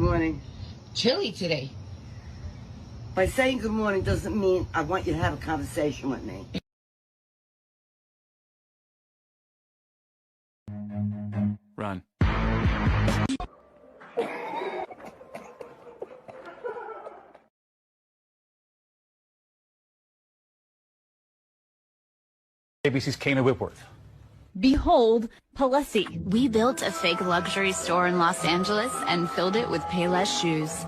Morning. Chilly today. By saying good morning doesn't mean I want you to have a conversation with me. Run. ABC's Kana Whitworth. Behold, Palessi. We built a fake luxury store in Los Angeles and filled it with Payless shoes.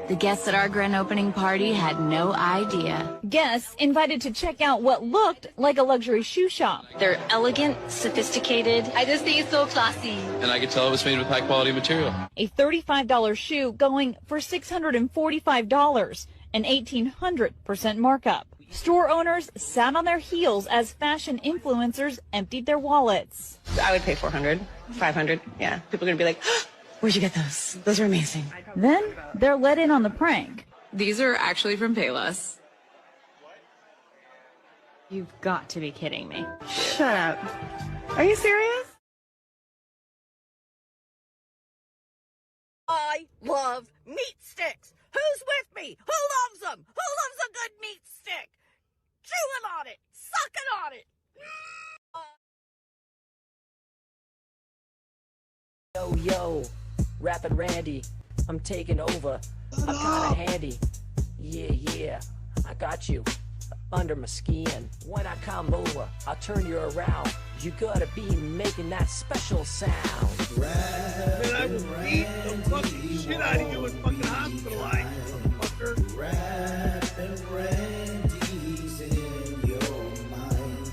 The guests at our grand opening party had no idea. Guests invited to check out what looked like a luxury shoe shop. They're elegant, sophisticated. I just think it's so classy. And I could tell it was made with high quality material. A $35 shoe going for $645, an 1,800% markup. Store owners sat on their heels as fashion influencers emptied their wallets. I would pay $400, $500. Yeah, people are gonna be like, where'd you get those? Those are amazing. Then they're let in on the prank. These are actually from Payless. You've got to be kidding me. Shut up. Are you serious? I love meat sticks. Who's with me? Who loves them? Who loves a good meat stick? Chewing on it, sucking on it. Yo, Rapid Randy, I'm taking over. I'm kinda handy. Yeah, I got you under my skin. When I come over, I'll turn you around. You gotta be making that special sound. Man, I will beat the fucking shit out of you and fucking hospitalize you, motherfucker. Rapping Randy's in your mind.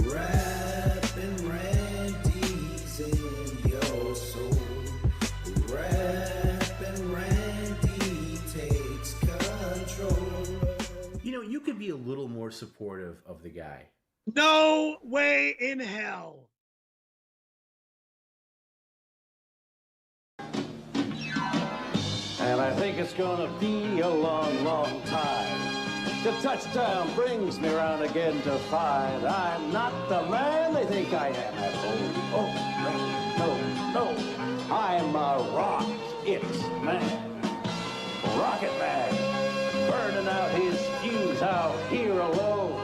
Rapping Randy's in your soul. Rapping Randy takes control. You know, you could be a little more supportive of the guy. No way in hell. And I think it's gonna be a long, long time. The touchdown brings me around again to find I'm not the man they think I am at home. No. I'm a rocket man. Rocket man. Burning out his fuse out here alone.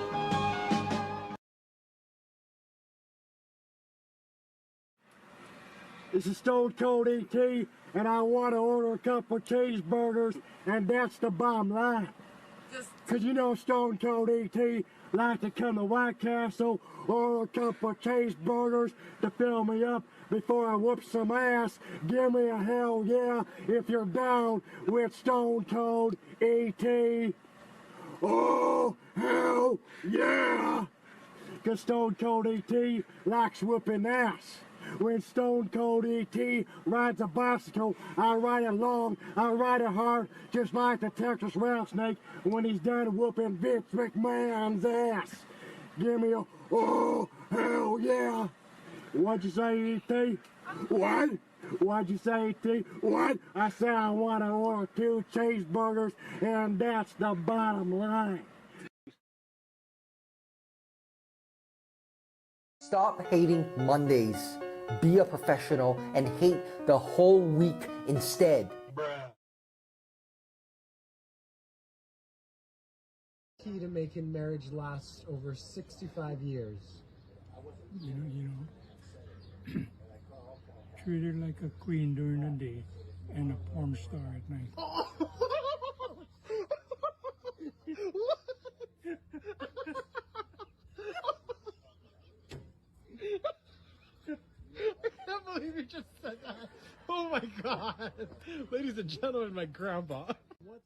This is Stone Cold E.T. and I want to order a couple of cheeseburgers, and that's the bottom line. Cause you know Stone Cold E.T. like to come to White Castle, order a couple of cheeseburgers to fill me up before I whoop some ass. Give me a hell yeah if you're down with Stone Cold E.T. Oh, hell yeah! Cause Stone Cold E.T. likes whooping ass. When Stone Cold E.T. rides a bicycle, I ride it long, I ride it hard, just like the Texas rattlesnake when he's done whooping Vince McMahon's ass. Give me a, oh, hell yeah. What'd you say, E.T.? What? What'd you say, E.T.? What? I said I want to order 2 cheeseburgers, and that's the bottom line. Stop hating Mondays. Be a professional and hate the whole week instead. Key to making marriage last over 65 years. You know, treat her like a queen during the day and a porn star at night. I can't believe you just said that. Oh my god. Ladies and gentlemen, my grandpa. What?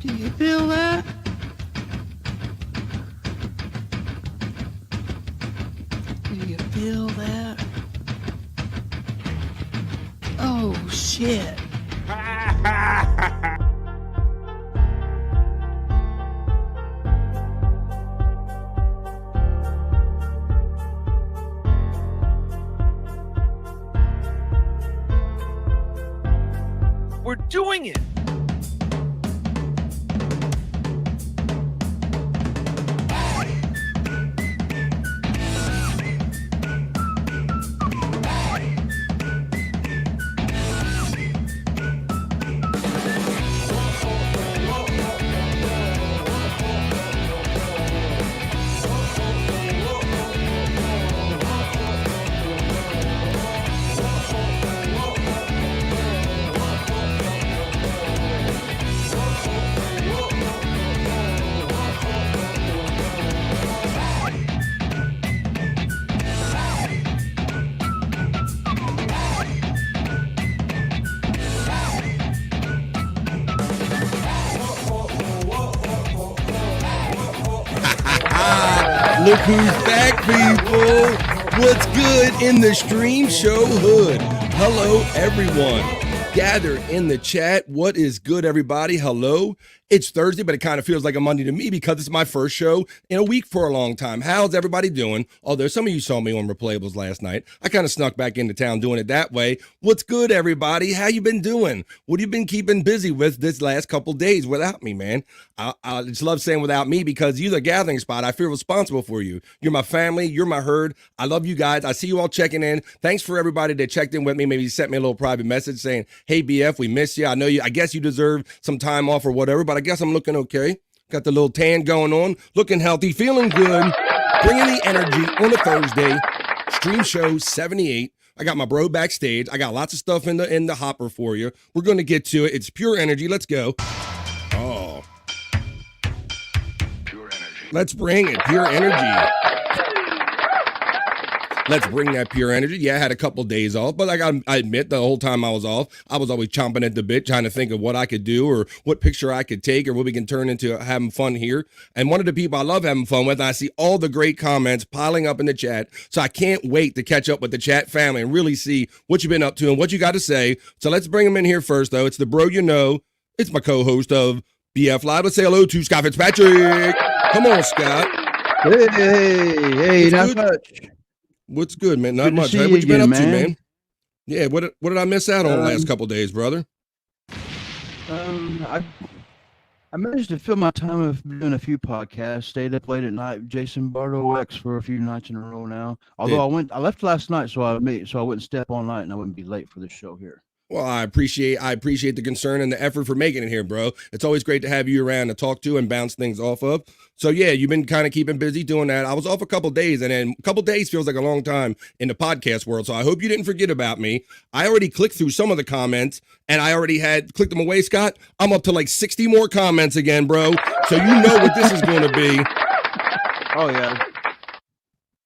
Do you feel that? Do you feel that? shit. We're doing it. Look who's back, people. What's good in the Stream Show hood? Hello, everyone. Gathered in the chat. What is good, everybody? Hello. It's Thursday, but it kind of feels like a Monday to me because it's my first show in a week for a long time. How's everybody doing? Although some of you saw me on Replayables last night. I kind of snuck back into town doing it that way. What's good, everybody? How you been doing? What have you been keeping busy with this last couple days without me, man? I just love saying without me because you're the gathering spot. I feel responsible for you. You're my family. You're my herd. I love you guys. I see you all checking in. Thanks for everybody that checked in with me. Maybe sent me a little private message saying, hey, BF, we miss you. I know you. I guess you deserve some time off or whatever, but I guess I'm looking okay. Got the little tan going on, looking healthy, feeling good, bringing the energy on a Thursday. Stream Show 78. I got my bro backstage. I got lots of stuff in the hopper for you. We're going to get to it. It's pure energy. Let's go. Oh. Pure energy. Let's bring it. Pure energy. Let's bring that pure energy. Yeah, I had a couple days off, but I admit the whole time I was off, I was always chomping at the bit, trying to think of what I could do or what picture I could take or what we can turn into having fun here. And one of the people I love having fun with, I see all the great comments piling up in the chat. So I can't wait to catch up with the chat family and really see what you've been up to and what you got to say. So let's bring them in here first, though. It's the bro you know. It's my co-host of BF Live. Let's say hello to Scott Fitzpatrick. Come on, Scott. Hey, not much. What's good, man? Not Good to much. see Hey, you what you been up again, to, man? man? Yeah, what did I miss out on the last couple days, brother? I managed to fill my time with doing a few podcasts. Stayed up late at night with Jason Bardo X for a few nights in a row now. Although I left last night, so I wouldn't step all night and I wouldn't be late for the show here. Well, I appreciate the concern and the effort for making it here, bro. It's always great to have you around to talk to and bounce things off of. So yeah, you've been kind of keeping busy doing that. I was off a couple days, and then a couple days feels like a long time in the podcast world. So I hope you didn't forget about me. I already clicked through some of the comments, and I already had clicked them away, Scott. I'm up to like 60 more comments again, bro. So you know what this is going to be. Oh yeah,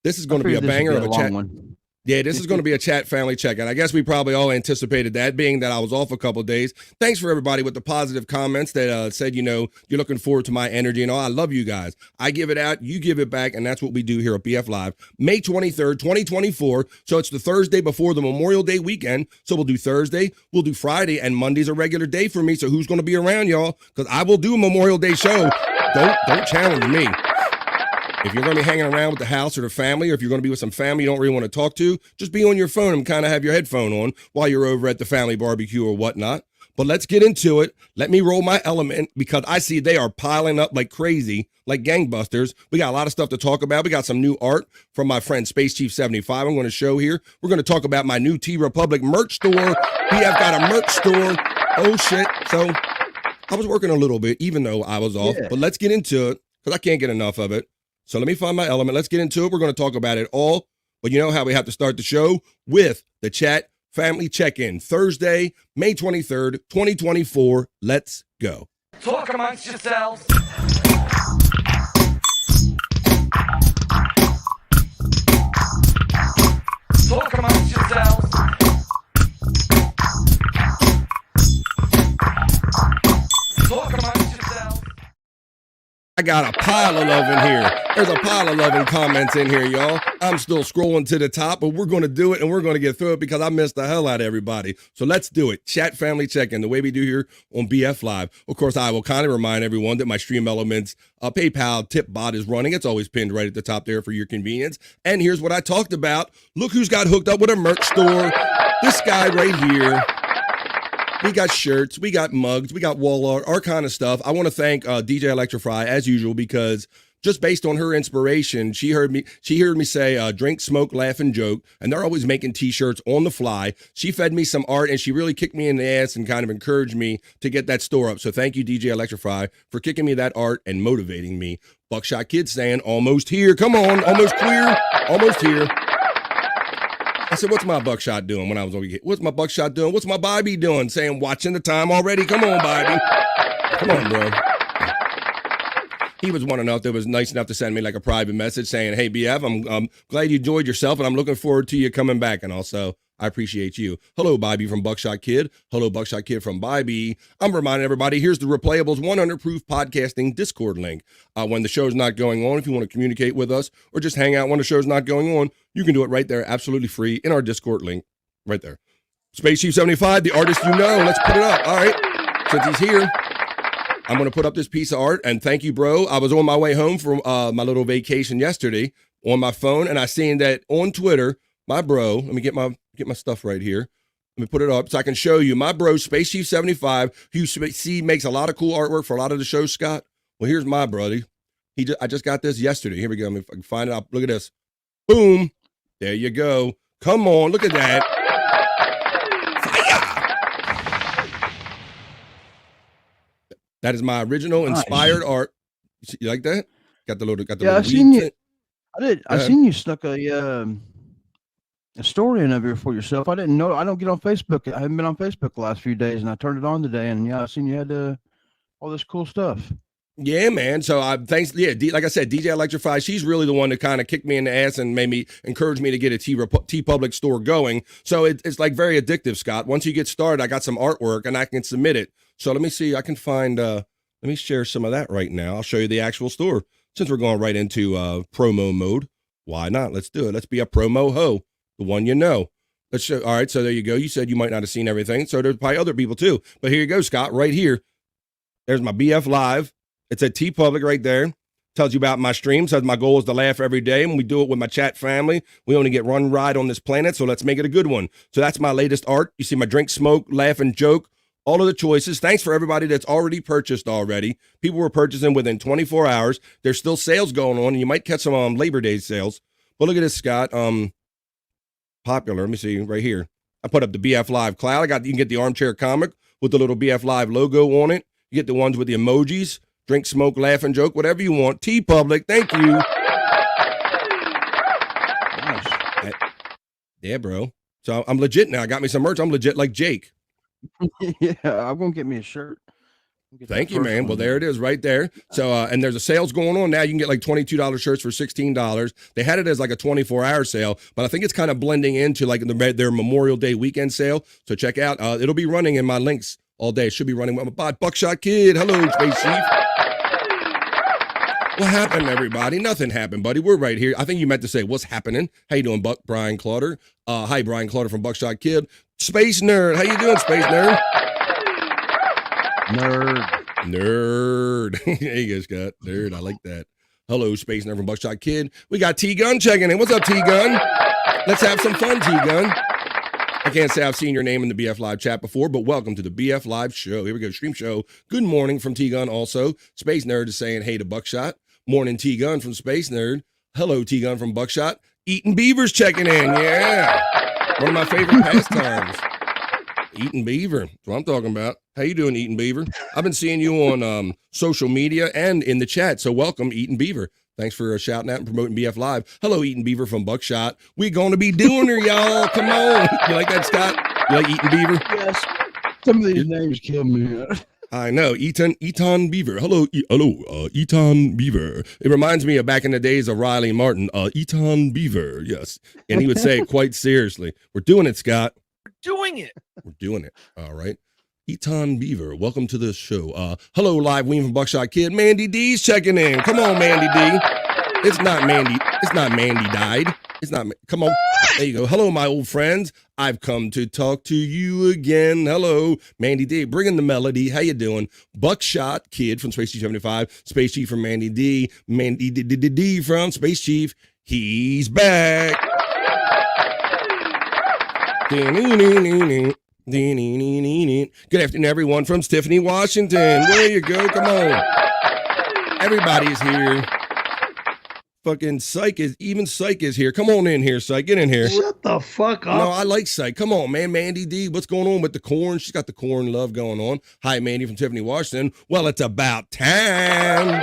this is going to be a banger of a chat. One. Yeah, this is going to be a chat family check-in. I guess we probably all anticipated that, being that I was off a couple of days. Thanks for everybody with the positive comments that said, you know, you're looking forward to my energy and all. I love you guys. I give it out, you give it back, and that's what we do here at BF Live. May 23rd, 2024. So it's the Thursday before the Memorial Day weekend. So we'll do Thursday, we'll do Friday, and Monday's a regular day for me. So who's going to be around, y'all? Because I will do a Memorial Day show. Don't challenge me. If you're going to be hanging around with the house or the family, or if you're going to be with some family you don't really want to talk to, just be on your phone and kind of have your headphone on while you're over at the family barbecue or whatnot. But let's get into it. Let me roll my element because I see they are piling up like crazy, like gangbusters. We got a lot of stuff to talk about. We got some new art from my friend Space Chief 75 I'm going to show here. We're going to talk about my new T Republic merch store. BF got a merch store. Oh, shit. So I was working a little bit, even though I was off. Yeah. But let's get into it because I can't get enough of it. So let me find my element. Let's get into it. We're going to talk about it all. But you know how we have to start the show with the chat family check-in. Thursday, May 23rd, 2024. Let's go. Talk amongst yourselves. Talk amongst yourselves. Talk amongst yourselves. got a pile of love in here. There's a pile of love and comments in here, y'all. I'm still scrolling to the top, but we're going to do it, and we're going to get through it because I missed the hell out of everybody. So let's do it. Chat family check-in, the way we do here on BF Live. Of course, I will kindly remind everyone that my Stream Elements PayPal tip bot is running. It's always pinned right at the top there for your convenience. And here's what I talked about. Look who's got hooked up with a merch store. This guy right here. We got shirts, we got mugs, we got wall art, our kind of stuff. I want to thank DJ Electrify as usual because just based on her inspiration, she heard me say drink, smoke, laugh, and joke, and they're always making t-shirts on the fly. She fed me some art and she really kicked me in the ass and kind of encouraged me to get that store up. So thank you, DJ Electrify, for kicking me that art and motivating me. Buckshot Kid saying almost here. Come on, almost queer, almost here. I said, what's my buckshot doing when I was over here? What's my buckshot doing? What's my Bobby doing? Saying, watching the time already. Come on, Bobby. Come on, bro. He was one enough that was nice enough to send me like a private message saying, hey, BF, I'm glad you enjoyed yourself, and I'm looking forward to you coming back. And also, I appreciate you. Hello, Bobby from Buckshot Kid. Hello, Buckshot Kid from Bobby. I'm reminding everybody, here's the Replayables 100 Proof Podcasting Discord link. When the show's not going on, if you want to communicate with us or just hang out when the show's not going on, you can do it right there, absolutely free, in our Discord link, right there. Space Chief 75, the artist you know. Let's put it up. All right. Since he's here, I'm going to put up this piece of art, and thank you, bro. I was on my way home from my little vacation yesterday on my phone, and I seen that on Twitter, my bro, let me get my stuff right here. Let me put it up so I can show you. My bro, Space Chief 75, who you see makes a lot of cool artwork for a lot of the shows, Scott. Well, here's my brother. I just got this yesterday. Here we go. If I can find it out. Look at this. Boom. There you go. Come on. Look at that. Fire. That is my original inspired art. You like that? Got the little. I seen you. I did. I seen you snuck a story in over here for yourself. I didn't know. I don't get on Facebook. I haven't been on Facebook the last few days, and I turned it on today. And yeah, I seen you had all this cool stuff. Yeah, man. So thanks. Yeah, like I said, DJ Electrify, she's really the one that kind of kicked me in the ass and made me encourage me to get a T Public store going. So it's like very addictive, Scott. Once you get started, I got some artwork and I can submit it. So let me see. I can find. Let me share some of that right now. I'll show you the actual store since we're going right into promo mode. Why not? Let's do it. Let's be a promo ho, the one you know. Let's show. All right. So there you go. You said you might not have seen everything. So there's probably other people too. But here you go, Scott. Right here. There's my BF Live. It's at T Public right there. Tells you about my stream. Says my goal is to laugh every day. And we do it with my chat family. We only get one ride on this planet, so let's make it a good one. So that's my latest art. You see my drink, smoke, laugh, and joke. All of the choices. Thanks for everybody that's already purchased already. People were purchasing within 24 hours. There's still sales going on, and you might catch some Labor Day sales. But look at this, Scott. Popular. Let me see right here. I put up the BF Live cloud. You can get the armchair comic with the little BF Live logo on it. You get the ones with the emojis. Drink, smoke, laugh, and joke, whatever you want. T Public, thank you. Nice. Yeah, bro. So I'm legit now. I got me some merch. I'm legit like Jake. Yeah, I'm going to get me a shirt. Thank you, man. Well, there it is right there. So, and there's a sales going on now. You can get like $22 shirts for $16. They had it as like a 24-hour sale, but I think it's kind of blending into like their Memorial Day weekend sale. So check out. It'll be running in my links all day. It should be running with my bot. Buckshot Kid. Hello, Space Chief. What happened, everybody? Nothing happened, buddy. We're right here. I think you meant to say, what's happening? How you doing, Brian Clauder? Hi, Brian Clauder from Buckshot Kid. Space Nerd. How you doing, Space Nerd? Nerd. There you go, Scott. Nerd. I like that. Hello, Space Nerd from Buckshot Kid. We got T-Gun checking in. What's up, T-Gun? Let's have some fun, T-Gun. I can't say I've seen your name in the BF Live chat before, but welcome to the BF Live show. Here we go, Stream Show. Good morning from T-Gun also. Space Nerd is saying hey to Buckshot. Morning, T-Gun from Space Nerd. Hello, T-Gun from Buckshot. Eating Beaver's checking in. Yeah. One of my favorite pastimes. Eating Beaver. That's what I'm talking about. How you doing, Eating Beaver? I've been seeing you on social media and in the chat, so welcome, Eating Beaver. Thanks for shouting out and promoting BF Live. Hello, Eating Beaver from Buckshot. We going to be doing her, y'all. Come on. You like that, Scott? You like Eating Beaver? Yes. Some of these names kill me. I know. Eaton Beaver. Hello, Eaton Beaver. It reminds me of back in the days of Riley Martin. Eaton Beaver, yes. And he would say it quite seriously. We're doing it, Scott. We're doing it. We're doing it. All right. Eton Beaver, welcome to the show. Hello, live Ween from Buckshot Kid. Mandy D's checking in. Come on, Mandy D. It's not Mandy died. It's not, come on. There you go. Hello, my old friends. I've come to talk to you again. Hello, Mandy D. Bringing the melody. How you doing? Buckshot Kid from Space Chief 75. Space Chief from Mandy D. Mandy D from Space Chief. He's back. Good afternoon, everyone from Tiffany, Washington. There you go. Come on. Everybody's here. Fucking Psych is here. Come on in here, Psych. Get in here. Shut the fuck up. No, I like Psych. Come on, man. Mandy D, what's going on with the corn? She's got the corn love going on. Hi, Mandy from Tiffany, Washington. Well, it's about time.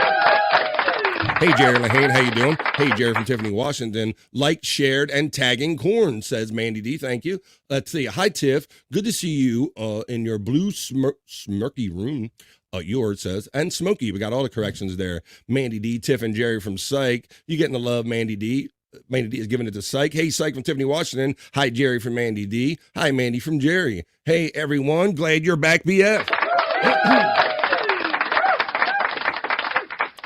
Hey, Jerry Lahane, how you doing? Hey, Jerry from Tiffany, Washington. Liked, shared, and tagging corn, says Mandy D. Thank you. Let's see. Hi, Tiff. Good to see you in your blue smirky room. Yours says, and Smokey. We got all the corrections there. Mandy D, Tiff, and Jerry from Psych. You getting the love, Mandy D. Mandy D is giving it to Psych. Hey, Psych from Tiffany, Washington. Hi, Jerry from Mandy D. Hi, Mandy from Jerry. Hey, everyone. Glad you're back, BF.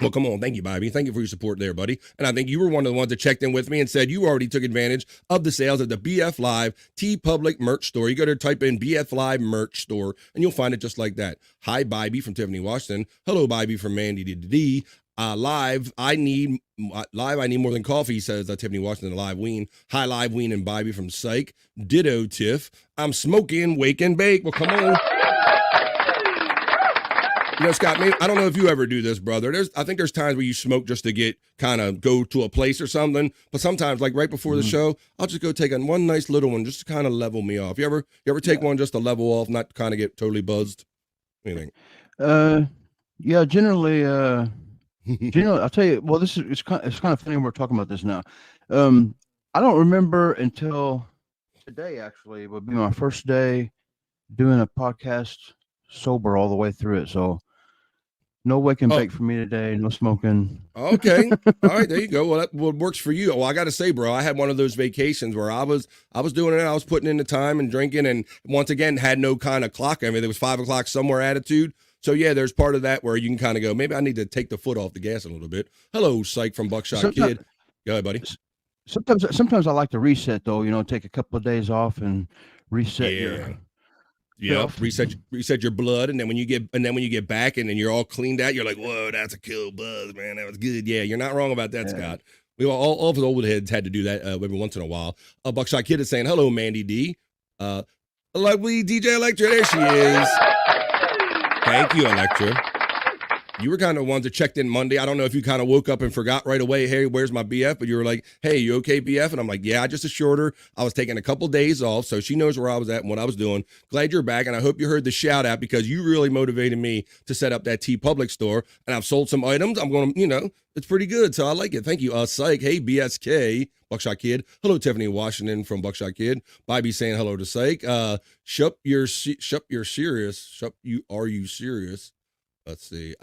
Well, come on. Thank you, Bobby. Thank you for your support there, buddy. And I think you were one of the ones that checked in with me and said you already took advantage of the sales at the BF Live TeePublic merch store. You go to type in BF Live merch store, and you'll find it just like that. Hi, Bobby from Tiffany, Washington. Hello, Bobby from Mandy D. Live, I need more than coffee, says Tiffany Washington, Live Ween. Hi, Live Ween and Bobby from Psych. Ditto, Tiff. I'm smoking, wake and bake. Well, come on. You know, Scott, I don't know if you ever do this, brother. I think there's times where you smoke just to go to a place or something. But sometimes, like right before the show, I'll just go take one nice little one just to kind of level me off. You ever take one just to level off, not kind of get totally buzzed? What do you think? Yeah, generally, I'll tell you. Well, it's kind of funny we're talking about this now. I don't remember until today. Actually, it would be my first day doing a podcast sober all the way through it. So. No wake and bake for me today. No smoking. Okay. All right. There you go. Well, that works for you. Well, I got to say, bro, I had one of those vacations where I was doing it. I was putting in the time and drinking, and once again, had no kind of clock. I mean, it was 5 o'clock somewhere attitude. So yeah, there's part of that where you can kind of go, maybe I need to take the foot off the gas a little bit. Hello, Psych from Buckshot Kid. Go ahead, buddy. Sometimes I like to reset though. You know, take a couple of days off and reset your. Yeah, reset your blood, and then when you get back, and then you're all cleaned out, you're like, whoa, that's a cool buzz, man. That was good. Yeah, you're not wrong about that, Scott. We all of us old heads had to do that every once in a while. Buckshot Kid is saying, hello, Mandy D. Lovely DJ Electra, there she is. Thank you, Electra. You were kind of ones that checked in Monday. I don't know if you kind of woke up and forgot right away, hey, where's my BF? But you were like, hey, you okay, BF? And I'm like, yeah, I just assured her I was taking a couple days off, so she knows where I was at and what I was doing. Glad you're back, and I hope you heard the shout out because you really motivated me to set up that TeePublic store, and I've sold some items. I'm going to, it's pretty good, so I like it. Thank you. Psych. Hey, BSK, Buckshot Kid. Hello, Tiffany Washington from Buckshot Kid. Bobby saying hello to Psych. Are you serious? Let's see.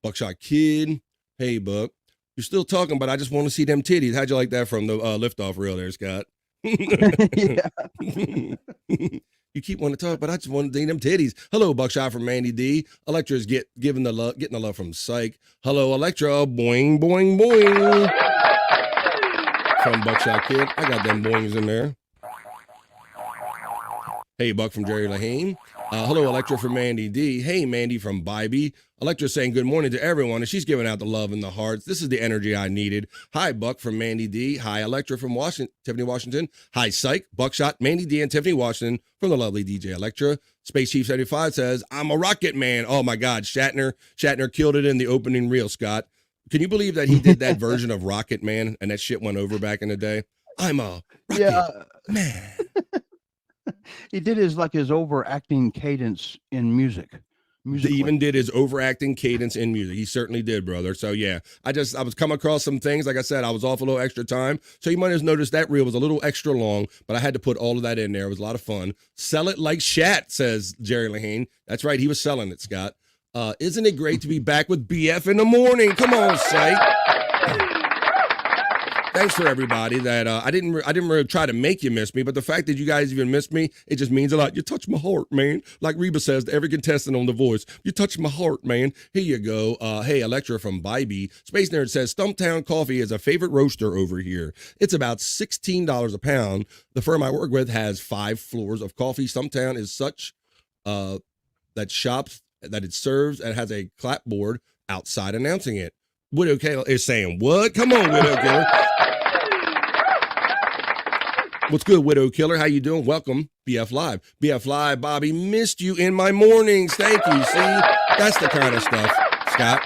Buckshot Kid. Hey, Buck. You're still talking, but I just want to see them titties. How'd you like that from the liftoff reel there, Scott? You keep wanting to talk, but I just want to see them titties. Hello, Buckshot from Mandy D. Electra's getting the love from Psych. Hello, Electra. Boing, boing, boing. From Buckshot Kid. I got them boings in there. Hey, Buck from Jerry Lahane. Hello, Electra from Mandy D. Hey, Mandy from Bybee. Electra saying good morning to everyone, and she's giving out the love and the hearts. This is the energy I needed. Hi, Buck from Mandy D. Hi, Electra from Tiffany, Washington. Hi, Psych, Buckshot, Mandy D, and Tiffany, Washington from the lovely DJ Electra. Space Chief 75 says, I'm a rocket man. Oh, my God. Shatner killed it in the opening reel, Scott. Can you believe that he did that version of Rocket Man, and that shit went over back in the day? I'm a rocket man. He did his overacting cadence in music. He even did his overacting cadence in music. He certainly did, brother. So yeah, I was coming across some things. Like I said, I was off a little extra time. So you might have noticed that reel was a little extra long, but I had to put all of that in there. It was a lot of fun. Sell it like Shat, says Jerry Lahane. That's right. He was selling it, Scott. Isn't it great to be back with BF in the morning? Come on, Psych. thanks for everybody that I didn't really try to make you miss me, but the fact that you guys even missed me, it just means a lot. You touch my heart, man. Like Reba says to every contestant on The Voice, you touch my heart, man. Here you go. Hey, Electra from Bybee. Space Nerd says Stumptown Coffee is a favorite roaster over here. It's about $16 a pound. The firm I work with has 5 floors of coffee. Stumptown is such that shops that it serves and has a clapboard outside announcing it. Widow Killer is saying, what? Come on, Widow Killer. What's good, Widow Killer? How you doing? Welcome, BF Live. BF Live, Bobby, missed you in my mornings. Thank you. See, that's the kind of stuff, Scott.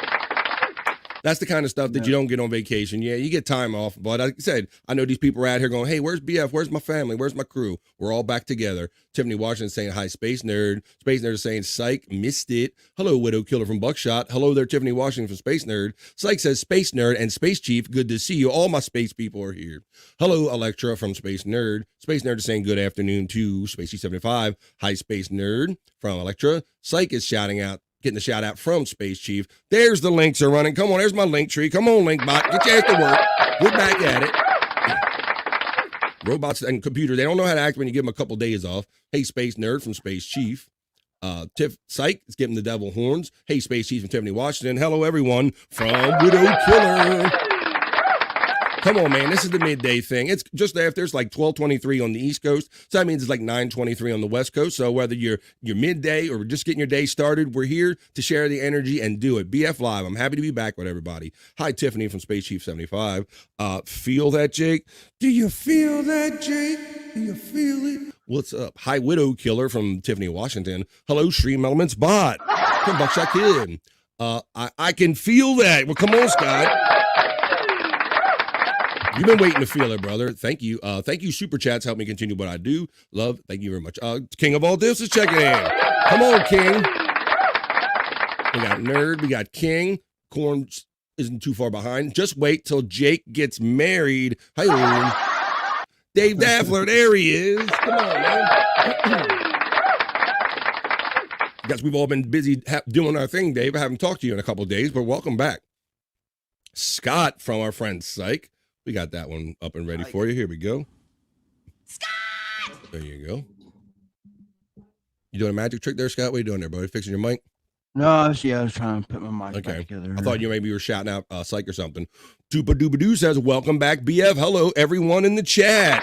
That's the kind of stuff that you don't get on vacation. Yeah, you get time off. But like I said, I know these people are out here going, hey, where's BF? Where's my family? Where's my crew? We're all back together. Tiffany Washington saying, hi, Space Nerd. Space Nerd is saying, psych, missed it. Hello, Widow Killer from Buckshot. Hello there, Tiffany Washington from Space Nerd. Psych says, Space Nerd and Space Chief, good to see you. All my space people are here. Hello, Electra from Space Nerd. Space Nerd is saying, good afternoon to Spacey75. Hi, Space Nerd from Electra. Psych is shouting out, getting the shout out from Space Chief. There's the links are running. Come on, there's my link tree. Come on, Linkbot. Get your ass to work. We're back at it. Robots and computers, they don't know how to act when you give them a couple days off. Hey, Space Nerd from Space Chief. Psych is giving the devil horns. Hey, Space Chief from Tiffany Washington. Hello, everyone from Widow Killer. Come on, man. This is the midday thing. It's just after. It's like 12:23 on the East Coast. So that means it's like 9:23 on the West Coast. So whether you're midday or just getting your day started, we're here to share the energy and do it. BF Live. I'm happy to be back with everybody. Hi, Tiffany from Space Chief 75. Feel that, Jake? Do you feel that, Jake? Do you feel it? What's up? Hi, Widow Killer from Tiffany Washington. Hello, Stream Elements Bot from Buckshot Kid. I can feel that. Well, come on, Scott. You've been waiting to feel it, brother. Thank you. Thank you, Super Chats. Help me continue what I do. Love. Thank you very much. King of all this is checking in. Come on, King. We got Nerd. We got King. Corn isn't too far behind. Just wait till Jake gets married. Hi, Dave Daffler. There he is. Come on, man. Guess we've all been busy doing our thing, Dave. I haven't talked to you in a couple of days, but welcome back. Scott from our friend Psych. We got that one up and ready for you. Here we go. Scott! There you go. You doing a magic trick there, Scott? What are you doing there, buddy? Fixing your mic? No, I was trying to put my mic back together. I thought maybe you were shouting out Psych or something. Doopa Doopa Doo says, welcome back, BF. Hello, everyone in the chat.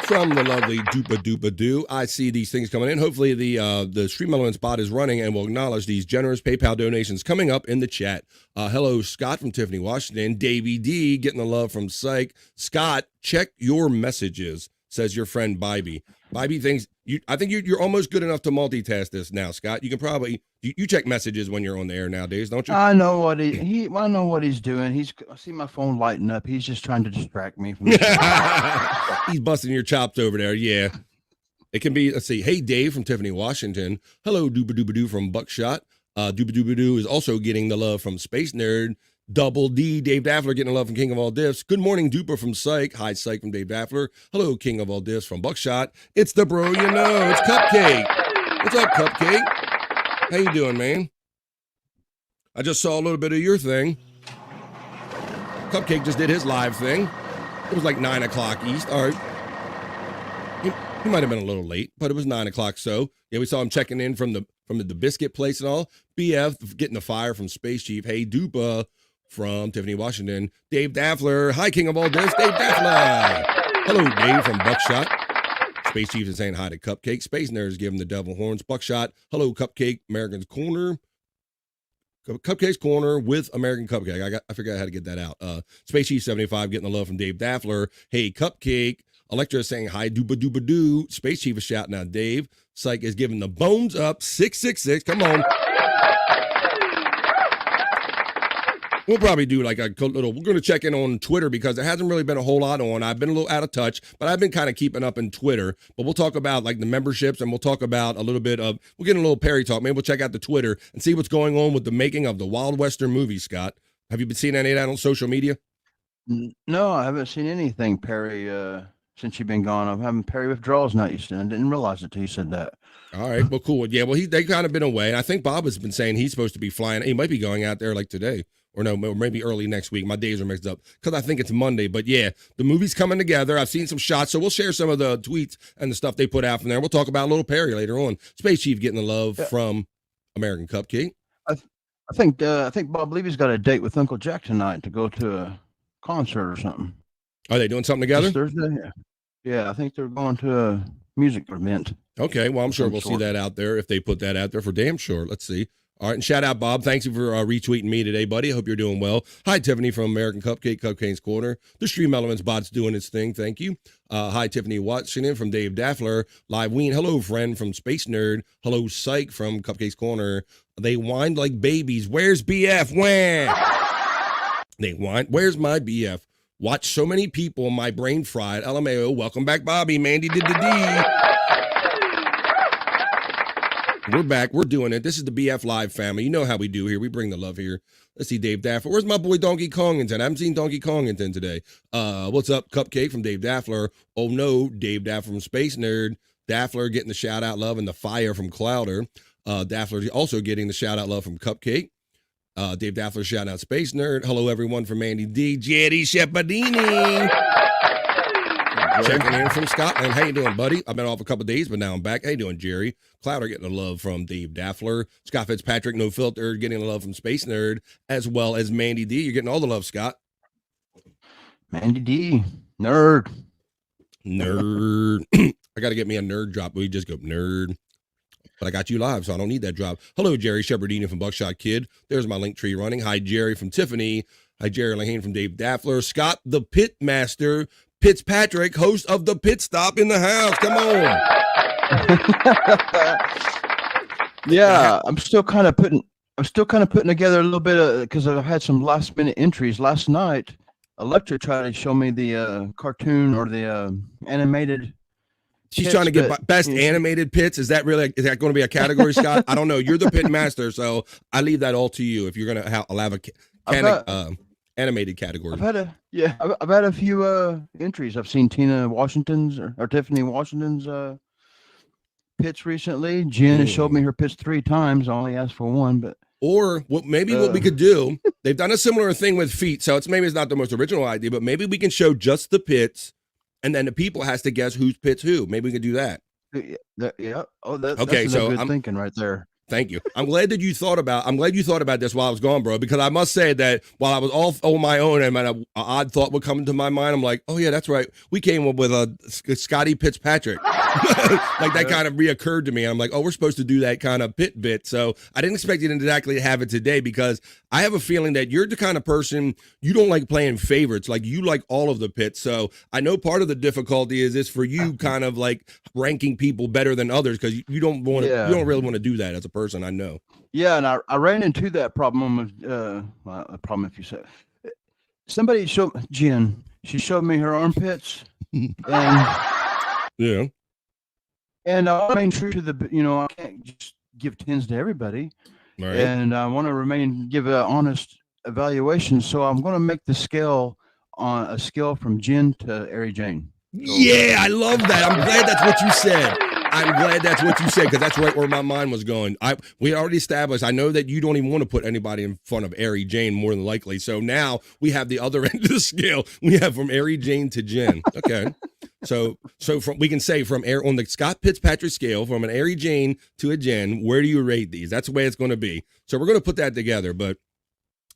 From the lovely Doopa Doopa Doo, I see these things coming in. Hopefully the Stream Elements bot is running and will acknowledge these generous PayPal donations coming up in the chat. Hello, Scott from Tiffany Washington. Davey D getting the love from Psych. Scott, check your messages, says your friend Bybee. Bybee thinks I think you're almost good enough to multitask this now, Scott. You can probably you check messages when you're on the air nowadays, don't you? I know what I know what he's doing. I see my phone lighting up. He's just trying to distract me from He's busting your chops over there. Yeah. It can be, let's see. Hey, Dave from Tiffany Washington. Hello, Dooba Dooba Doo from Buckshot. Dooba Dooba Doo is also getting the love from Space Nerd. Double D, Dave Daffler getting the love from King of All Diffs. Good morning, Duper from Psych. Hi, Psych from Dave Daffler. Hello, King of All Diffs from Buckshot. It's the bro you know. It's Cupcake. What's up, Cupcake? How you doing, man? I just saw a little bit of your thing. Cupcake just did his live thing. It was like 9 o'clock East. All right. He might have been a little late, but it was 9 o'clock. So yeah, we saw him checking in from the biscuit place and all. BF getting the fire from Space Chief. Hey, Dupa from Tiffany Washington. Dave Daffler. Hi, King of All This. Dave Daffler. Hello, Dave from Buckshot. Space Chief is saying hi to Cupcake. Space Nerds giving the devil horns. Buckshot. Hello, Cupcake. American's Corner. Cupcake's Corner with American Cupcake. I forgot how to get that out. Space Chief 75 getting the love from Dave Daffler. Hey, Cupcake. Electra is saying hi, Dooba Dooba Doo. Space Chief is shouting out Dave. Psych is giving the bones up. 666. Come on. We'll probably do like a little, we're going to check in on Twitter because there hasn't really been a whole lot on. I've been a little out of touch, but I've been kind of keeping up in Twitter. But we'll talk about like the memberships and we'll talk about a little bit of, we'll get a little Perry talk. Maybe we'll check out the Twitter and see what's going on with the making of the Wild Western movie, Scott. Have you been seeing any of that on social media? No, I haven't seen anything, Perry, since you've been gone. I'm having Perry withdrawals now. I didn't realize it till you said that. All right, well, cool. Yeah, well, they kind of been away. And I think Bob has been saying he's supposed to be flying. He might be going out there like today Or no, maybe early next week. My days are mixed up because I think it's Monday. But yeah, the movie's coming together. I've seen some shots, so we'll share some of the tweets and the stuff they put out from there. We'll talk about Little Perry later on. Space Chief getting the love from American Cupcake. I think Bob Levy's got a date with Uncle Jack tonight to go to a concert or something. Are they doing something together? This Thursday? Yeah, I think they're going to a music event. Okay, well, I'm sure we'll see that out there if they put that out there for damn sure. Let's see. All right, and shout out, Bob. Thanks you for retweeting me today, buddy. I hope you're doing well. Hi, Tiffany from American Cupcake, Cupcake's Corner. The Stream Elements bot's doing its thing. Thank you. Hi, Tiffany Washington from Dave Daffler. Live Ween. Hello, friend from Space Nerd. Hello, Psych from Cupcake's Corner. They whined like babies. Where's BF? Wham! They whined. Where's my BF? Watch so many people, my brain fried. LMAO. Welcome back, Bobby. Mandy did the D. We're back. We're doing it. This is the BF Live family. You know how we do here. We bring the love here. Let's see, Dave Daffler. Where's my boy Donkey Kongington? I haven't seen Donkey Kongington today. What's up, Cupcake from Dave Daffler? Oh, no, Dave Daffler from Space Nerd. Daffler getting the shout-out love and the fire from Clouder. Daffler also getting the shout-out love from Cupcake. Dave Daffler shout-out Space Nerd. Hello, everyone from Andy D. Jerry Shepardini. Checking in from Scotland. How you doing, buddy? I've been off a couple of days, but now I'm back. How you doing, Jerry? Clouder getting the love from Dave Daffler. Scott Fitzpatrick, No Filter, getting the love from Space Nerd, as well as Mandy D. You're getting all the love, Scott. Mandy D. Nerd. I got to get me a nerd drop. We just go nerd. But I got you live, so I don't need that drop. Hello, Jerry Shepardini from Buckshot Kid. There's my link tree running. Hi, Jerry from Tiffany. Hi, Jerry Lahane from Dave Daffler. Scott, the Pit Master Fitzpatrick, host of the Pit Stop in the house. Come on. Yeah, I'm still kind of putting together a little bit of, because I've had some last minute entries. Last night, Electra tried to show me the cartoon or the animated. She's trying to get best animated pits. Is that going to be a category, Scott? I don't know. You're the pit master, so I leave that all to you. If you're going to have a animated category. I've had a few entries. I've seen Tina Washington's or Tiffany Washington's pits recently. Jen has showed me her pits 3 times. I only asked for 1, but what we could do, they've done a similar thing with feet, so it's not the most original idea, but maybe we can show just the pits, and then the people has to guess whose pits who. Maybe we could do that. Yeah. Oh, that's good thinking right there. Thank you. I'm glad you thought about this while I was gone, bro, because I must say that while I was off on my own and an odd thought would come into my mind, I'm like, oh yeah, that's right. We came up with a Scotty Fitzpatrick. Like that kind of reoccurred to me. And I'm like, oh, we're supposed to do that kind of pit bit. So I didn't expect you to exactly have it today, because I have a feeling that you're the kind of person, you don't like playing favorites. Like you like all of the pits. So I know part of the difficulty is for you kind of like ranking people better than others, because you don't really want to do that as a person, I know. Yeah, and I ran into that problem with a problem, if you say. Somebody showed Jen. She showed me her armpits, and yeah. And I remain true to the. I can't just give 10s to everybody, right. And I want to give an honest evaluation. So I'm going to make the scale on a scale from Jen to Ari Jane. Yeah, I love that. I'm glad that's what you said. Because that's right where my mind was going. We already established, I know that you don't even want to put anybody in front of Ari Jane, more than likely. So now we have the other end of the scale. We have from Ari Jane to Jen. Okay. So we can say on the Scott Fitzpatrick scale, from an Ari Jane to a Jen, where do you rate these? That's the way it's going to be. So we're going to put that together, but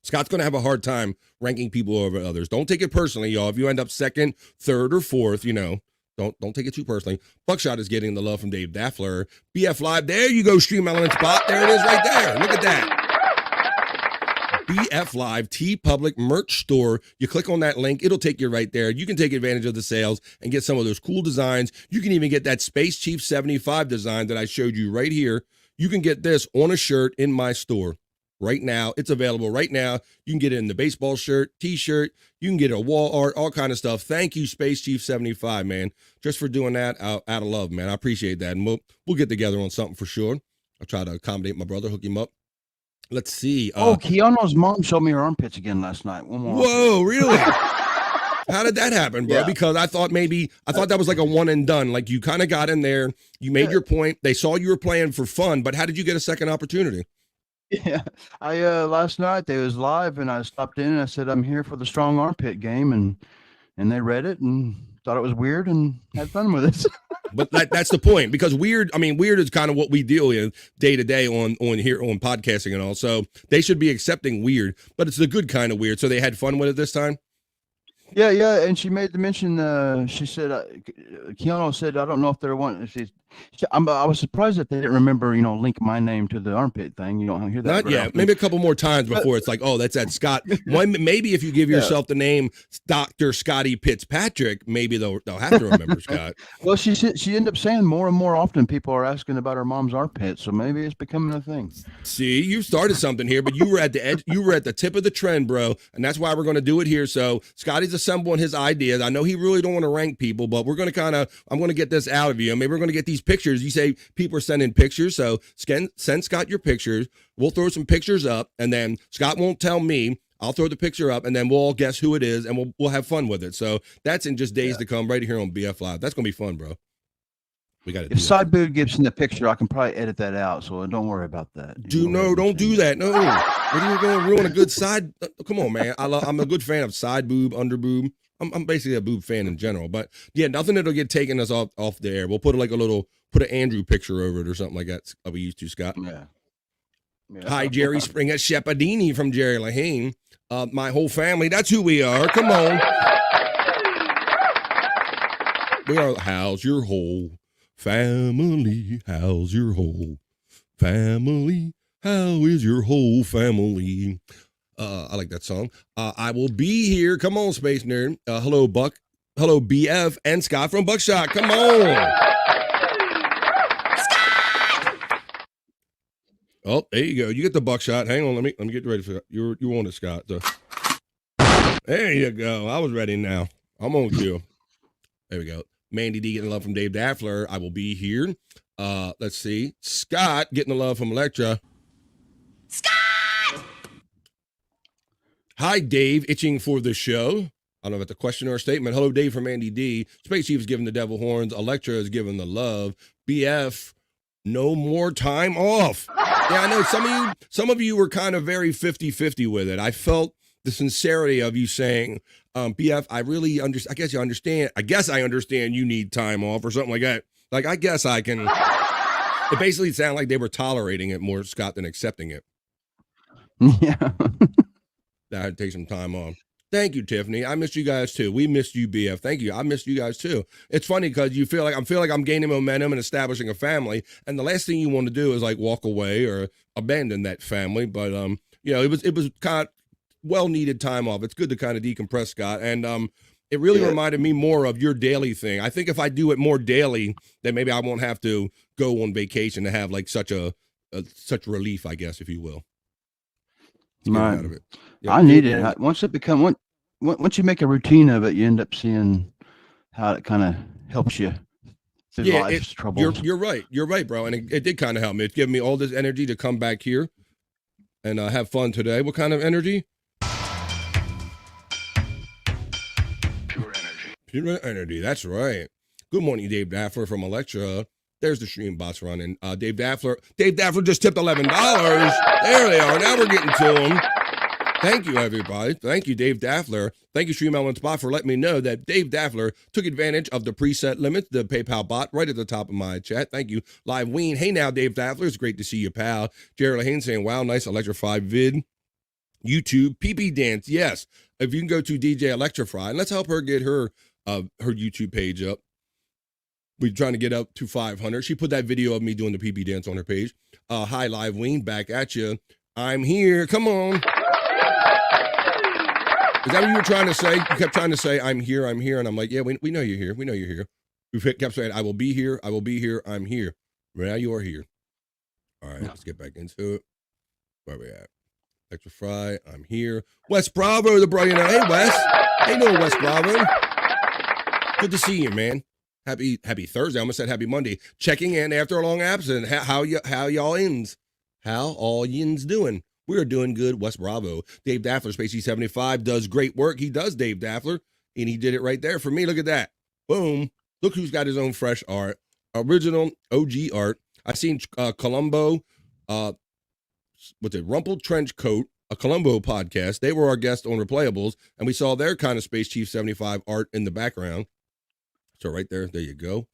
Scott's going to have a hard time ranking people over others. Don't take it personally, y'all. If you end up second, third, or fourth, Don't take it too personally. Buckshot is getting the love from Dave Daffler. BF Live, there you go, Stream Element spot. There it is right there. Look at that. BF Live, TeePublic merch store. You click on that link, it'll take you right there. You can take advantage of the sales and get some of those cool designs. You can even get that Space Chief 75 design that I showed you right here. You can get this on a shirt in my store. Right now, it's available right now. You can get it in the baseball shirt, t-shirt. You can get a wall art, all kind of stuff. Thank you, Space Chief 75, man, just for doing that out of love, man. I appreciate that, and we'll get together on something for sure. I'll try to accommodate my brother, hook him up. Let's see. Keanu's mom showed me her armpits again last night. One more. Whoa, really? How did that happen, bro? Yeah. Because I thought that was like a one and done. Like you kind of got in there, you made your point. They saw you were playing for fun, but how did you get a second opportunity? Yeah, I last night they was live and I stopped in and I said I'm here for the strong armpit game and they read it and thought it was weird and had fun with it. But that's the point, because weird is kind of what we deal with day to day on here on podcasting and all. So they should be accepting weird, but it's the good kind of weird. So they had fun with it this time. Yeah, and she made the mention. She said, Keanu said, I don't know if they're one. I was surprised that they didn't remember, link my name to the armpit thing. You don't hear that. Not yet. Maybe a couple more times before it's like, oh, that's that Scott. Maybe if you give yourself the name Dr. Scotty Fitzpatrick, maybe they'll have to remember Scott. Well, she ended up saying more and more often people are asking about her mom's armpit, so maybe it's becoming a thing. See, you started something here, but you were at the edge. You were at the tip of the trend, bro, and that's why we're going to do it here. So Scotty's assembling his ideas. I know he really don't want to rank people, but we're going to I'm going to get this out of you. Maybe we're going to get these pictures. You say people are sending pictures, so send Scott your pictures. We'll throw some pictures up, and then Scott won't tell me. I'll throw the picture up, and then we'll all guess who it is, and we'll have fun with it. So that's in just days to come, right here on BF Live. That's gonna be fun, bro. We got to. If side boob gives in the picture, I can probably edit that out, so don't worry about that. Don't do that. No, what are you going to ruin a good side? Come on, man. I'm a good fan of side boob, under boob. I'm basically a boob fan in general, but yeah, nothing that'll get taken us off the air. We'll put put an Andrew picture over it or something like that. We used to, Scott. Yeah. Hi, Jerry Springer Shepadini from Jerry Lahane. My whole family. That's who we are. Come on. We are. How's your whole family? How's your whole family? How is your whole family? I like that song. I will be here. Come on, Space Nerd. Hello, Buck. Hello, BF and Scott from Buckshot. Come on. Oh, there you go. You get the buckshot. Hang on, let me get ready for that. You wanted Scott. So. There you go. I was ready now. I'm on cue. There we go. Mandy D getting love from Dave Daffler. I will be here. Let's see. Scott getting the love from Electra. Scott! Hi, Dave. Itching for the show. I don't know if it's a question or a statement. Hello, Dave from Mandy D. Space Chief is giving the devil horns. Electra is giving the love. BF. No more time off. Yeah, I know some of you were kind of very 50-50 with it. I felt the sincerity of you saying, BF, I really understand. I guess I understand you need time off or something like that. Like, I guess I can. It basically sounded like they were tolerating it more, Scott, than accepting it. Yeah. That I had to take some time off. Thank you, Tiffany. I missed you guys too. We missed you, BF. Thank you. I missed you guys too. It's funny because you feel like I'm gaining momentum and establishing a family, and the last thing you want to do is like walk away or abandon that family. But it was kind of well needed time off. It's good to kind of decompress, Scott, and it really reminded me more of your daily thing. I think if I do it more daily, then maybe I won't have to go on vacation to have like such relief, I guess, if you will. Right. Out of it. I need it. Once you make a routine of it, you end up seeing how it kind of helps you through life's troubles. You're right, bro. And it did kind of help me. It's given me all this energy to come back here and have fun today. What kind of energy? Pure energy. That's right. Good morning, Dave Daffler from Electra. There's the stream bots running. Dave Daffler just tipped $11. There they are. Now we're getting to them. Thank you, everybody. Thank you, Dave Daffler. Thank you, Stream Element Spot, for letting me know that Dave Daffler took advantage of the preset limits, the PayPal bot, right at the top of my chat. Thank you, Live Ween. Hey now, Dave Daffler. It's great to see you, pal. Jerry Lahane saying, wow, nice electrified vid. YouTube, PP Dance. Yes. If you can go to DJ Electrify, and let's help her get her YouTube page up. We're trying to get up to 500. She put that video of me doing the PP Dance on her page. Hi, Live Ween. Back at you. I'm here. Come on. Is that what you were trying to say? You kept trying to say, I'm here. And I'm like, yeah, we know you're here. We know you're here. You kept saying, I will be here. I'm here. Now you are here. All right, let's get back into it. Where we at? Extra Fry, I'm here. Wes Bravo, the bro, hey, Wes. Hey, no, Wes Bravo. Good to see you, man. Happy Thursday. I almost said happy Monday. Checking in after a long absence. How y'all ins? How all yins doing? We are doing good. West Bravo. Dave Daffler, Spacey 75, does great work. He does, Dave Daffler. And he did it right there for me. Look at that. Boom. Look who's got his own fresh art. Original OG art. I seen Columbo what's it, Rumpled Trench Coat, a Columbo podcast. They were our guest on Replayables, and we saw their kind of Space Chief 75 art in the background. So right there you go.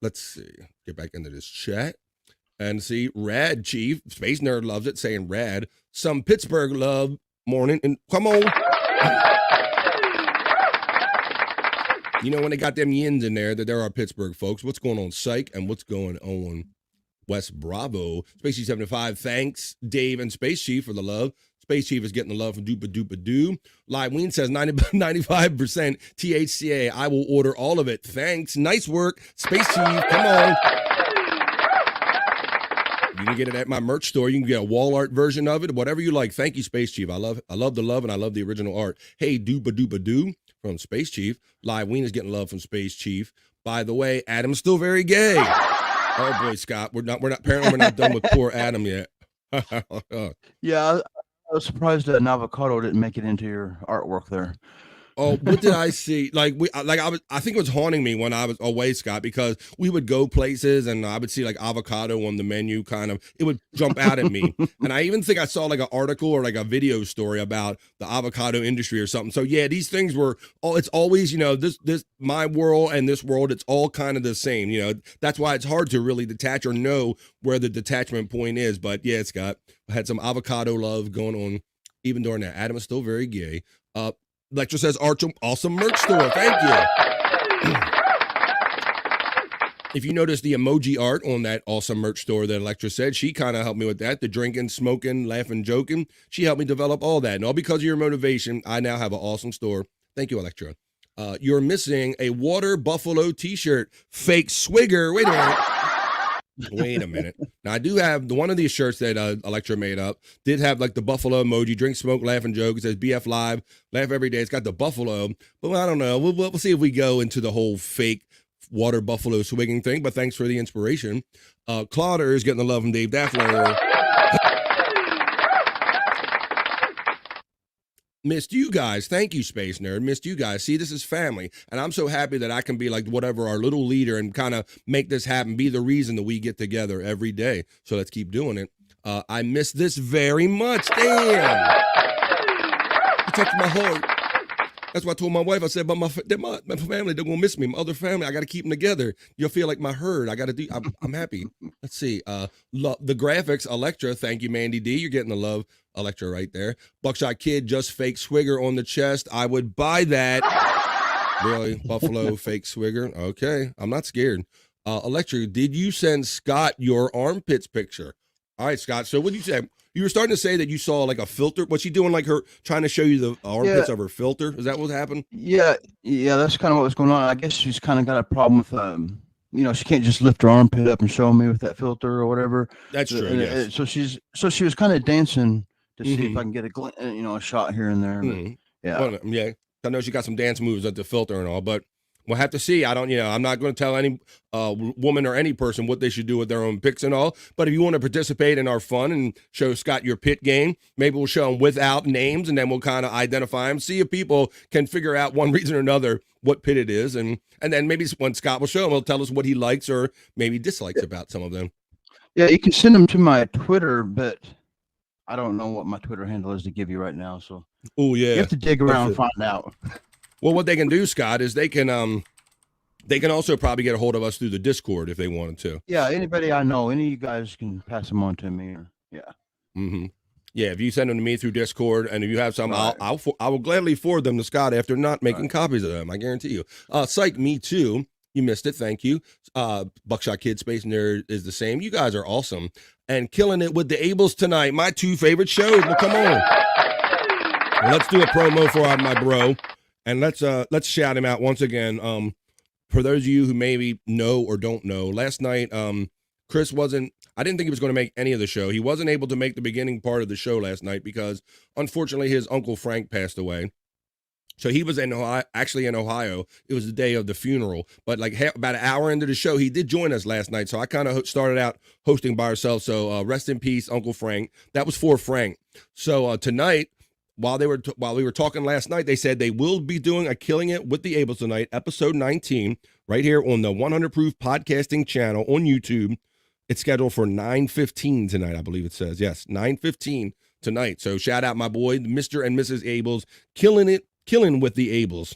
Let's see, get back into this chat and see Rad Chief, Space Nerd loves it, saying rad. Some Pittsburgh love morning, and come on. You know, when they got them yins in there, that there are Pittsburgh folks. What's going on, Psych, and what's going on, West Bravo? Space Chief 75, thanks, Dave and Space Chief, for the love. Space Chief is getting the love from Doopa Doopa Doo. Live Ween says 95% THCA. I will order all of it. Thanks. Nice work, Space Chief. Come on. You can get it at my merch store. You can get a wall art version of it, whatever you like. Thank you, Space Chief. I love the love, and I love the original art. Hey, Doopa Doopa Doo from Space Chief. Live Ween is getting love from Space Chief. By the way, Adam's still very gay. Oh boy, Scott, apparently we're not done with poor Adam yet. Yeah, I was surprised that an avocado didn't make it into your artwork there. Oh, what did I see? I think it was haunting me when I was away, Scott, because we would go places and I would see like avocado on the menu, it would jump out at me. And I even think I saw like an article or like a video story about the avocado industry or something. So yeah, these things it's always, this my world and this world, it's all kind of the same, that's why it's hard to really detach or know where the detachment point is. But yeah, Scott, I had some avocado love going on even during that. Adam is still very gay. Lecture says, awesome merch store. Thank you. If you notice the emoji art on that awesome merch store that Electra said, she kind of helped me with that. The drinking, smoking, laughing, joking. She helped me develop all that. And all because of your motivation, I now have an awesome store. Thank you, Electra. You're missing a Water Buffalo t-shirt. Fake swigger. Wait a minute. Wait a minute. Now, I do have one of these shirts that Electra made up. Did have like the buffalo emoji, drink, smoke, laugh, and joke. It says BF Live, laugh every day. It's got the buffalo, but I don't know. We'll see if we go into the whole fake water buffalo swigging thing, but thanks for the inspiration. Clauder is getting the love from Dave Daffler. Missed you guys. Thank you, Space Nerd. Missed you guys. See, this is family. And I'm so happy that I can be like whatever our little leader and kind of make this happen, be the reason that we get together every day. So let's keep doing it. I miss this very much. Damn. You touched my heart. That's why I told my wife, I said, but my family, they're going to miss me. My other family, I got to keep them together. You'll feel like my herd. I'm happy. Let's see. The graphics, Electra. Thank you, Mandy D. You're getting the love. Electra right there. Buckshot Kid, just fake swigger on the chest. I would buy that. Really? Buffalo fake swigger? Okay. I'm not scared. Electra, did you send Scott your armpits picture? All right, Scott. So what did you say? You were starting to say that you saw like a filter. Was she doing like her trying to show you the armpits of her filter? Is that what happened? Yeah, that's kind of what was going on. I guess she's kind of got a problem with she can't just lift her armpit up and show me with that filter or whatever. That's true. Yes. So she was kind of dancing to see if I can get a shot here and there. But, yeah. Well, yeah. I know she got some dance moves at the filter and all, but we'll have to see. I'm not going to tell any woman or any person what they should do with their own picks and all. But if you want to participate in our fun and show Scott your pit game, maybe we'll show them without names, and then we'll kind of identify them, see if people can figure out one reason or another what pit it is. And then maybe when Scott will show them, he'll tell us what he likes or maybe dislikes about some of them. Yeah, you can send them to my Twitter, but I don't know what my Twitter handle is to give you right now. So you have to dig around and find out. Well, what they can do, Scott, is they can also probably get a hold of us through the Discord if they wanted to. Yeah, anybody I know, any of you guys can pass them on to me. Yeah, if you send them to me through Discord, and if you have some, right. I will gladly forward them to Scott after not making copies of them. I guarantee you. Psych, me too. You missed it. Thank you. Buckshot Kid, Space Nerd is the same. You guys are awesome and killing it with the Ables tonight. My two favorite shows. Well, come on. Well, let's do a promo for my bro, and let's shout him out once again. For those of you who maybe know or don't know, last night Chris I didn't think he was going to make any of the show. He wasn't able to make the beginning part of the show last night because unfortunately his Uncle Frank passed away. So he was in Ohio. It was the day of the funeral. But like about an hour into the show, he did join us last night. So I kind of started out hosting by ourselves. So rest in peace, Uncle Frank. That was for Frank. So tonight, while we were talking last night, they said they will be doing a Killing It with the Ables tonight, episode 19, right here on the 100 Proof Podcasting channel on YouTube. It's scheduled for 9:15 tonight, I believe it says. Yes, 9:15 tonight. So shout out my boy, Mr. and Mrs. Abels, killing with the Abels.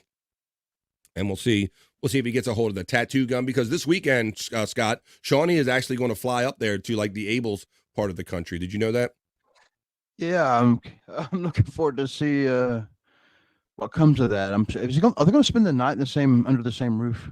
And we'll see if he gets a hold of the tattoo gun, because this weekend, Scott, Shawnee is actually going to fly up there to like the Abels part of the country. Did you know that? Yeah, I'm looking forward to see what comes of that. Are they going to spend the night under the same roof?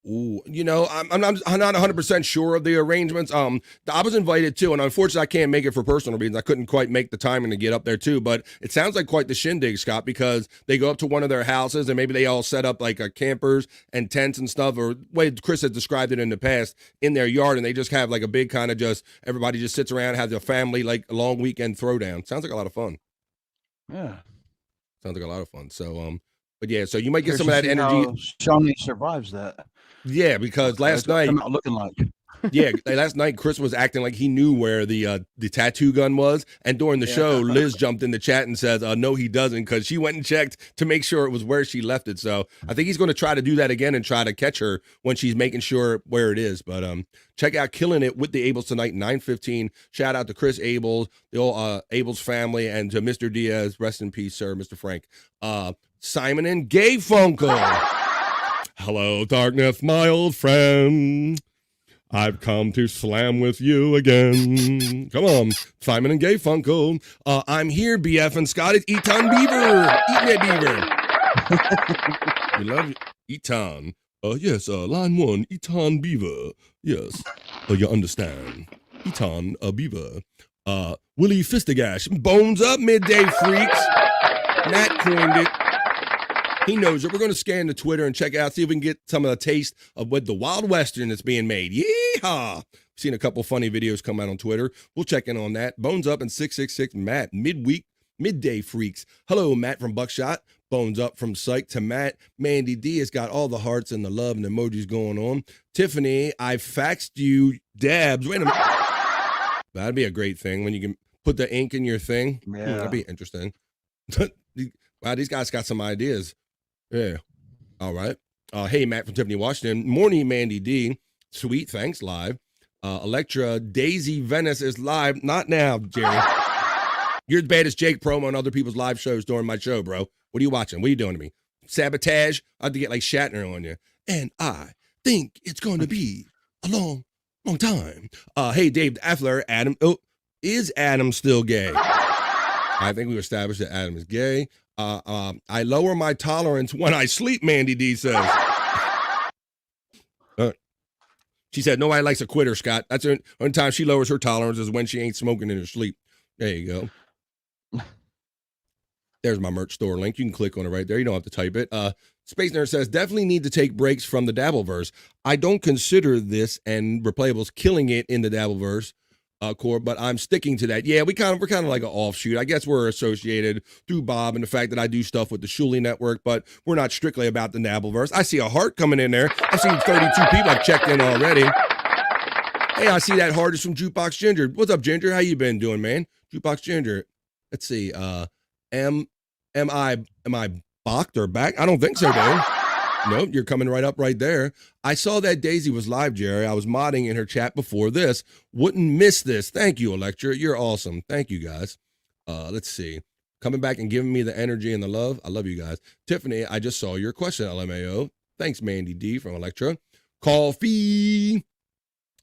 Ooh, I'm not 100% sure of the arrangements. I was invited too, and unfortunately I can't make it for personal reasons. I couldn't quite make the timing to get up there too, but it sounds like quite the shindig, Scott, because they go up to one of their houses and maybe they all set up like campers and tents and stuff, or the way Chris has described it in the past, in their yard, and they just have like a big kind of just, everybody just sits around, has a family, like a long weekend throwdown. Sounds like a lot of fun. Yeah. Sounds like a lot of fun. So, but yeah, so you might get some of that energy. Shawnee survives that. Yeah, because last night, looking like. Yeah, last night Chris was acting like he knew where the tattoo gun was, and during the show, Liz jumped in the chat and says, "No, he doesn't," because she went and checked to make sure it was where she left it. So I think he's going to try to do that again and try to catch her when she's making sure where it is. But check out Killing It with the Abels tonight, 9:15. Shout out to Chris Abels, the old Abels family, and to Mr. Diaz. Rest in peace, sir, Mr. Frank. Simon and Gay Funkle. Hello, darkness, my old friend. I've come to slam with you again. Come on, Simon and Gay Funkle. I'm here, BF and Scott. It's Eton Beaver. Eat that beaver. We love you. Eton. Yes, line 1, Eton Beaver. Yes, you understand. Eton Beaver. Willie Fistigash. Bones up, midday freaks. Matt coined it. He knows it. We're going to scan the Twitter and check out, see if we can get some of the taste of what the Wild Western that's being made. Yeehaw! Seen a couple funny videos come out on Twitter. We'll check in on that. Bones up and 666 Matt. Midday freaks. Hello, Matt from Buckshot. Bones up from Psych to Matt. Mandy D has got all the hearts and the love and emojis going on. Tiffany, I faxed you dabs. Wait a minute. That'd be a great thing when you can put the ink in your thing. Yeah. That'd be interesting. Wow, these guys got some ideas. Yeah. All right. Hey, Matt from Tiffany, Washington. Morning, Mandy D. Sweet. Thanks. Live. Electra. Daisy Venice is live. Not now, Jerry. You're as bad as Jake promo on other people's live shows during my show, bro. What are you watching? What are you doing to me? Sabotage? I have to get like Shatner on you. And I think it's going to be a long time. Hey, Dave Affler. Adam. Oh, is Adam still gay? I think we established that Adam is gay. I lower my tolerance when I sleep, Mandy D says. She said, nobody likes a quitter, Scott. That's the only time she lowers her tolerance is when she ain't smoking in her sleep. There you go. There's my merch store link. You can click on it right there. You don't have to type it. Space Nerd says, definitely need to take breaks from the Dabbleverse. I don't consider this and Replayables killing it in the Dabbleverse. Core, but I'm sticking to that. Yeah, we're kind of like an offshoot. I guess we're associated through Bob and the fact that I do stuff with the Shuli Network, but we're not strictly about the Dabbleverse. I see a heart coming in there. I've seen 32 people have checked in already. Hey, I see that heart is from Jukebox Ginger. What's up, Ginger? How you been doing, man? Jukebox Ginger. Let's see. Am I balked or back? I don't think so, dude. Nope, you're coming right up right there. I saw that Daisy was live, Jerry. I was modding in her chat before this. Wouldn't miss this. Thank you, Electra. You're awesome. Thank you, guys. Let's see. Coming back and giving me the energy and the love. I love you guys. Tiffany, I just saw your question, LMAO. Thanks, Mandy D from Electra. Coffee.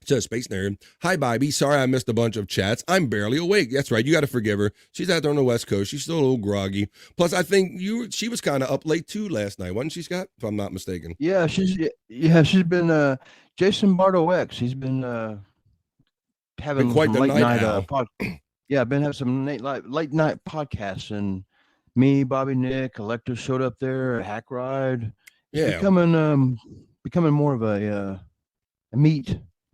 Says Space Nerd. Hi, Bobby. Sorry I missed a bunch of chats. I'm barely awake. That's right. You got to forgive her. She's out there on the West Coast. She's still a little groggy. Plus, I think she was kind of up late too last night, wasn't she, Scott? If I'm not mistaken. Yeah, she's been Jason Bardo X. He's been having quite the late night yeah, been having some late night podcasts, and me, Bobby, Nick, Electra showed up there. Hack Ride. It's becoming more of a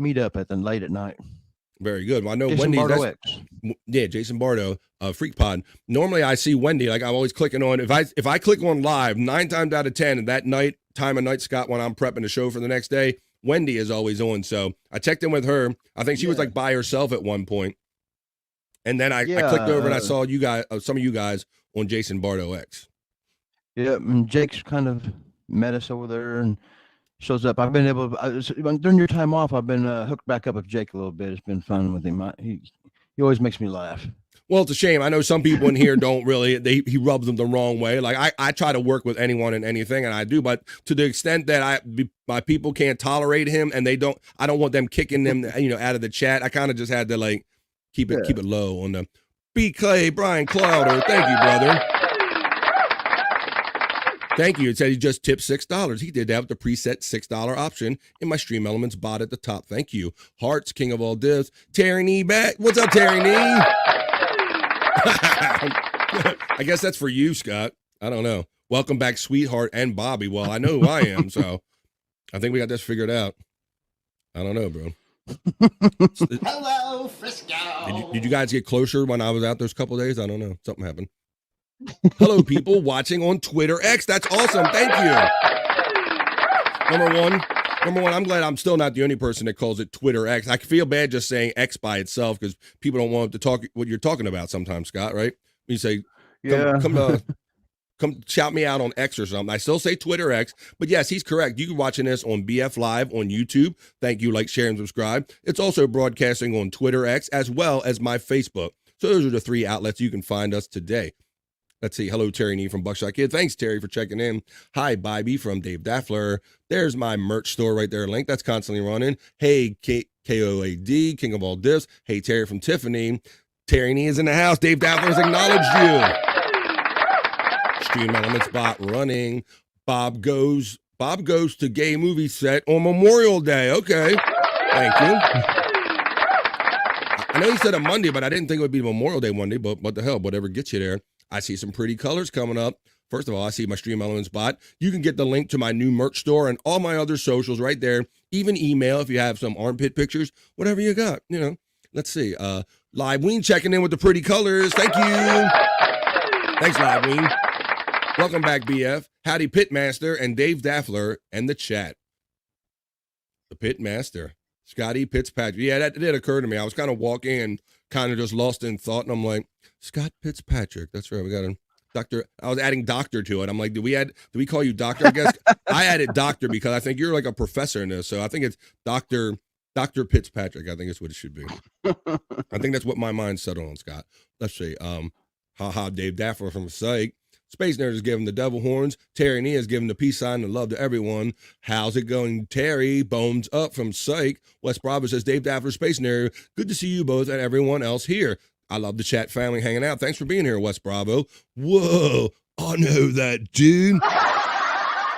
meet up at the late at night. Very good. Well, I know Jason Wendy. Yeah, Jason Bardo, Freak Pod. Normally, I see Wendy. Like I'm always clicking on. If I click on live, 9 times out of 10, that time of night, Scott, when I'm prepping the show for the next day, Wendy is always on. So I checked in with her. I think she was like by herself at one point, and then I clicked over and I saw you guys, some of you guys on Jason Bardo X. Yeah, and Jake's kind of met us over there, and shows up. I've been able during your time off. I've been hooked back up with Jake a little bit. It's been fun with him. He always makes me laugh. Well, it's a shame. I know some people in here don't really. He rubs them the wrong way. Like I try to work with anyone and anything, and I do. But to the extent that my people can't tolerate him, and I don't want them kicking them, out of the chat. I kind of just had to like keep it low on the BK Brian Clouder. Thank you, brother. Thank you. It said he just tipped $6. He did that with the preset $6 option in my Stream Elements bot at the top. Thank you. Hearts, King of all divs. Terry Nee back. What's up, Terry Nee? I guess that's for you, Scott. I don't know. Welcome back, sweetheart and Bobby. Well, I know who I am, so I think we got this figured out. I don't know, bro. Hello, Frisco. Did you guys get closer when I was out those couple days? I don't know. Something happened. Hello, people watching on Twitter X. That's awesome. Thank you. Number one, I'm glad I'm still not the only person that calls it Twitter X. I feel bad just saying X by itself because people don't want to talk what you're talking about sometimes, Scott, right? You say, come shout me out on X or something. I still say Twitter X, but yes, he's correct. You can watching this on BF Live on YouTube. Thank you. Like, share, and subscribe. It's also broadcasting on Twitter X as well as my Facebook. So those are the 3 outlets you can find us today. Let's see. Hello, Terry Nee from Buckshot Kid. Thanks, Terry, for checking in. Hi, Bobby from Dave Daffler. There's my merch store right there. Link that's constantly running. Hey, KOAD, King of all divs. Hey, Terry from Tiffany. Terry Nee is in the house. Dave Daffler's acknowledged you. Stream Elements bot running. Bob goes to gay movie set on Memorial Day. Okay. Thank you. I know he said a Monday, but I didn't think it would be Memorial Day Monday, but what the hell, whatever gets you there. I see some pretty colors coming up. First of all, I see my Stream Elements bot. You can get the link to my new merch store and all my other socials right there. Even email if you have some armpit pictures, whatever you got, Let's see. Live Ween checking in with the pretty colors. Thank you. Thanks, Live Ween. Welcome back, BF. Howdy, Pitmaster and Dave Daffler and the chat. The Pitmaster. Scotty Fitzpatrick. Yeah, that did occur to me. I was kind of walking and kind of just lost in thought, and I'm like, Scott Fitzpatrick. That's right. We got a doctor. I was adding doctor to it. I'm like, do we call you doctor? I guess I added doctor because I think you're like a professor in this. So I think it's Dr. Fitzpatrick. I think it's what it should be. I think that's what my mind settled on, Scott. Let's see. Dave Daffler from Psych. Space Nerd is giving the devil horns. Terry Nee is giving the peace sign and love to everyone. How's it going, Terry? Bones up from Psych. West Bravo says, Dave Daffler, Space Nerd. Good to see you both and everyone else here. I love the chat family hanging out. Thanks for being here, West Bravo. Whoa, I know that dude.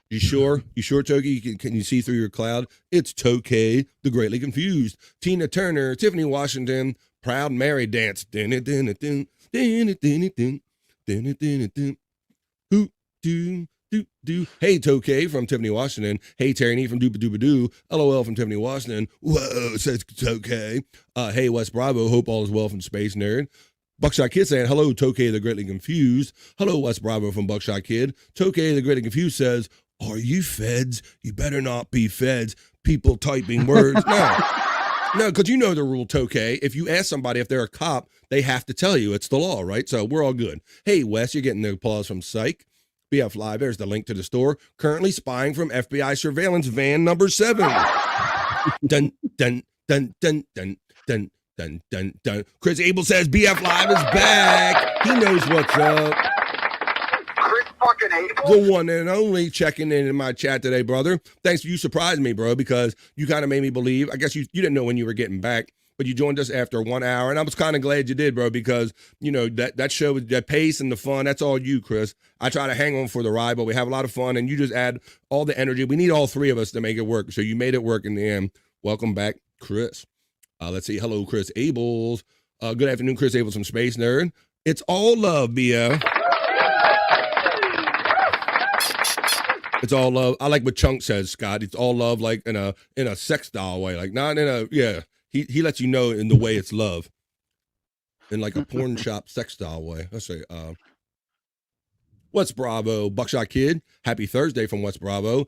You sure? You sure, Toki? Can you see through your cloud? It's Tokay, the Greatly Confused. Tina Turner, Tiffany Washington, Proud Mary Dance. Hey, Tokay from Tiffany Washington. Hey, Terry Nee from Dooba Dooba Doo. LOL from Tiffany Washington. Whoa, says Tokay. Hey, West Bravo. Hope all is well from Space Nerd. Buckshot Kid saying, hello, Tokay the Greatly Confused. Hello, West Bravo from Buckshot Kid. Tokay the Greatly Confused says, are you feds? You better not be feds. People typing words. No, because you know the rule, Tokay. If you ask somebody if they're a cop, they have to tell you. It's the law, right? So we're all good. Hey, Wes, you're getting the applause from Psych. BF Live, there's the link to the store. Currently spying from FBI surveillance van number 7. Dun, dun, dun, dun, dun, dun, dun, dun, dun. Chris Abel says BF Live is back. He knows what's up. Chris fucking Abel? The one and only checking in my chat today, brother. Thanks. You surprised me, bro, because you kind of made me believe. I guess you didn't know when you were getting back, but you joined us after 1 hour, and I was kind of glad you did, bro, because, that show, that pace and the fun, that's all you, Chris. I try to hang on for the ride, but we have a lot of fun, and you just add all the energy. We need all 3 of us to make it work, so you made it work in the end. Welcome back, Chris. Let's see. Hello, Chris Abels. Good afternoon, Chris Abels from Space Nerd. It's all love, BF. It's all love. I like what Chunk says, Scott. It's all love, like in a sex doll way, like not in a He lets you know in the way it's love, in like a porn shop sex doll way. Let's say, West Bravo, Buckshot Kid. Happy Thursday from West Bravo.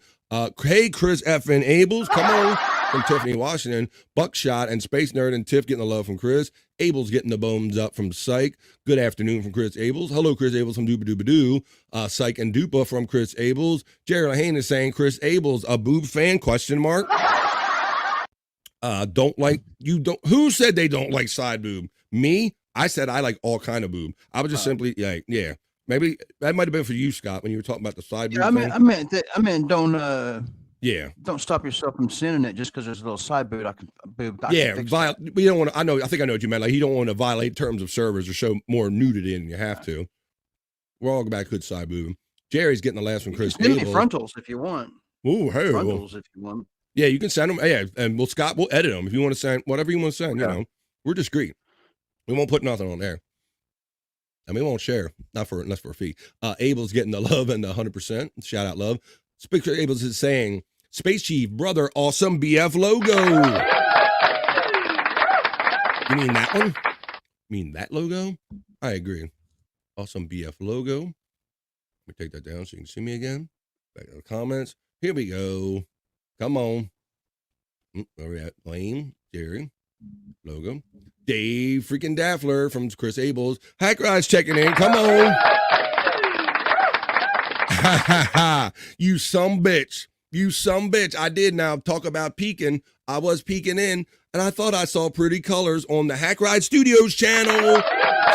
Hey, Chris F and Abels, come on. from Tiffany Washington. Buckshot and Space Nerd and Tiff getting the love from Chris. Abel's getting the bones up from Psych. Good afternoon from Chris Abels. Hello, Chris Abels from Dooba Dooba Doo. Psych and Dupa from Chris Abels. Jerry Lahane is saying Chris Abels, a boob fan, question mark. Who said they don't like side boob? Me? I said I like all kind of boob. I was just simply, yeah. Maybe that might have been for you, Scott, when you were talking about the side boob. I mean, don't stop yourself from sinning it just because there's a little side boob. I can we don't want to. I think I know what you meant. Like, you don't want to violate terms of service or show more nudity than you have to. We're all about good side boob. Jerry's getting the last from Chris. Send me frontals if you want. Ooh, hey, frontals if you want. Yeah, you can send them. Yeah, and we'll edit them if you want to send whatever you want to send. You know, we're discreet. We won't put nothing on there. And we won't share, unless for a fee. Abel's getting the love and the 100%. Shout out, love. Speaker Abel's is saying, Space Chief, brother, awesome BF logo. You mean that one? Mean that logo? I agree. Awesome BF logo. Let me take that down so you can see me again. Back in the comments. Here we go. Come on. Where we at? Lane, Jerry, logo. Dave freaking Daffler from Chris Abels. Hack Ride's checking in. Come on. You some bitch. You some bitch. I did now talk about peeking. I was peeking in, and I thought I saw pretty colors on the Hack Ride Studios channel.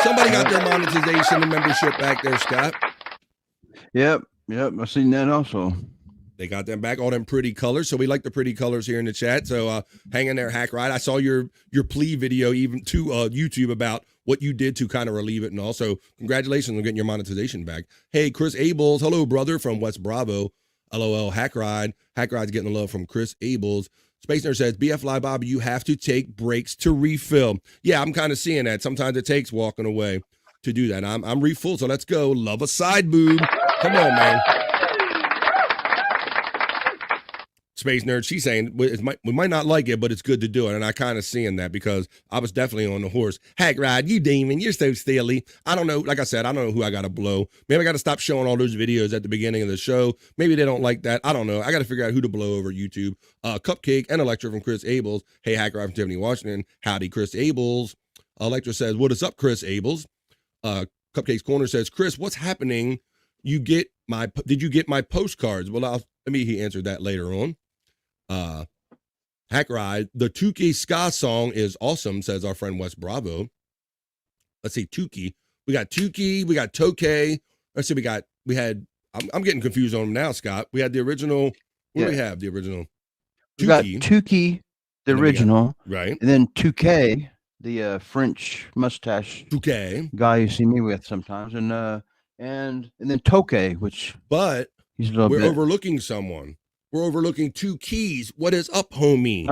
Somebody got their monetization and membership back there, Scott. Yep. I've seen that also. They got them back, all them pretty colors. So we like the pretty colors here in the chat. So hang in there, Hack Ride. I saw your plea video even to YouTube about what you did to kind of relieve it and all. So congratulations on getting your monetization back. Hey, Chris Abels. Hello, brother from West Bravo. LOL, Hack Ride. Hack Ride's getting the love from Chris Abels. Space Nerd says, BF Live Bobby, you have to take breaks to refill. Yeah, I'm kind of seeing that. Sometimes it takes walking away to do that. I'm refull, so let's go. Love a side boob. Come on, man. Space Nerd, she's saying we might not like it, but it's good to do it. And I kind of seeing that because I was definitely on the horse. Hack Ride, you demon, you're so steely. I don't know. Like I said, I don't know who I got to blow. Maybe I got to stop showing all those videos at the beginning of the show. Maybe they don't like that. I don't know. I got to figure out who to blow over YouTube. Cupcake and Electra from Chris Abels. Hey, Hack Ride from Tiffany Washington. Howdy, Chris Abels. Electra says, what is up, Chris Abels? Cupcake's Corner says, Chris, what's happening? Did you get my postcards? Well, he answered that later on. Hack Ride, the Tukey ska song is awesome, says our friend West Bravo. Let's see, Tukey. We got Tukey, we got Tokay. Let's see, I'm getting confused on them now, Scott. We had the original. What do we have? The original. We got Tukey, the original. Right. And then Touquet, the French mustache guy you see me with sometimes. And then Tokay, but he's a little bit overlooking someone. We're overlooking Two Keys. What is up, homie?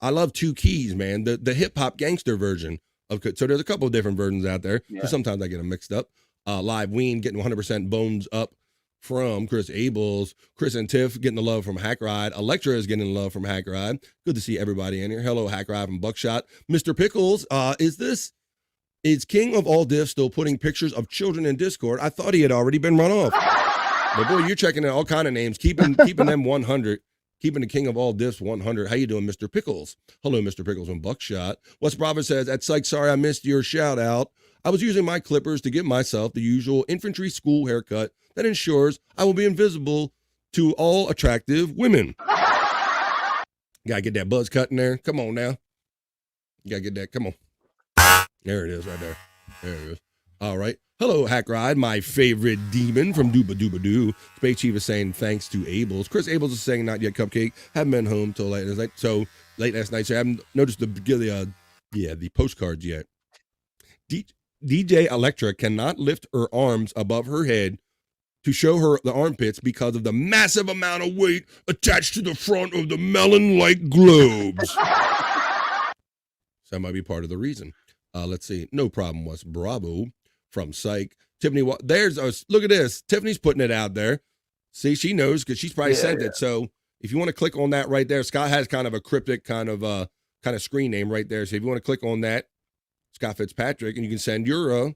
I love Two Keys, man. The hip hop gangster version of. So there's a couple of different versions out there. Yeah. So sometimes I get them mixed up. Live Ween getting 100% bones up from Chris Abels. Chris and Tiff getting the love from Hack Ride. Electra is getting the love from Hack Ride. Good to see everybody in here. Hello, Hack Ride from Buckshot. Mr. Pickles, is King of All Diffs still putting pictures of children in Discord? I thought he had already been run off. But boy, you're checking out all kind of names, keeping them 100, keeping the King of All Diffs 100. How you doing, Mr. Pickles? Hello, Mr. Pickles from Buckshot. Wes Bravo says, at Psych, sorry I missed your shout out. I was using my clippers to give myself the usual infantry school haircut that ensures I will be invisible to all attractive women. Gotta get that buzz cut in there. Come on now. You gotta get that. Come on. There it is right there. There it is. All right. Hello, Hack Ride, my favorite demon from Dooba Dooba Doo. Space Chief is saying thanks to Abels. Chris Abels is saying not yet, Cupcake. Haven't been home till late last night. So I haven't noticed the postcards yet. DJ Electra cannot lift her arms above her head to show her the armpits because of the massive amount of weight attached to the front of the melon-like globes. So that might be part of the reason. Let's see. No problem, Wes Bravo from Psych. Tiffany, look at this. Tiffany's putting it out there. See, she knows because she's probably sent it. So if you want to click on that right there, Scott has kind of a cryptic kind of screen name right there. So if you want to click on that, Scott Fitzpatrick, and you can send your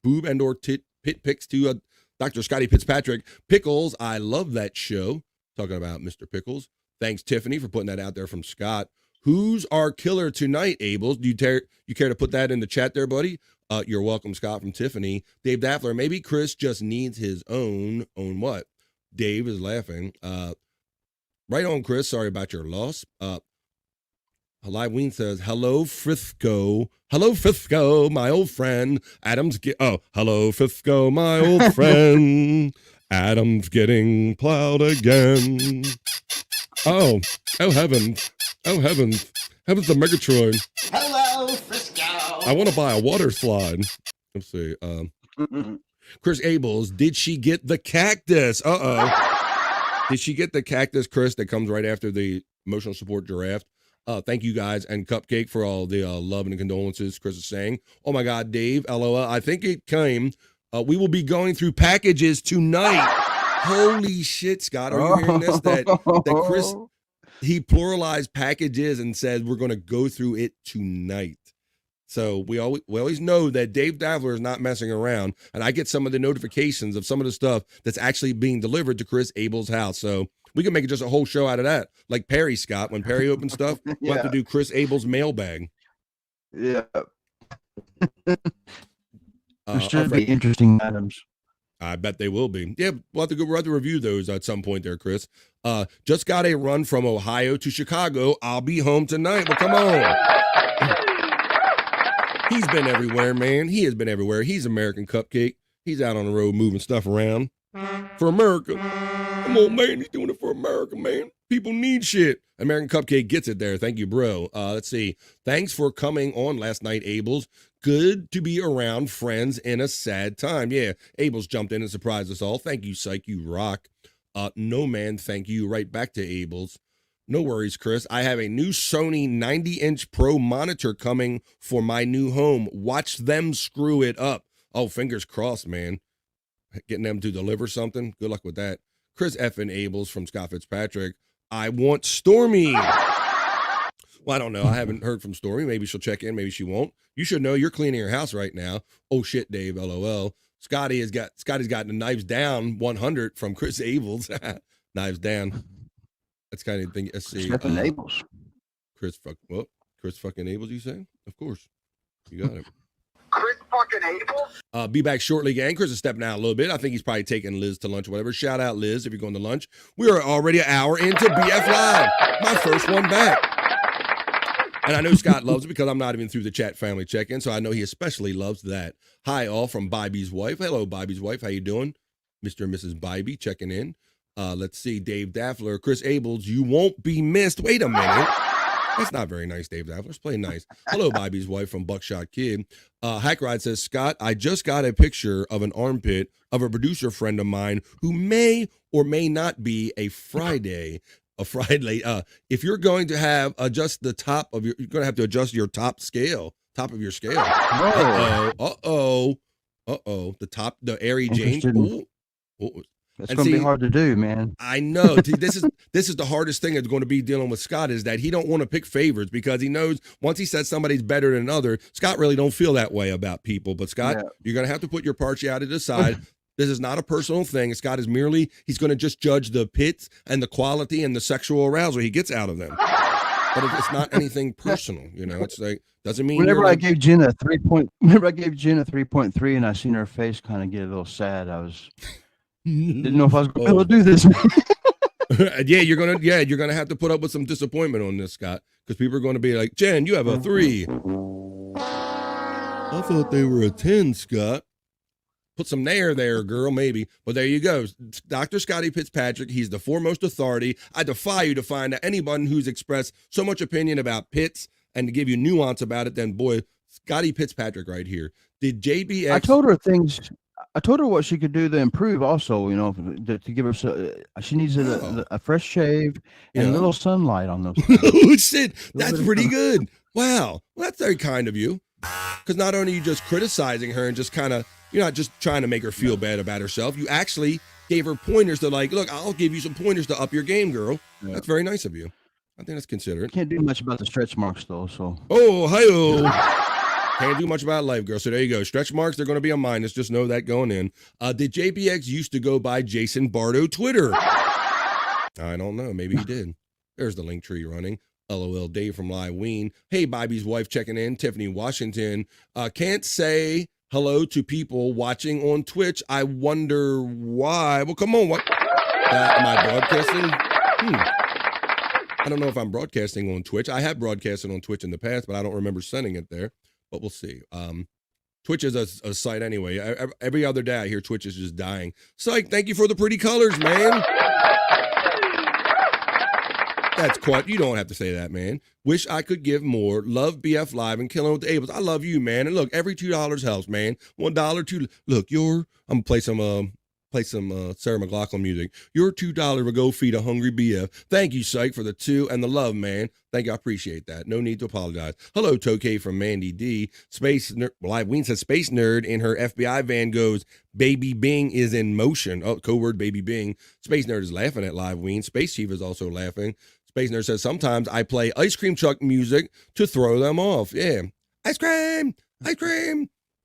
boob and or pit pics to Dr. Scotty Fitzpatrick. Pickles, I love that show. Talking about Mr. Pickles. Thanks, Tiffany, for putting that out there from Scott. Who's our killer tonight, Abels? Do you care to put that in the chat there, buddy? You're welcome, Scott, from Tiffany. Dave Daffler, maybe Chris just needs his own what? Dave is laughing. Right on, Chris. Sorry about your loss. Live Ween says, hello, Frisco. Hello, Frisco, my old friend. Hello, Frisco, my old friend. Adam's getting plowed again. Oh, heavens. Oh, heavens. Heavens to Megatron. Hello, Frisco. I want to buy a water slide. Let's see. Chris Abels, did she get the cactus? Did she get the cactus, Chris, that comes right after the emotional support giraffe? Thank you guys and Cupcake for all the love and condolences Chris is saying. Oh my God, Dave, LOL. I think it came. We will be going through packages tonight. Holy shit, Scott. Are you hearing this? That Chris, he pluralized packages and said we're going to go through it tonight. So we always know that Dave Daffler is not messing around. And I get some of the notifications of some of the stuff that's actually being delivered to Chris Abel's house. So we can make it just a whole show out of that. Like Perry, Scott, when Perry opens stuff, we'll have to do Chris Abel's mailbag. Yeah. There should be interesting items. I bet they will be. Yeah, we'll have to review those at some point there, Chris. Just got a run from Ohio to Chicago. I'll be home tonight. Well, come on. He's been everywhere, man. He has been everywhere. He's American Cupcake. He's out on the road moving stuff around for America. Come on, man. He's doing it for America, man. People need shit. American Cupcake gets it there. Thank you, bro. Let's see. Thanks for coming on last night, Abels. Good to be around friends in a sad time. Yeah, Abels jumped in and surprised us all. Thank you, Psych. You rock. No, man, thank you. Right back to Abels. No worries, Chris. I have a new Sony 90-inch Pro monitor coming for my new home. Watch them screw it up. Oh, fingers crossed, man. Getting them to deliver something. Good luck with that. Chris F. and Abels from Scott Fitzpatrick. I want Stormy. Well, I don't know. I haven't heard from Stormy. Maybe she'll check in. Maybe she won't. You should know you're cleaning your house right now. Oh, shit, Dave. LOL. Scotty's got the knives down 100 from Chris Abels. Knives down. That's kind of thing. Let's see. Abels. Chris fucking Abels, you say? Of course. You got it. Chris fucking Abels? Be back shortly, gang. Chris is stepping out a little bit. I think he's probably taking Liz to lunch or whatever. Shout out, Liz, if you're going to lunch. We are already an hour into BF Live. My first one back. And I know Scott loves it because I'm not even through the chat family check-in, so I know he especially loves that. Hi, all from Bobby's wife. Hello, Bobby's wife. How you doing? Mr. and Mrs. Bybee checking in. Let's see. Dave Daffler. Chris Abels, you won't be missed. Wait a minute. That's not very nice, Dave Daffler. Let's play nice. Hello, Bobby's wife from Buckshot Kid. Hackride says, Scott, I just got a picture of an armpit of a producer friend of mine who may or may not be a Friday. If you're going to have adjust the top of you're going to have to adjust your top of your scale. The Airy James. That's going to be hard to do, man. I know. This is the hardest thing that's going to be dealing with Scott is that he don't want to pick favorites because he knows once he says somebody's better than another, Scott really don't feel that way about people. But Scott, you're going to have to put your partiality aside. This is not a personal thing. Scott is he's going to just judge the pits and the quality and the sexual arousal he gets out of them. But it's not anything personal, you know. It's like doesn't mean. Whenever I gave Jen a 3.3 and I seen her face kind of get a little sad, I was didn't know if I was going to be able to do this. You're gonna have to put up with some disappointment on this, Scott, because people are going to be like, Jen, you have a 3. I thought they were a 10, Scott. Put some nair there, girl, maybe. But there you go. Dr. Scotty Fitzpatrick, he's the foremost authority. I defy you to find anybody who's expressed so much opinion about pits and to give you nuance about it, then boy, Scotty Fitzpatrick right here. Did JBX... I told her what she could do to improve also, you know, to give her, she needs a fresh shave and a little sunlight on those. Oh, shit. That's pretty good. Wow. Well, that's very kind of you. Because not only are you just criticizing her and just kind of, you're not just trying to make her feel bad about herself. You actually gave her pointers to like, look, I'll give you some pointers to up your game, girl. Yeah. That's very nice of you. I think that's considerate. Can't do much about the stretch marks though, so. Oh, hi-oh. Can't do much about life, girl. So there you go. Stretch marks, they're going to be a minus. Just know that going in. Did JBX used to go by Jason Bardo Twitter? I don't know. Maybe he did. There's the link tree running. LOL Dave from Live Ween. Hey, Bobby's wife checking in. Tiffany Washington. Can't say hello to people watching on Twitch. I wonder why. Well, come on. What? Am I broadcasting? I don't know if I'm broadcasting on Twitch. I have broadcasted on Twitch in the past, but I don't remember sending it there. But we'll see. Twitch is a site anyway. Every other day I hear Twitch is just dying. Psych, thank you for the pretty colors, man. That's quite, you don't have to say that, man. Wish I could give more. Love BF Live and Killing with the Ables. I love you, man. And look, every $2 helps, man. $1, $2. Look, I'm gonna play some Sarah McLachlan music. Your $2 will go feed a hungry BF. Thank you, Psych, for the 2 and the love, man. Thank you, I appreciate that. No need to apologize. Hello, Tokay from Mandy D. Live Ween says Space Nerd in her FBI van goes, Baby Bing is in motion. Oh, code word Baby Bing. Space Nerd is laughing at Live Ween. Space Chief is also laughing. Space Nerd says, sometimes I play ice cream truck music to throw them off. Yeah. Ice cream.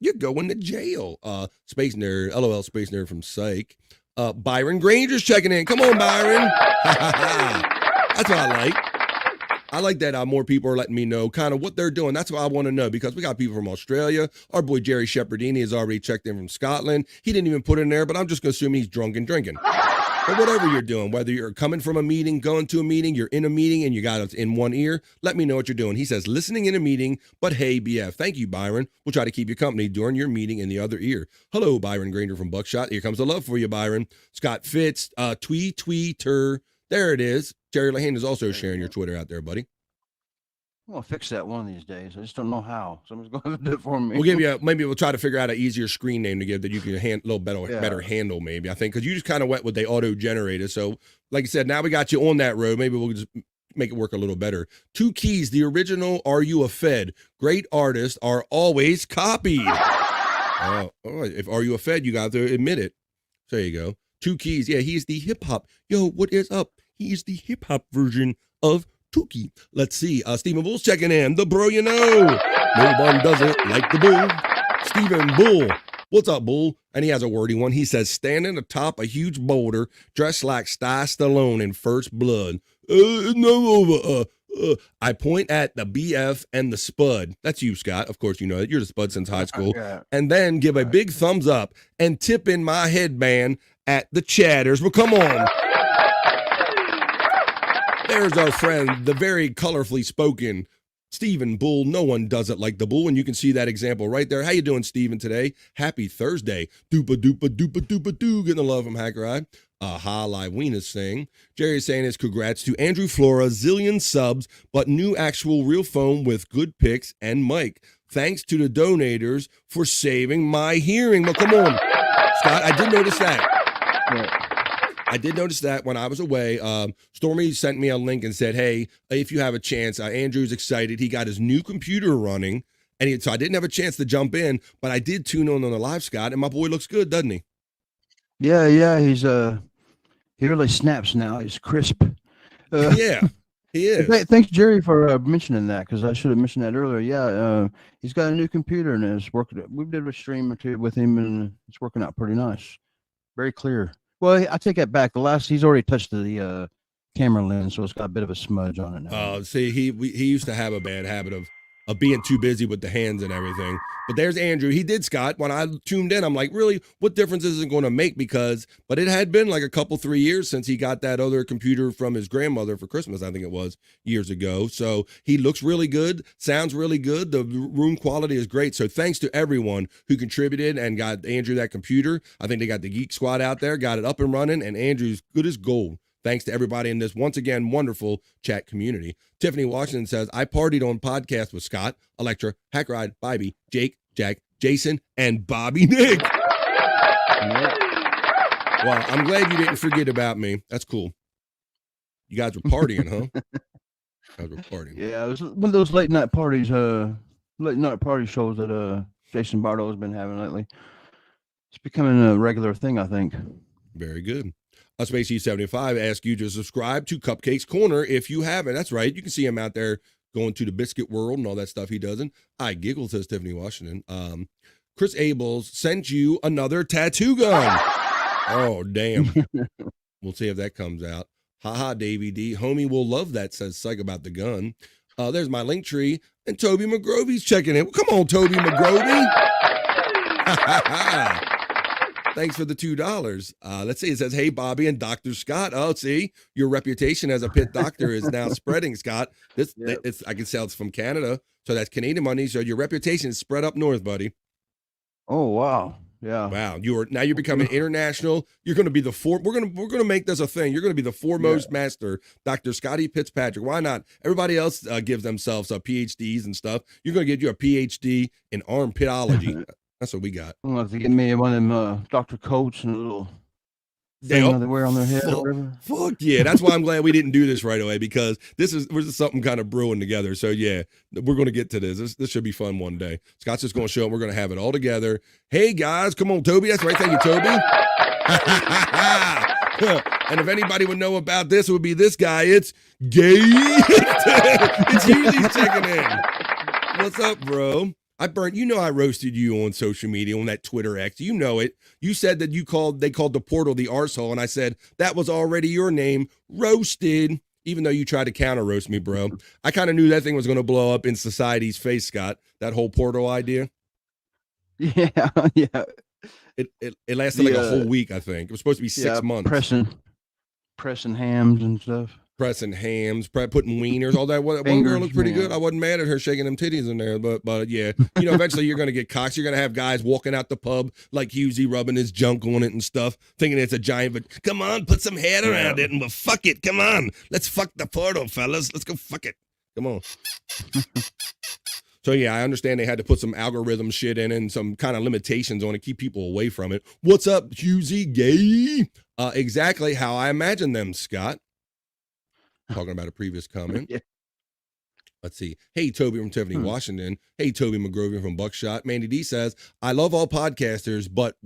You're going to jail. Space Nerd, LOL Space Nerd from Psych. Byron Granger's checking in. Come on, Byron. That's what I like. I like that more people are letting me know kind of what they're doing. That's what I want to know, because we got people from Australia. Our boy Jerry Shepherdini has already checked in from Scotland. He didn't even put in there, but I'm just going to assume he's drunk and drinking. But whatever you're doing, whether you're coming from a meeting, going to a meeting, you're in a meeting and you got it in one ear, let me know what you're doing. He says, listening in a meeting, but hey, BF. Thank you, Byron. We'll try to keep you company during your meeting in the other ear. Hello, Byron Granger from Buckshot. Here comes the love for you, Byron. Scott Fitz, tweeter. There it is. Jerry Lehane is also sharing your Twitter out there, buddy. I'm going to fix that one of these days. I just don't know how. Someone's going to do it for me. We'll give you, maybe we'll try to figure out an easier screen name to give that you can a little better handle, maybe, I think, because you just kind of went with the auto-generated. So, like I said, now we got you on that road. Maybe we'll just make it work a little better. 2 keys, the original Are You a Fed? Great artists are always copied. If Are You a Fed, you got to admit it. There you go. 2 keys. Yeah, he's the hip-hop. Yo, what is up? He's the hip-hop version of Tuki. Let's see. Stephen Bull's checking in. The bro you know. No one does it like the bull. Stephen Bull. What's up, Bull? And he has a wordy one. He says, standing atop a huge boulder, dressed like Sty Stallone in First Blood. I point at the BF and the Spud. That's you, Scott. Of course, you know that. You're the Spud since high school. And then give a big thumbs up and tip in my headband at the chatters. Well, come on. There's our friend, the very colorfully spoken Stephen Bull. No one does it like the Bull, and you can see that example right there. How you doing, Stephen, today? Happy Thursday. Doopa doopa doopa doopa doo. Getting the love from Hacker Eye. Live Ween is saying. Jerry is saying his congrats to Andrew Flora, zillion subs, but new actual real phone with good pics and mic. Thanks to the donators for saving my hearing. Well, come on, Scott. I did notice that. Yeah. I did notice that when I was away. Stormy sent me a link and said, hey, if you have a chance, Andrew's excited. He got his new computer running, and so I didn't have a chance to jump in, but I did tune in on the live, Scott, and my boy looks good, doesn't he? Yeah, he's he really snaps now. He's crisp. Yeah, he is. Thanks, Jerry, for mentioning that, because I should have mentioned that earlier. Yeah, he's got a new computer, and it's working. We did a stream or two with him, and it's working out pretty nice. Very clear. Well, I take that back. He's already touched the camera lens, so it's got a bit of a smudge on it now. See, he used to have a bad habit of being too busy with the hands and everything. But there's Andrew. He did, Scott. When I tuned in, I'm like, really, what difference is it going to make? But it had been like a couple, 3 years since he got that other computer from his grandmother for Christmas, I think it was, years ago. So he looks really good, sounds really good. The room quality is great. So thanks to everyone who contributed and got Andrew that computer. I think they got the Geek Squad out there, got it up and running, and Andrew's good as gold. Thanks to everybody in this, once again, wonderful chat community. Tiffany Washington says, I partied on podcast with Scott, Electra, Hack Ride, Bobby, Jake, Jack, Jason, and Bobby Nick. Well, I'm glad you didn't forget about me. That's cool. You guys were partying, huh? You guys were partying. Yeah, it was one of those late night parties, late night party shows that Jason Bardo has been having lately. It's becoming a regular thing, I think. Very good. Spacey75 asks you to subscribe to Cupcakes Corner if you haven't. That's right. You can see him out there going to the biscuit world and all that stuff he doesn't. I giggle, says Tiffany Washington. Chris Abels sent you another tattoo gun. Oh, damn. We'll see if that comes out. Haha, Davey D. Homie will love that, says Psych about the gun. There's my link tree. And Toby McGrovey's checking in. Well, come on, Toby McGrovey. Thanks for the $2. Let's see. It says, hey, Bobby and Dr. Scott. Oh, see, your reputation as a pit doctor is now spreading, Scott. I can tell it's from Canada. So that's Canadian money. So your reputation is spread up north, buddy. Oh, wow. Yeah. Wow. You're becoming international. You're going to be we're going to make this a thing. You're going to be the foremost master, Dr. Scotty Fitzpatrick. Why not? Everybody else gives themselves PhDs and stuff. You're going to get you a PhD in armpitology. That's what we got. I'm going to have to get me one of them Dr. Coats and a little thing they wear on their head or whatever. Fuck yeah. That's why I'm glad we didn't do this right away, because we're just something kind of brewing together. So yeah, we're going to get to this. This should be fun one day. Scott's just going to show up. We're going to have it all together. Hey guys, come on, Toby. That's right. Thank you, Toby. And if anybody would know about this, it would be this guy. It's Gay. It's usually checking in. What's up, bro? I roasted you on social media, on that Twitter X. You know it. You said that they called the portal the arsehole, and I said that was already your name. Roasted. Even though you tried to counter roast me, bro. I kind of knew that thing was going to blow up in society's face, Scott. That whole portal idea. Yeah, yeah. It lasted like a whole week, I think. It was supposed to be 6 months. Pressing hams and stuff. Pressing hams, putting wieners, all that. One girl looked pretty good. I wasn't mad at her shaking them titties in there, but yeah, eventually you're gonna get cocks. You're gonna have guys walking out the pub like Husey rubbing his junk on it and stuff, thinking it's a giant. But come on, put some head around it and we'll fuck it. Come on, let's fuck the portal, fellas. Let's go fuck it. Come on. So yeah, I understand they had to put some algorithm shit in and some kind of limitations on it, keep people away from it. What's up, Husey? Gay? Exactly how I imagine them, Scott. Talking about a previous comment. Yeah. Let's see. Hey, Toby from Tiffany, Washington. Hey, Toby McGrovey from Buckshot. Mandy D says, I love all podcasters, but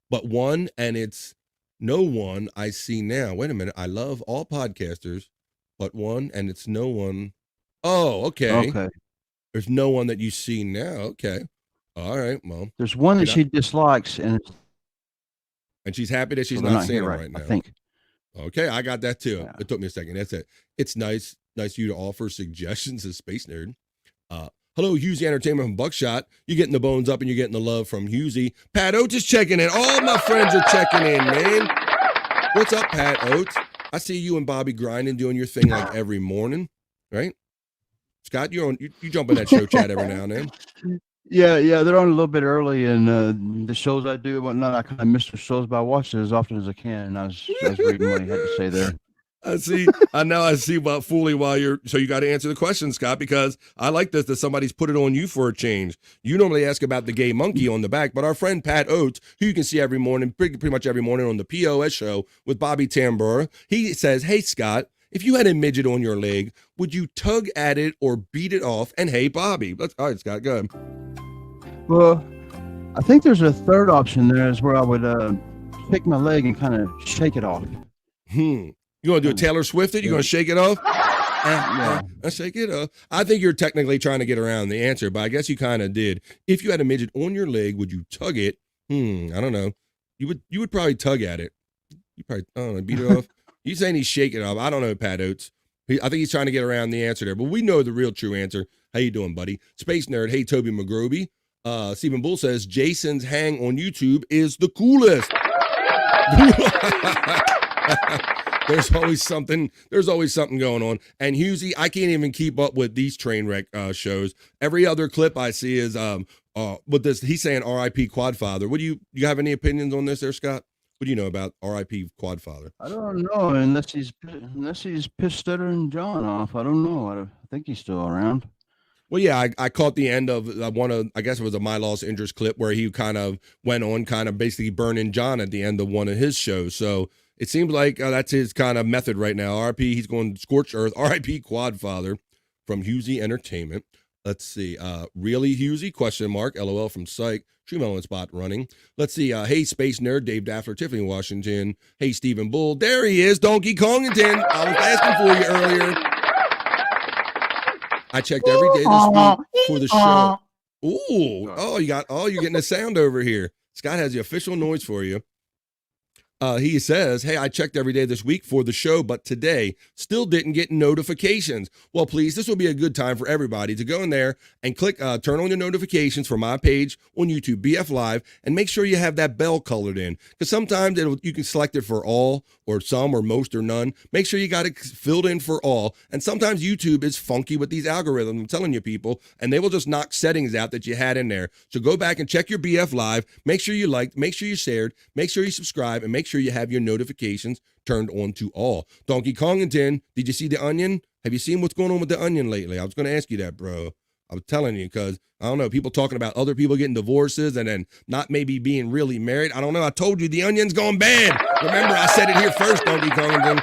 one, and it's no one I see now. Wait a minute. I love all podcasters, but one, and it's no one. Oh, okay. There's no one that you see now. Okay. All right. Well, there's one that she dislikes, and she's happy that she's not seeing it right now. I think. Okay, I got that too. Yeah. It took me a second. That's it. It's nice of you to offer suggestions as Space Nerd. Hello, Husey Entertainment from Buckshot. You're getting the bones up and you're getting the love from Husey. Pat Oates is checking in. All my friends are checking in, man. What's up, Pat Oates? I see you and Bobby grinding, doing your thing like every morning, right? Scott, you jump in that show chat every now and then. Yeah, they're on a little bit early, and the shows I do and whatnot, I kind of miss the shows, but I watch it as often as I can. And I was reading what he had to say there. I see about fully so you got to answer the question, Scott, because I like this, that somebody's put it on you for a change. You normally ask about the gay monkey on the back, but our friend Pat Oates, who you can see every morning, pretty much every morning on the POS show with Bobby Tambura, he says, hey, Scott, if you had a midget on your leg, would you tug at it or beat it off? And hey, Bobby. All right, Scott, go ahead. Well, I think there's a third option there is where I would pick my leg and kind of shake it off. You want to do a Taylor Swift it? You going to shake it off? Shake it off. I think you're technically trying to get around the answer, but I guess you kind of did. If you had a midget on your leg, would you tug it? I don't know. You would probably tug at it. You probably, I don't know, beat it off. You saying he's shaking it off. I don't know, Pat Oates. I think he's trying to get around the answer there, but we know the real true answer. How you doing, buddy? Space Nerd. Hey, Toby McGrovey. Stephen Bull says Jason's hang on YouTube is the coolest. There's always something going on. And Husey, I can't even keep up with these train wreck shows. Every other clip I see is with this, he's saying RIP Quadfather. Do you have any opinions on this there, Scott? What do you know about RIP Quadfather? I don't know, unless he's pissed Stutter and John off. I don't know. I think he's still around. Well, yeah, I caught the end of one of, I guess it was a My Lost Interest clip where he kind of went on kind of basically burning John at the end of one of his shows. So it seems like that's his kind of method right now. RIP, he's going scorched earth. RIP Quadfather from Husey Entertainment. Let's see. Really, Husey? Question mark. LOL from Psych. True Melon Spot running. Let's see. Hey, Space Nerd. Dave Daffler, Tiffany Washington. Hey, Stephen Bull. There he is. Donkey Kongington. I was asking for you earlier. I checked every day this week for the show. Ooh. You're getting a sound over here. Scott has the official noise for you. He says, hey, I checked every day this week for the show, but today still didn't get notifications. Well, please, this will be a good time for everybody to go in there and click, turn on your notifications for my page on YouTube, BF Live, and make sure you have that bell colored in. Because sometimes you can select it for all or some or most or none. Make sure you got it filled in for all. And sometimes YouTube is funky with these algorithms, I'm telling you people, and they will just knock settings out that you had in there. So go back and check your BF Live. Make sure you liked, make sure you shared, make sure you subscribe, and make sure you have your notifications turned on to all. Donkey Kongington, did you see The Onion? Have you seen what's going on with The Onion lately? I was going to ask you that, bro. I was telling you because, I don't know, people talking about other people getting divorces and then not maybe being really married. I don't know. I told you The Onion's gone bad. Remember, I said it here first, Donkey Kongington.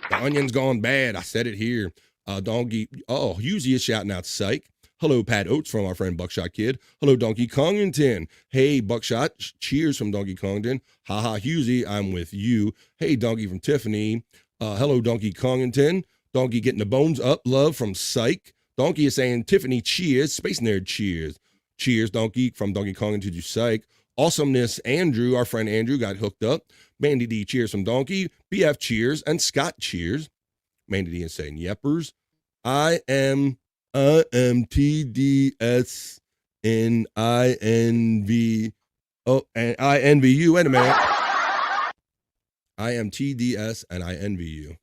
The Onion's gone bad. I said it here. Husey is shouting out psych. Hello, Pat Oates from our friend Buckshot Kid. Hello, Donkey Kongington. Hey, Buckshot. Cheers from Donkey Kongington. Haha, Husey, I'm with you. Hey, Donkey from Tiffany. Hello, Donkey Kongington. Donkey getting the bones up. Love from Psych. Donkey is saying, Tiffany, cheers. Space Nerd, cheers. Cheers, Donkey from Donkey Kongington to Psych. Awesomeness, Andrew, our friend Andrew, got hooked up. Mandy D, cheers from Donkey. BF, cheers. And Scott, cheers. Mandy D is saying, Yeppers. I am TDS and INV. Oh, and I envy you. Wait a minute. I am TDS and I envy you.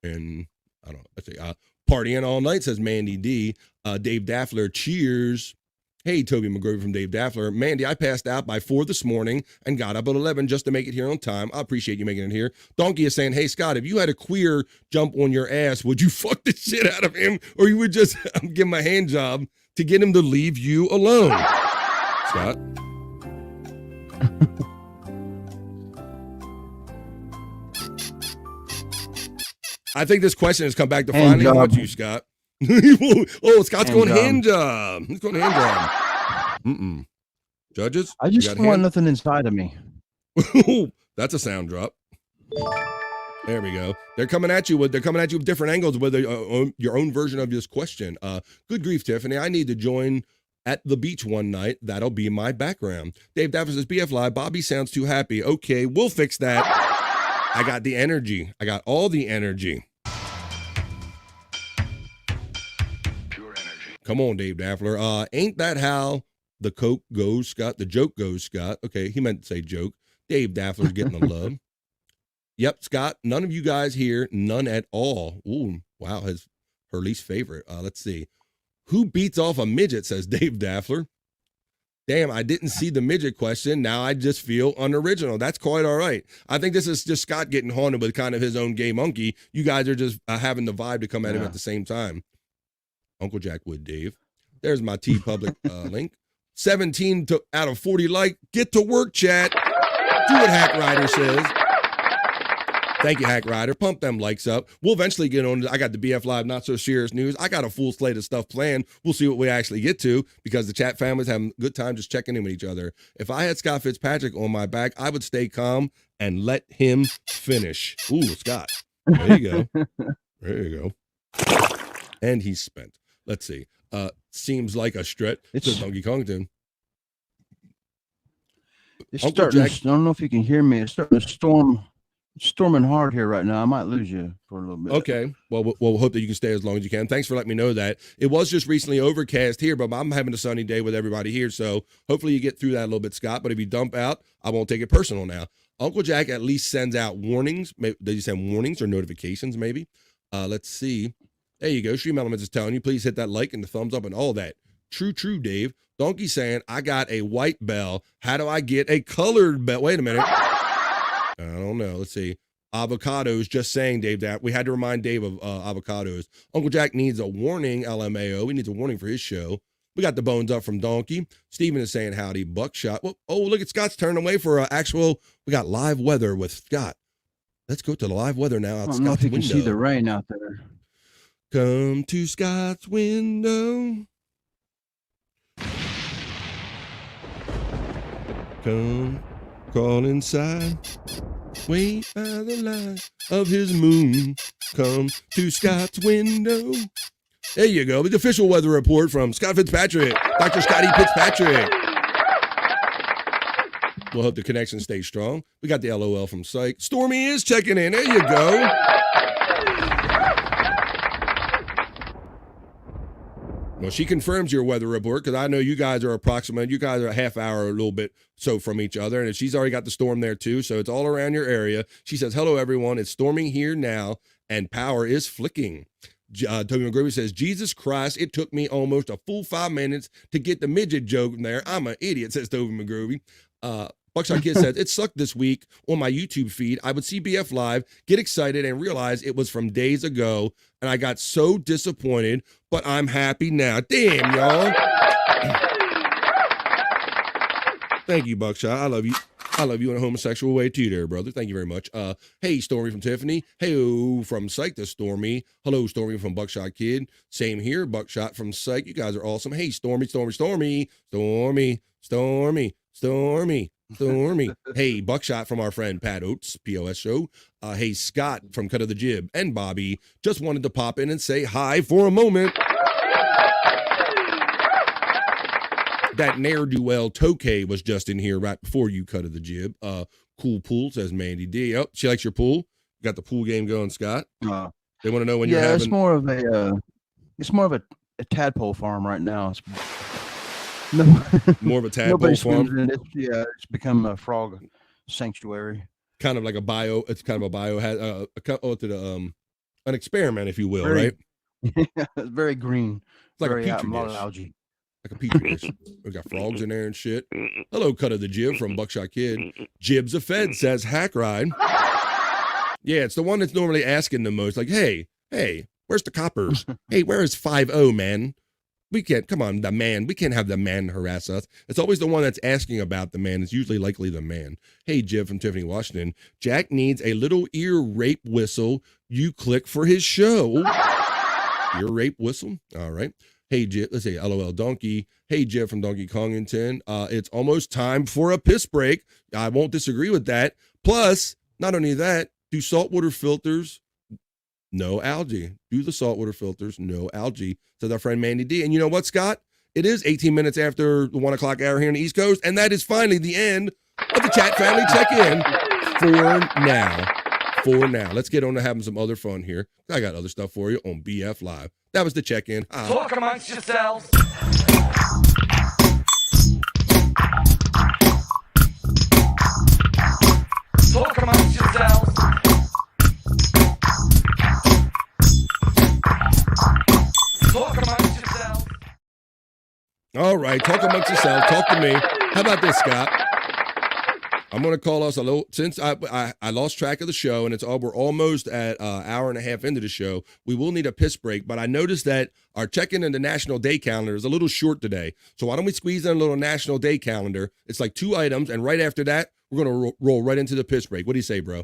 And I don't know. Let's see. Partying all night, says Mandy D. Dave Daffler, cheers. Hey, Toby McGrover from Dave Daffler. Mandy, I passed out by 4 this morning and got up at 11 just to make it here on time. I appreciate you making it here. Donkey is saying, hey, Scott, if you had a queer jump on your ass, would you fuck the shit out of him? Or you would just give him a hand job to get him to leave you alone? Scott? I think this question has come back to finally haunt you, Scott. Scott's going hand job. He's going hand job. Judges? I just don't want nothing inside of me. That's a sound drop. There we go. They're coming at you with different angles with your own version of this question. Good grief, Tiffany. I need to join at the beach one night. That'll be my background. Dave Dafford says, BF Live, Bobby sounds too happy. Okay, we'll fix that. I got the energy. I got all the energy. Pure energy. Come on, Dave Daffler. Ain't that how the coke goes, Scott? The joke goes, Scott. Okay, he meant to say joke. Dave Daffler's getting the love. Yep, Scott, none of you guys here, none at all. Ooh, wow, her least favorite. Let's see. Who beats off a midget, says Dave Daffler. Damn, I didn't see the midget question. Now I just feel unoriginal. That's quite all right. I think this is just Scott getting haunted with kind of his own gay monkey. You guys are just having the vibe to come at him at the same time. Uncle Jack Wood, Dave. There's my T-Public link. 17 out of 40 like. Get to work, chat. Do what Hack Rider says. Thank you, Hack Rider. Pump them likes up. We'll eventually get on. I got the BF Live Not So Serious News. I got a full slate of stuff planned. We'll see what we actually get to because the chat family's having a good time just checking in with each other. If I had Scott Fitzpatrick on my back, I would stay calm and let him finish. Ooh, Scott. There you go. There you go. And he's spent. Let's see. Seems like a stretch. It's Donkey Kongington. It's starting. I don't know if you can hear me. It's starting to storm. Storming hard here right now. I might lose you for a little bit. Okay. Well, we'll hope that you can stay as long as you can. Thanks for letting me know that. It was just recently overcast here, but I'm having a sunny day with everybody here, so hopefully you get through that a little bit, Scott. But if you dump out, I won't take it personal now. Uncle Jack at least sends out warnings. Does he send warnings or notifications maybe? Let's see. There you go. Stream Elements is telling you, please hit that like and the thumbs up and all that. True, Dave. Donkey saying, I got a white bell. How do I get a colored bell? Wait a minute. I don't know. Let's see. Avocados, just saying, Dave, that we had to remind Dave of avocados. Uncle Jack needs a warning, LMAO. He needs a warning for his show. We got the bones up from Donkey. Steven is saying howdy, Buckshot. Well, oh, look at Scott's turn away for we got live weather with Scott. Let's go to the live weather now. I don't know if you can see the rain out there. Come to Scott's window. Come. Crawl inside, wait by the light of his moon. Come to Scott's window. There you go. The official weather report from Scott Fitzpatrick, Dr. Scotty Fitzpatrick. We'll hope the connection stays strong. We got the LOL from Psych. Stormy is checking in. There you go. Well, she confirms your weather report because I know you guys are approximate. You guys are a half hour, a little bit so from each other. And she's already got the storm there too. So it's all around your area. She says, hello, everyone. It's storming here now and power is flicking. Toby McGreevy says, Jesus Christ, it took me almost a full 5 minutes to get the midget joke in there. I'm an idiot, says Toby McGreevy. Buckshot Kid says, it sucked this week on my YouTube feed. I would see BF Live, get excited, and realize it was from days ago, and I got so disappointed, but I'm happy now. Damn, y'all. Thank you, Buckshot. I love you. I love you in a homosexual way too there, brother. Thank you very much. Hey, Stormy from Tiffany. Hey, from Psych to Stormy. Hello, Stormy from Buckshot Kid. Same here, Buckshot from Psych. You guys are awesome. Hey, Stormy. Hey, Buckshot from our friend Pat Oates, POS show. Hey, Scott from Cut of the Jib and Bobby. Just wanted to pop in and say hi for a moment. That ne'er-do-well Tokay was just in here right before you Cut of the Jib. Cool pool, says Mandy D. Oh, she likes your pool. You got the pool game going, Scott. They want to know when you're having. It's more of a tadpole farm right now. It's more of a tadpole farm. It's become a frog sanctuary. Kind of like a bio. It's kind of a bio. An experiment, if you will, right? Yeah, it's very green. It's like very a petri dish. algae. Like a petri dish. We got frogs in there and shit. Hello, Cut of the Jib from Buckshot Kid. Jib's a Fed, says Hack Ride. Yeah, it's the one that's normally asking the most. Like, hey, where's the coppers? Hey, where is 5-0, man? We can't, come on, the man. We can't have the man harass us. It's always the one that's asking about the man. It's usually likely the man. Hey, Jib from Tiffany, Washington. Jack needs a little ear rape whistle. You click for his show. Ear rape whistle? All right. Hey, Jib, let's say LOL Donkey. Hey, Jib from Donkey Kongington. It's almost time for a piss break. I won't disagree with that. Plus, not only that, do saltwater filters, no algae. Do the saltwater filters, no algae, says our friend Mandy D. And you know what, Scott? It is 18 minutes after the 1 o'clock hour here on the East Coast, and that is finally the end of the Chat Family Check-In for now. Let's get on to having some other fun here. I got other stuff for you on BF Live. That was the check-in. Talk amongst yourselves. Talk amongst yourselves. Talk amongst yourselves. All right, talk amongst yourselves. Talk to me. How about this, Scott? I'm going to call us a little, since I lost track of the show, and we're almost at an hour and a half into the show. We will need a piss break, but I noticed that our check-in in the National Day calendar is a little short today. So why don't we squeeze in a little National Day calendar? It's like 2 items, and right after that, we're going to roll right into the piss break. What do you say, bro?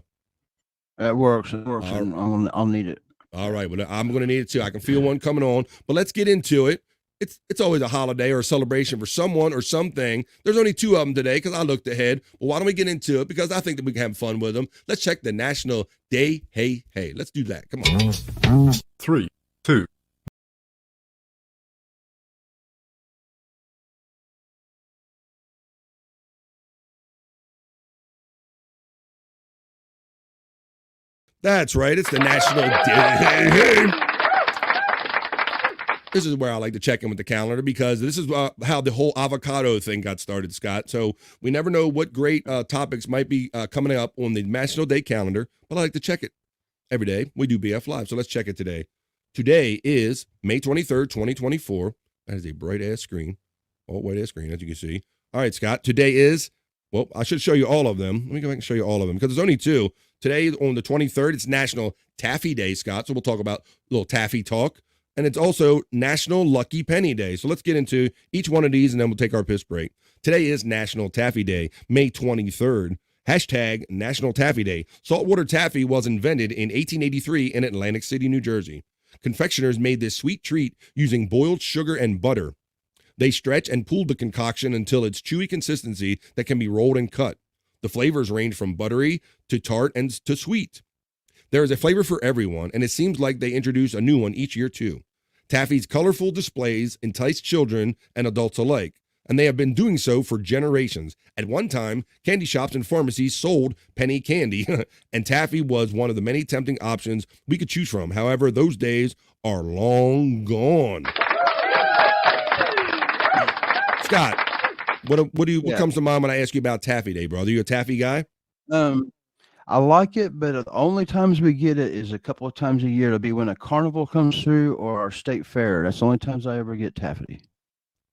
It works. I'll need it. All right, well, I'm going to need it too. I can feel one coming on, but let's get into it. It's always a holiday or a celebration for someone or something. There's only 2 of them today because I looked ahead. Well, why don't we get into it? Because I think that we can have fun with them. Let's check the National Day.Hey. Let's do that. Come on. 3, 2. That's right. It's the National Day.Hey. This is where I like to check in with the calendar because this is how the whole avocado thing got started, Scott. So we never know what great topics might be coming up on the National Day calendar, but I like to check it every day. We do BF Live, so let's check it today. Today is May 23rd, 2024. That is a bright-ass screen, all white-ass screen, as you can see. All right, Scott, today is, well, I should show you all of them. Let me go back and show you all of them because there's only 2. Today, on the 23rd, it's National Taffy Day, Scott, so we'll talk about a little taffy talk. And it's also National Lucky Penny Day. So let's get into each one of these, and then we'll take our piss break. Today is National Taffy Day, May 23rd. Hashtag National Taffy Day. Saltwater taffy was invented in 1883 in Atlantic City, New Jersey. Confectioners made this sweet treat using boiled sugar and butter. They stretch and pulled the concoction until it's chewy consistency that can be rolled and cut. The flavors range from buttery to tart and to sweet. There is a flavor for everyone, and it seems like they introduce a new one each year, too. Taffy's colorful displays entice children and adults alike. and they have been doing so for generations. At one time, candy shops and pharmacies sold penny candy, and taffy was one of the many tempting options we could choose from. However, those days are long gone. Scott, what comes to mind when I ask you about Taffy Day, brother? You a taffy guy? I like it, but the only times we get it is a couple of times a year. It'll be when a carnival comes through or our state fair. That's the only times I ever get taffy.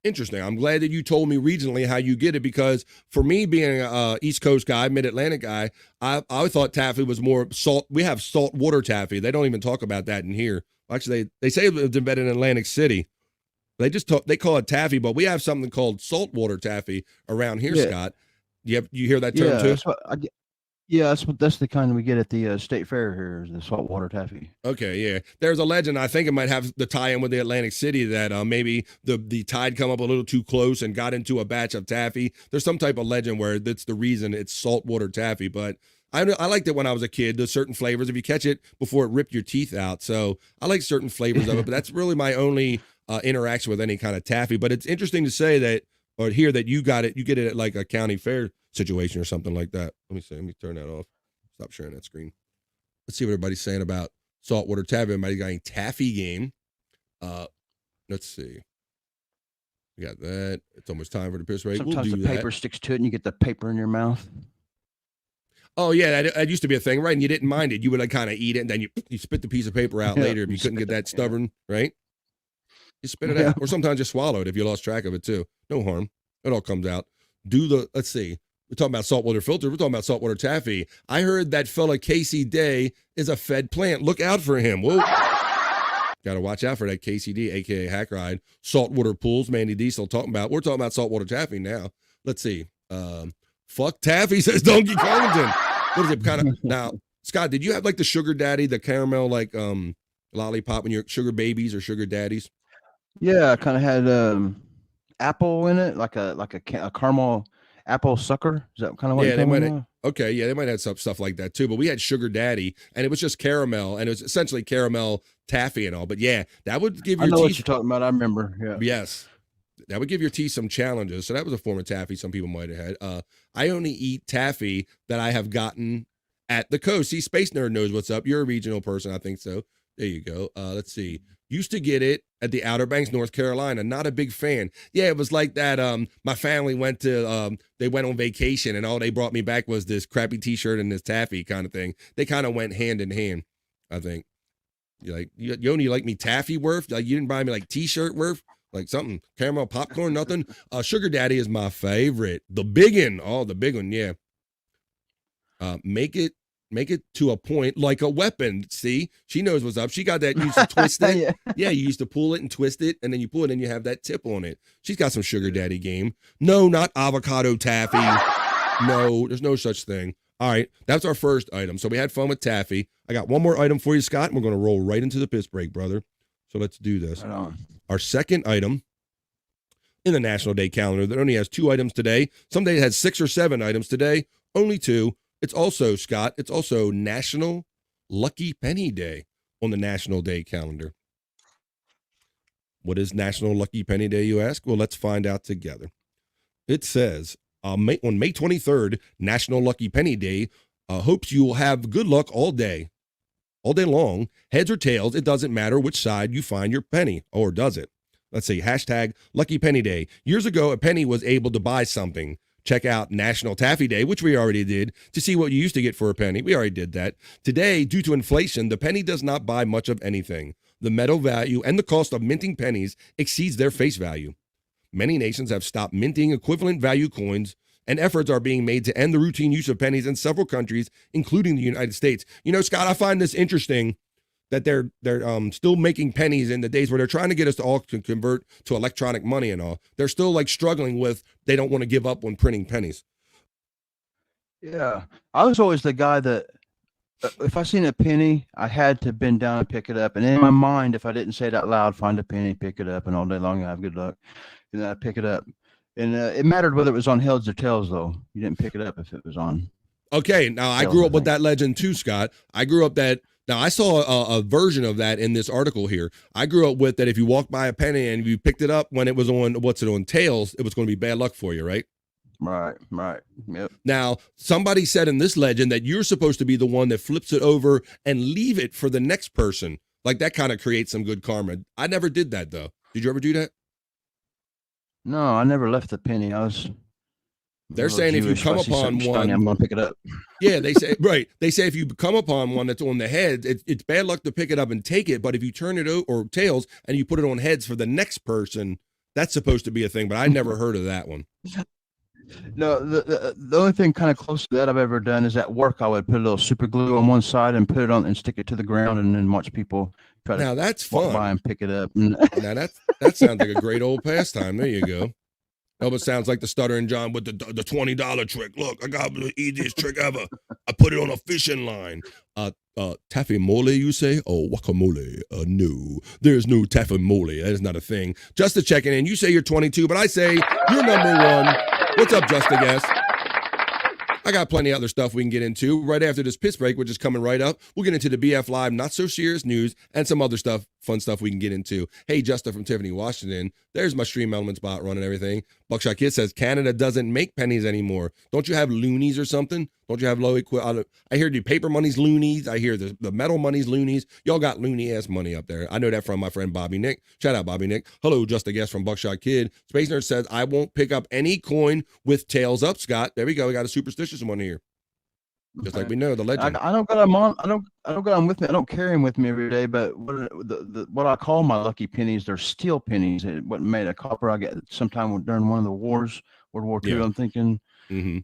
Interesting. I'm glad that you told me regionally how you get it, because for me, being a East Coast guy, Mid-Atlantic guy, I thought taffy was more salt. We have salt water taffy. They don't even talk about that in here. Actually, they say it's embedded in Atlantic City. They call it taffy, but we have something called saltwater taffy around here, Yeah. Scott. You hear that term too? That's the kind we get at the state fair here, is the saltwater taffy. Okay, yeah. There's a legend. I think it might have the tie-in with the Atlantic City that maybe the tide come up a little too close and got into a batch of taffy. There's some type of legend where that's the reason it's saltwater taffy. But I liked it when I was a kid. There's certain flavors if you catch it before it ripped your teeth out. So I like certain flavors of it. But that's really my only interaction with any kind of taffy. But it's interesting to say that or hear that you got it. You get it at like a county fair situation or something like that. Let me turn that off. Stop sharing that screen. Let's see what everybody's saying about saltwater taffy. Everybody got a taffy game. Let's see. We got that. It's almost time for the piss break. Sometimes we'll do the paper sticks to it and you get the paper in your mouth. Oh yeah, that used to be a thing, right? And you didn't mind it. You would like kind of eat it, and then you spit the piece of paper out later if you couldn't get that stubborn, right? You spit it out, or sometimes you swallow it if you lost track of it too. No harm. It all comes out. Let's see. We're talking about saltwater filter. We're talking about saltwater taffy. I heard that fella Casey Day is a fed plant. Look out for him. Whoa. Got to watch out for that KCD, a.k.a. Hack Ride. Saltwater pools, Mandy Diesel talking about. We're talking about saltwater taffy now. Let's see. Fuck taffy, says Donkey Carlington. What is it kind of? Now, Scott, did you have like the sugar daddy, the caramel like lollipop when you're sugar babies or sugar daddies? Yeah, I kind of had apple in it, like a caramel apple sucker. Is that kind of what? Yeah, they might have, okay. Yeah, they might have some stuff like that too. But we had sugar daddy, and it was just caramel, and it was essentially caramel taffy and all. But yeah, that would give your I know teeth. what you're talking about. I remember. Yeah. Yes, that would give your teeth some challenges. So that was a form of taffy some people might have had. I only eat taffy that I have gotten at the coast. See, Space Nerd knows what's up. You're a regional person, I think so. There you go. Let's see. Used to get it at the Outer Banks, North Carolina. Not a big fan. Yeah, it was like that. My family went to, they went on vacation, and all they brought me back was this crappy T-shirt and this taffy kind of thing. They kind of went hand in hand, I think. You're like, you only like me taffy worth? Like, you didn't buy me like T-shirt worth? Like something caramel popcorn, nothing. Sugar daddy is my favorite. The big one. Oh, the big one. Yeah. Make it to a point like a weapon. See, she knows what's up. She got that. You used to twist it. Yeah, you used to pull it and twist it, and then you pull it and you have that tip on it. She's got some sugar daddy game. No, not avocado taffy. No, there's no such thing. All right, that's our first item. So we had fun with taffy. I got one more item for you, Scott, and we're going to roll right into the piss break, brother. So let's do this. Right on. Our second item in the National Day calendar that only has 2 items today. Some days it has 6 or 7 items today, only 2. It's also, Scott, it's also National Lucky Penny Day on the National Day calendar. What is National Lucky Penny Day, you ask? Well, let's find out together. It says, on May 23rd, National Lucky Penny Day, hopes you will have good luck all day long. Heads or tails, it doesn't matter which side you find your penny, or does it? Let's see, hashtag Lucky Penny Day. Years ago, a penny was able to buy something. Check out National Taffy Day, which we already did, to see what you used to get for a penny. We already did that. Today, due to inflation, the penny does not buy much of anything. The metal value and the cost of minting pennies exceeds their face value. Many nations have stopped minting equivalent value coins, and efforts are being made to end the routine use of pennies in several countries, including the United States. You know, Scott, I find this interesting that they're still making pennies in the days where they're trying to get us to all convert to electronic money and all. They're still like struggling with, they don't want to give up on printing pennies. Yeah. I was always the guy that if I seen a penny, I had to bend down and pick it up. And in my mind, if I didn't say it out loud, find a penny, pick it up, and all day long I have good luck. And then I pick it up. And it mattered whether it was on heads or tails, though. You didn't pick it up if it was on. Okay, now I grew up with that legend too, Scott. I grew up that Now, I saw a version of that in this article here. I grew up with that if you walked by a penny and you picked it up when it was on tails, it was going to be bad luck for you, right? Right. Yep. Now, somebody said in this legend that you're supposed to be the one that flips it over and leave it for the next person. Like that kind of creates some good karma. I never did that, though. Did you ever do that? No, I never left the penny. They're saying if you come upon one, I'm going to pick it up. Yeah, they say, right. They say if you come upon one that's on the head, it's bad luck to pick it up and take it. But if you turn it or tails and you put it on heads for the next person, that's supposed to be a thing. But I never heard of that one. No, the only thing kind of close to that I've ever done is at work. I would put a little super glue on one side and put it on and stick it to the ground and then watch people try to that's walk fun. by and pick it up. Now that sounds like a great old pastime. There you go. No, but sounds like the Stuttering John with the $20 trick. Look, I got the easiest trick ever. I put it on a fishing line. Taffy mole, you say? Oh, guacamole. No, there's no taffy mole. That is not a thing. Just to checking in. You say you're 22, but I say you're number one. What's up, Just a Guess? I got plenty of other stuff we can get into right after this piss break, which is coming right up. We'll get into the BF Live Not So Serious News and some other stuff, fun stuff we can get into. Hey, Justin from Tiffany, Washington. There's my Stream Element spot running everything. Buckshot Kid says Canada doesn't make pennies anymore. Don't you have loonies or something? Don't you have low equivalent? I hear the paper money's loonies. I hear the metal money's loonies. Y'all got loony ass money up there. I know that from my friend Bobby Nick. Shout out Bobby Nick. Hello, Just a Guess from Buckshot Kid. Space Nerd says I won't pick up any coin with tails up. Scott, there we go. We got a superstitious one here. Just like we know the legend. I don't got them on. I don't got them with me. I don't carry them with me every day. But what I call my lucky pennies, they're steel pennies. It wasn't made of copper. I get sometime during one of the wars, World War II. Yeah. I'm thinking, in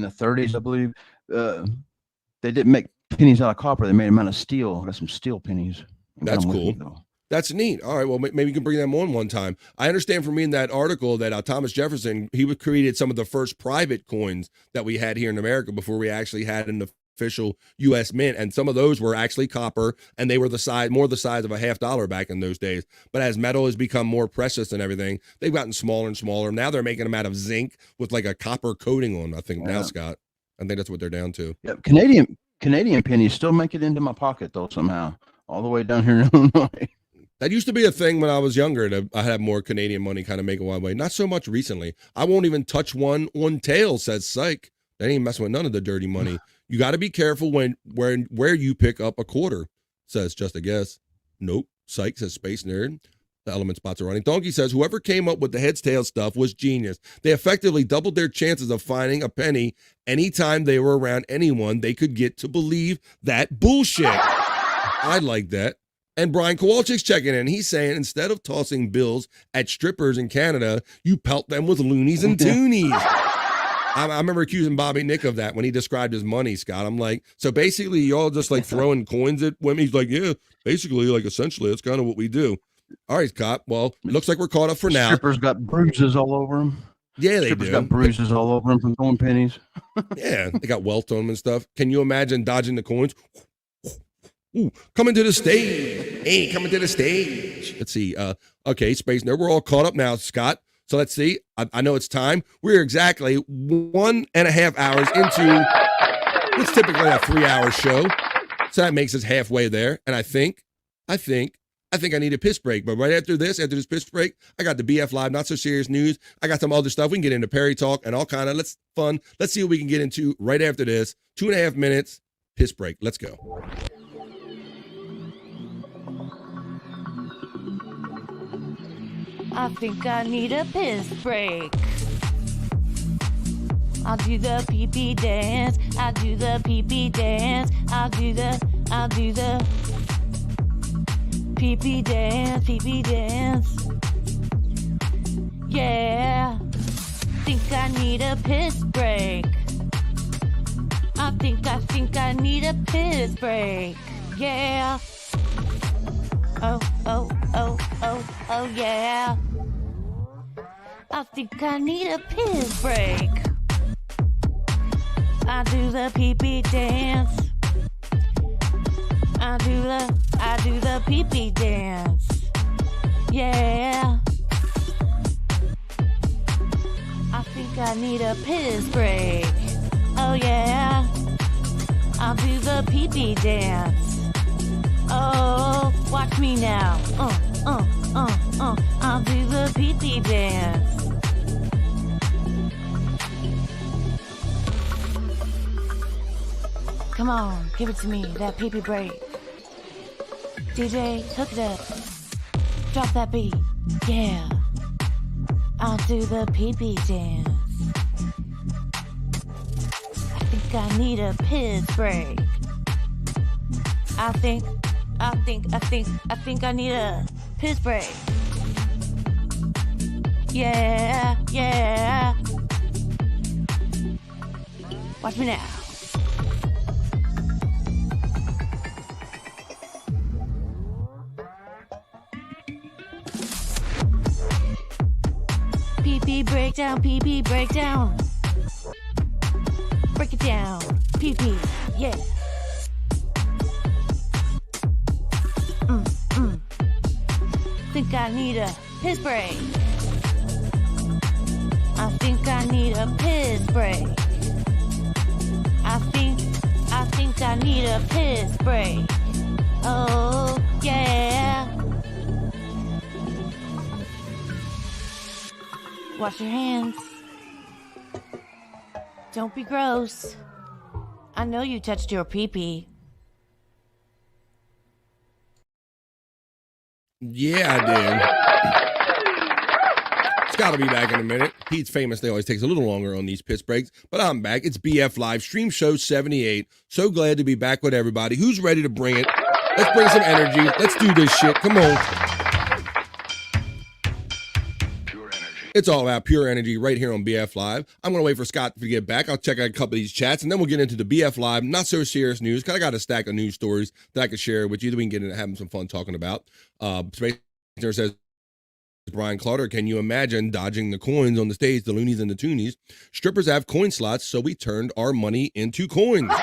the 30s, I believe. They didn't make pennies out of copper. They made them out of steel. I got some steel pennies. That's cool. That's neat. All right. Well, maybe you can bring them on one time. I understand from reading that article that Thomas Jefferson, he created some of the first private coins that we had here in America before we actually had an official U.S. mint. And some of those were actually copper, and they were more the size of a $50 back in those days. But as metal has become more precious and everything, they've gotten smaller and smaller. Now they're making them out of zinc with like a copper coating on, I think, now, Scott. I think that's what they're down to. Yeah, Canadian pennies still make it into my pocket, though, somehow, all the way down here in Illinois. That used to be a thing when I was younger. I had more Canadian money kind of make it one way. Not so much recently. I won't even touch one on tail, says Psych. They ain't messing with none of the dirty money. You got to be careful where you pick up a quarter, says Just a Guess. Nope. Psych, says Space Nerd. The element spots are running. Donkey says whoever came up with the heads tails stuff was genius. They effectively doubled their chances of finding a penny anytime they were around anyone they could get to believe that bullshit. I like that. And Brian Kowalczyk's checking in. He's saying instead of tossing bills at strippers in Canada, you pelt them with loonies and toonies. I remember accusing Bobby Nick of that when he described his money, Scott. I'm like, so basically y'all just like throwing coins at women? He's like, yeah, basically, like essentially, that's kind of what we do. All right, Scott. Well, it looks like we're caught up for now. Strippers got bruises all over them. Yeah, they Strippers do. Got bruises all over them from throwing pennies. Yeah, they got welt on them and stuff. Can you imagine dodging the coins? Ooh, coming to the stage. Hey, coming to the stage. Let's see. Okay, Space Nerd. We're all caught up now, Scott. So let's see. I know it's time. We're exactly 1.5 hours into what's typically a 3-hour show. So that makes us halfway there. And I think I need a piss break. But right after this piss break, I got the BF Live Not So Serious News. I got some other stuff. We can get into Perry Talk and all kind of fun. Let's see what we can get into right after this. 2.5 minutes. Piss break. Let's go. I think I need a piss break. I'll do the pee-pee dance. I'll do the pee-pee dance. I'll do the pee-pee dance, pee-pee dance. Yeah. Think I need a piss break. I think I need a piss break. Yeah. Oh, yeah. I think I need a piss break. I do the pee-pee dance. I do the pee-pee dance. Yeah. I think I need a piss break. Oh yeah. I'll do the pee-pee dance. Oh, watch me now. I'll do the pee-pee dance. Come on, give it to me, that pee-pee break. DJ, hook it up. Drop that beat. Yeah. I'll do the pee-pee dance. I think I need a piss break. I think I need a piss break. Yeah, yeah. Watch me now. Pee-pee breakdown, pee-pee breakdown. Break it down, pee-pee, yeah. Think I need a piss break. I think I need a piss break. I think I need a piss break. Oh, yeah. Wash your hands. Don't be gross. I know you touched your pee-pee. Yeah, I did. Scott will be back in a minute. Pete's famously always takes a little longer on these piss breaks, but I'm back. It's BF Live Stream Show 78. So glad to be back with everybody. Who's ready to bring it? Let's bring some energy. Let's do this shit. Come on. It's all about pure energy right here on BF Live. I'm going to wait for Scott to get back. I'll check out a couple of these chats, and then we'll get into the BF Live not so serious news, because I got a stack of news stories that I could share with you that we can get into having some fun talking about. Space says, Brian Clauder, can you imagine dodging the coins on the stage, the loonies and the toonies? Strippers have coin slots, so we turned our money into coins.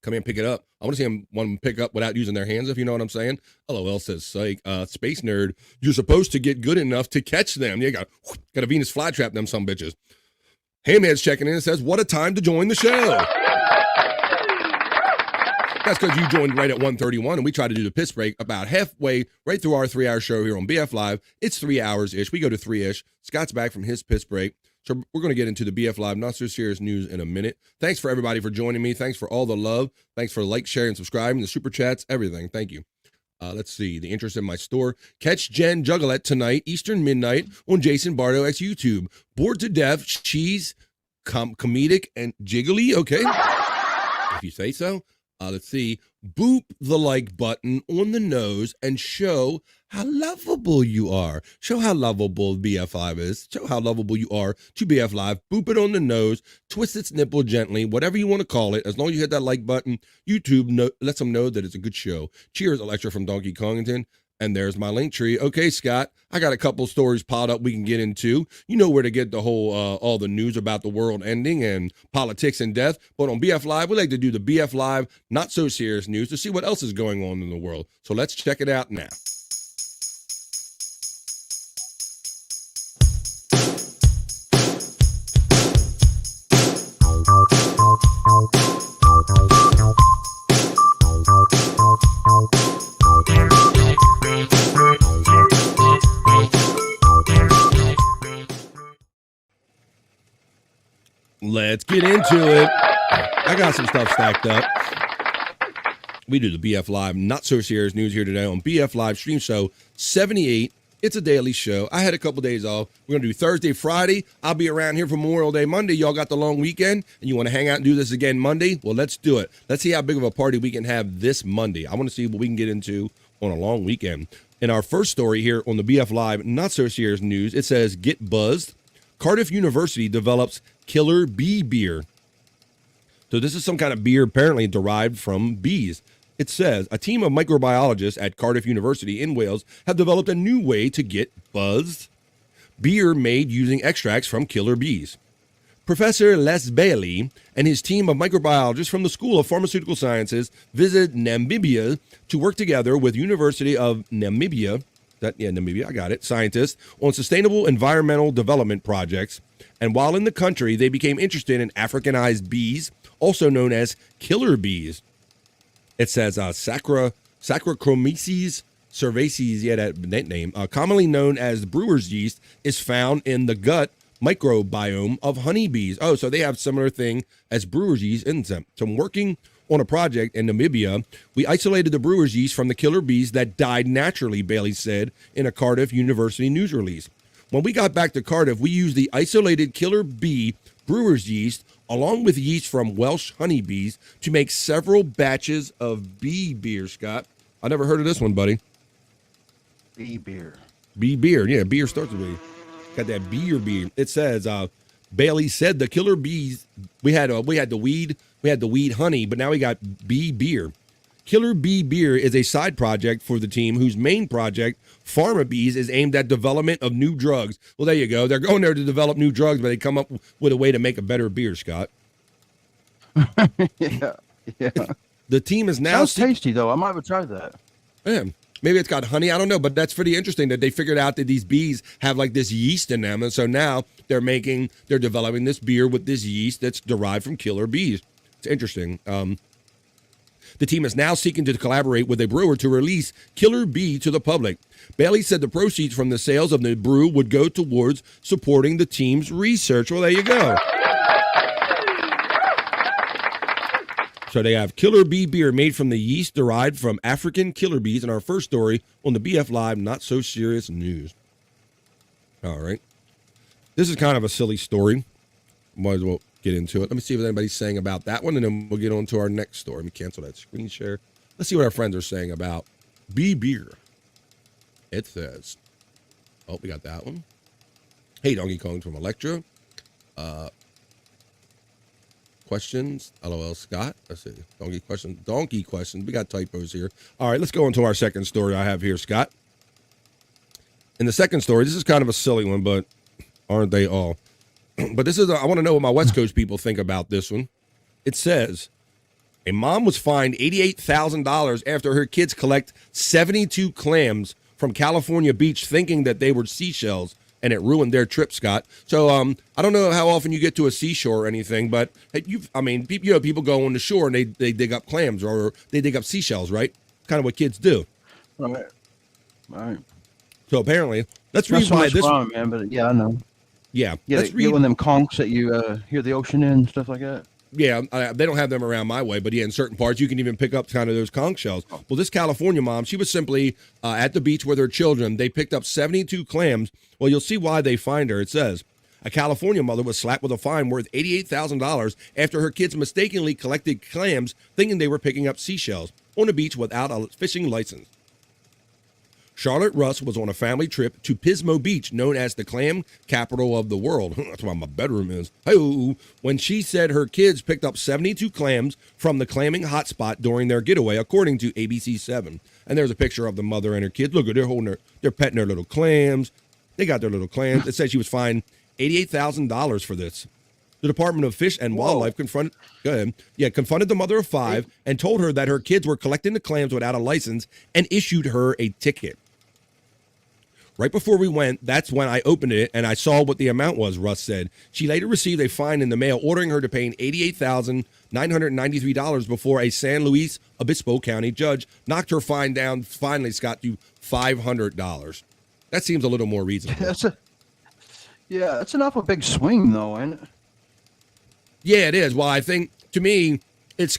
Come here and pick it up. I want to see them pick up without using their hands, if you know what I'm saying. LOL says, psych, Space Nerd, you're supposed to get good enough to catch them. You got a Venus flytrap, them some bitches. Hamhead's checking in and says, what a time to join the show. That's because you joined right at 1:31, and we try to do the piss break about halfway right through our 3-hour show here on BF Live. It's 3 hours-ish. We go to 3-ish. Scott's back from his piss break. So we're going to get into the BF Live Not So Serious News in a minute. Thanks for everybody for joining me. Thanks for all the love. Thanks for like, sharing, subscribing, the super chats, everything. Thank you. Let's see. The interest in my store. Catch Jen Juggalette tonight, Eastern Midnight, on Jason Bardo X YouTube. Bored to death, she's comedic and jiggly. Okay. If you say so. Let's see. Boop the like button on the nose and show how lovable you are. Show how lovable BF Live is. Show how lovable you are to BF Live. Boop it on the nose. Twist its nipple gently. Whatever you want to call it. As long as you hit that like button, YouTube lets them know that it's a good show. Cheers, Electra from Donkey Kongington. And there's my link tree. Okay, Scott, I got a couple stories piled up we can get into. You know where to get the whole, all the news about the world ending and politics and death. But on BF Live, we like to do the BF Live Not So Serious News to see what else is going on in the world. So let's check it out now. Let's get into it. I got some stuff stacked up. We do the BF Live Not So Serious News here today on BF Live Stream Show 78. It's a daily show. I had a couple days off. We're going to do Thursday, Friday. I'll be around here for Memorial Day Monday. Y'all got the long weekend, and you want to hang out and do this again Monday? Well, let's do it. Let's see how big of a party we can have this Monday. I want to see what we can get into on a long weekend. In our first story here on the BF Live Not So Serious News, it says, get buzzed. Cardiff University develops killer bee beer. So this is some kind of beer apparently derived from bees. It says, a team of microbiologists at Cardiff University in Wales have developed a new way to get buzzed. Beer made using extracts from killer bees. Professor Les Bailey and his team of microbiologists from the School of Pharmaceutical Sciences visited Namibia to work together with University of Namibia, Namibia, I got it, scientists on sustainable environmental development projects. And while in the country, they became interested in Africanized bees, also known as killer bees. It says Saccharomyces cerevisiae, yeah, that name, commonly known as brewer's yeast, is found in the gut microbiome of honeybees. Oh, so they have similar thing as brewer's yeast in them. So I'm working on a project in Namibia. We isolated the brewer's yeast from the killer bees that died naturally, Bailey said in a Cardiff University news release. When we got back to Cardiff, we used the isolated killer bee brewer's yeast along with yeast from Welsh honeybees to make several batches of bee beer, Scott. I never heard of this one, buddy. Bee beer. Bee beer. Yeah, beer starts with B. Got that beer. It says, Bailey said the killer bees, we had the weed honey, but now we got bee beer. Killer Bee Beer is a side project for the team whose main project, Pharma Bees, is aimed at development of new drugs. Well, there you go. They're going there to develop new drugs, but they come up with a way to make a better beer, Scott. Yeah. The team is now... Sounds tasty, though. I might have tried that. Yeah. Maybe it's got honey. I don't know, but that's pretty interesting that they figured out that these bees have like this yeast in them. And so now they're developing this beer with this yeast that's derived from killer bees. It's interesting. The team is now seeking to collaborate with a brewer to release Killer Bee to the public. Bailey said the proceeds from the sales of the brew would go towards supporting the team's research. Well, there you go. So they have Killer Bee beer made from the yeast derived from African killer bees in our first story on the BF Live Not So Serious News. All right. This is kind of a silly story. Might as well get into it. Let me see what anybody's saying about that one, and then we'll get on to our next story. Let me cancel that screen share. Let's see what our friends are saying about bee beer. It says, oh, we got that one. Hey, Donkey Kong from Electra. Questions, LOL Scott. Let's see. Donkey questions. We got typos here. All right, let's go into our second story I have here, Scott. In the second story, this is kind of a silly one, but aren't they all? But this is, I want to know what my West Coast people think about this one. It says, a mom was fined $88,000 after her kids collect 72 clams from California beach thinking that they were seashells, and it ruined their trip, Scott. So I don't know how often you get to a seashore or anything, but people go on the shore and they dig up clams or they dig up seashells, right? Kind of what kids do. Right. So apparently, let's read why this. Fun, man, but yeah, I know. Yeah, let's read one of them conchs that you hear the ocean in and stuff like that. Yeah, they don't have them around my way, but yeah, in certain parts you can even pick up kind of those conch shells. Well, this California mom, she was simply at the beach with her children. They picked up 72 clams. Well, you'll see why they fined her. It says, a California mother was slapped with a fine worth $88,000 after her kids mistakenly collected clams thinking they were picking up seashells on a beach without a fishing license. Charlotte Russ was on a family trip to Pismo Beach, known as the clam capital of the world. That's why my bedroom is. Hey-o. When she said her kids picked up 72 clams from the clamming hotspot during their getaway, according to ABC7. And there's a picture of the mother and her kids. Look, they're petting their little clams. They got their little clams. It says she was fined $88,000 for this. The Department of Fish and Wildlife confronted the mother of five and told her that her kids were collecting the clams without a license and issued her a ticket. Right before we went, that's when I opened it and I saw what the amount was, Russ said. She later received a fine in the mail ordering her to pay $88,993 before a San Luis Obispo County judge knocked her fine down, finally, Scott, to $500. That seems a little more reasonable. That's an awful big swing, though, ain't it? Yeah, it is. Well, I think, to me,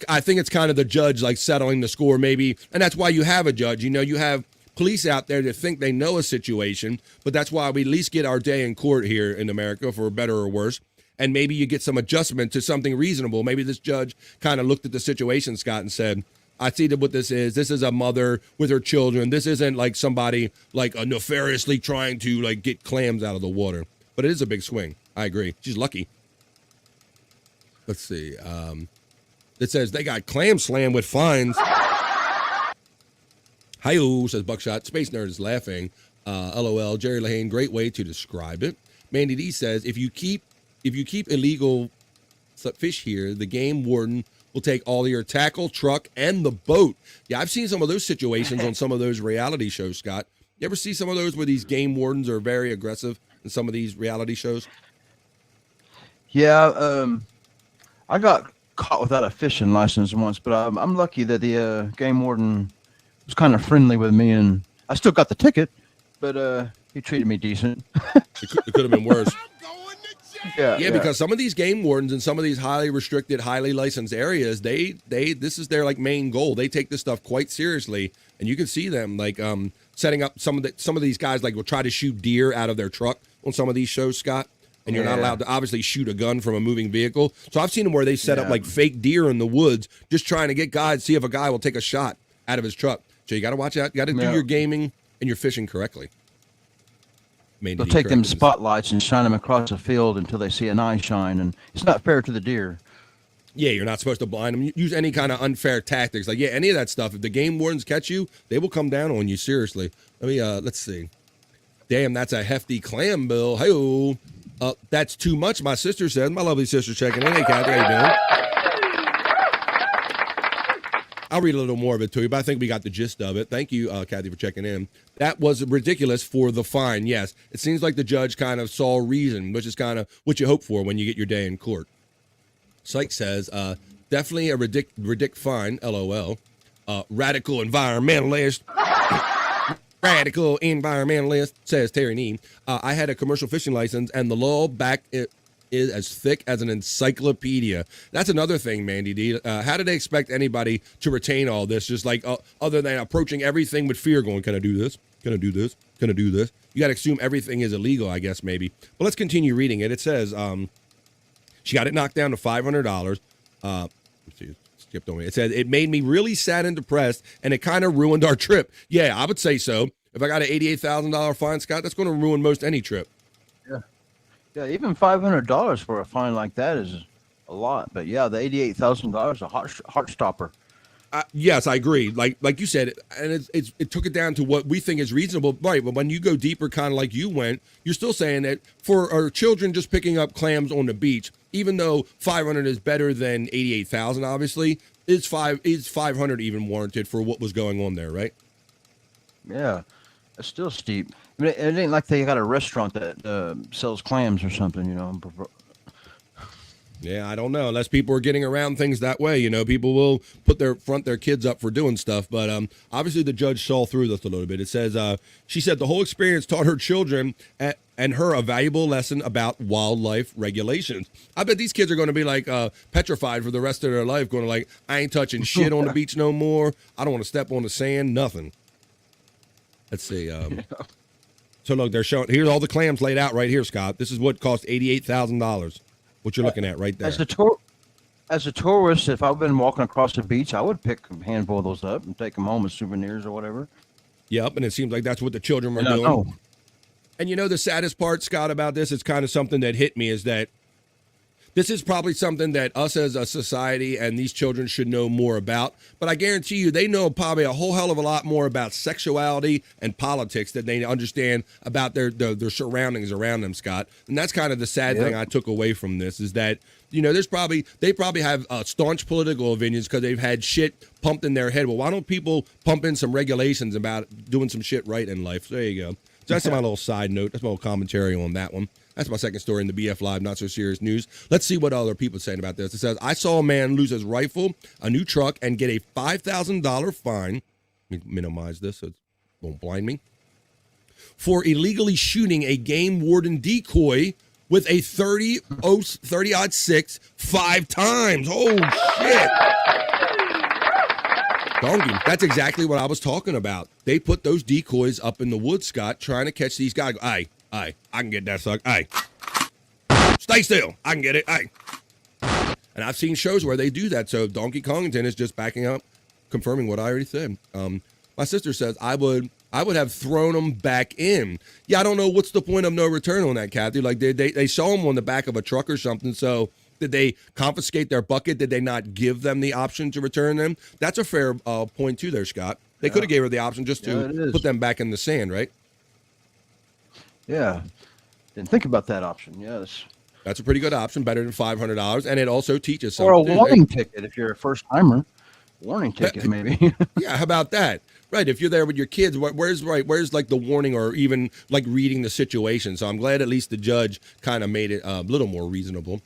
I think it's kind of the judge, like, settling the score, maybe. And that's why you have a judge. You know, you have police out there that think they know a situation, but that's why we at least get our day in court here in America, for better or worse. And maybe you get some adjustment to something reasonable. Maybe this judge kind of looked at the situation, Scott, and said, I see that what this is. This is a mother with her children. This isn't like somebody like nefariously trying to like get clams out of the water. But it is a big swing. I agree. She's lucky. Let's see. It says they got clam slam with fines. Hi-oh, says Buckshot. Space Nerd is laughing. LOL. Jerry Lahane, great way to describe it. Mandy D says, if you keep illegal fish here, the game warden will take all your tackle, truck, and the boat. Yeah, I've seen some of those situations on some of those reality shows, Scott. You ever see some of those where these game wardens are very aggressive in some of these reality shows? Yeah, I got caught without a fishing license once, but I'm lucky that the game warden was kind of friendly with me, and I still got the ticket, but he treated me decent. It could have been worse. Yeah, because some of these game wardens in some of these highly restricted, highly licensed areas, they this is their like main goal. They take this stuff quite seriously, and you can see them like setting up some of these guys like will try to shoot deer out of their truck on some of these shows, Scott. And you're not allowed to obviously shoot a gun from a moving vehicle. So I've seen them where they set up like fake deer in the woods, just trying to get guys, see if a guy will take a shot out of his truck. So you got to watch out. You got to do your gaming and your fishing correctly. They'll take them spotlights and shine them across the field until they see an eye shine, and it's not fair to the deer. Yeah, you're not supposed to blind them. Use any kind of unfair tactics. Like, any of that stuff. If the game wardens catch you, they will come down on you, seriously. Let's see. Damn, that's a hefty clam bill. Hey-oh. That's too much, my sister says. My lovely sister checking in. Hey, Kathy, how you doing? I'll read a little more of it to you, but I think we got the gist of it. Thank you, Kathy, for checking in. That was ridiculous for the fine. Yes, it seems like the judge kind of saw reason, which is kind of what you hope for when you get your day in court. Psych says, definitely a ridic fine, LOL. Radical environmentalist. Radical environmentalist, says Terry Neem. I had a commercial fishing license, and the law back is as thick as an encyclopedia. That's another thing, Mandy D. How do they expect anybody to retain all this? Just like other than approaching everything with fear, going, can I do this? Can I do this? Can I do this? You got to assume everything is illegal, I guess, maybe. But let's continue reading it. It says she got it knocked down to $500. Let's see. Skipped on me. It said, it made me really sad and depressed, and it kind of ruined our trip. Yeah, I would say so. If I got an $88,000 fine, Scott, that's going to ruin most any trip. Yeah, even $500 for a fine like that is a lot. But yeah, the $88,000 is a heart stopper. Yes, I agree. Like you said, and it took it down to what we think is reasonable, right? But when you go deeper, kind of like you went, you're still saying that for our children just picking up clams on the beach, even though 500 is better than 88,000, obviously, is 500 even warranted for what was going on there, right? Yeah, it's still steep. I mean, it ain't like they got a restaurant that sells clams or something, you know. Yeah, I don't know. Unless people are getting around things that way, people will put their kids up for doing stuff. But obviously the judge saw through this a little bit. It says, she said the whole experience taught her children and her a valuable lesson about wildlife regulations. I bet these kids are going to be like petrified for the rest of their life, going like, I ain't touching shit on the beach no more. I don't want to step on the sand, nothing. Let's see. So look, they're showing, here's all the clams laid out right here, Scott. This is what cost $88,000. What you're looking at right there. As a tourist, if I've been walking across the beach, I would pick a handful of those up and take them home as souvenirs or whatever. Yep, and it seems like that's what the children were doing. And the saddest part, Scott, about this, it's kind of something that hit me, is that this is probably something that us as a society and these children should know more about. But I guarantee you, they know probably a whole hell of a lot more about sexuality and politics than they understand about their surroundings around them, Scott. And that's kind of the sad thing I took away from this, is that, they probably have staunch political opinions because they've had shit pumped in their head. Well, why don't people pump in some regulations about doing some shit right in life? So there you go. So that's my little side note. That's my little commentary on that one. That's my second story in the BF Live Not So Serious News. Let's see what other people are saying about this. It says, I saw a man lose his rifle, a new truck, and get a $5,000 fine. Let me minimize this so it won't blind me. For illegally shooting a game warden decoy with a 30-06 5 times. Oh, shit. Donkey. That's exactly what I was talking about. They put those decoys up in the woods, Scott, trying to catch these guys. Aye, I can get that sucker. Aye. Stay still. I can get it. Aye. And I've seen shows where they do that. So Donkey Kongington is just backing up, confirming what I already said. My sister says I would have thrown them back in. Yeah, I don't know what's the point of no return on that, Kathy. Like they saw them on the back of a truck or something. So did they confiscate their bucket? Did they not give them the option to return them? That's a fair point too there, Scott. They could have gave her the option just to put them back in the sand, right? Yeah. Didn't think about that option. Yes. That's a pretty good option, better than $500. And it also teaches something. Or a warning ticket if you're a first timer. Warning ticket, maybe. Yeah, how about that? Right, if you're there with your kids, where's like the warning or even like reading the situation? So I'm glad at least the judge kind of made it a little more reasonable.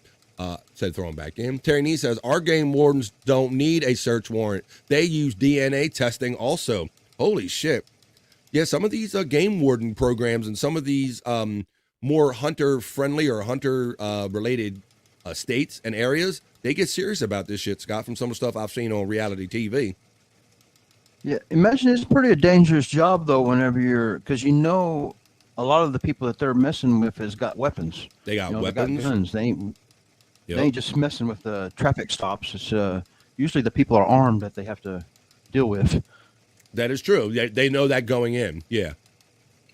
Said throw them back in. Terry Nee says, our game wardens don't need a search warrant. They use DNA testing also. Holy shit. Yeah, some of these game warden programs and some of these more hunter-friendly or hunter-related states and areas, they get serious about this shit, Scott, from some of the stuff I've seen on reality TV. Yeah, imagine it's pretty a dangerous job, though, whenever you're... Because a lot of the people that they're messing with has got weapons. They got weapons? They got guns. They ain't just messing with the traffic stops. It's usually the people are armed that they have to deal with. That is true. They know that going in, yeah.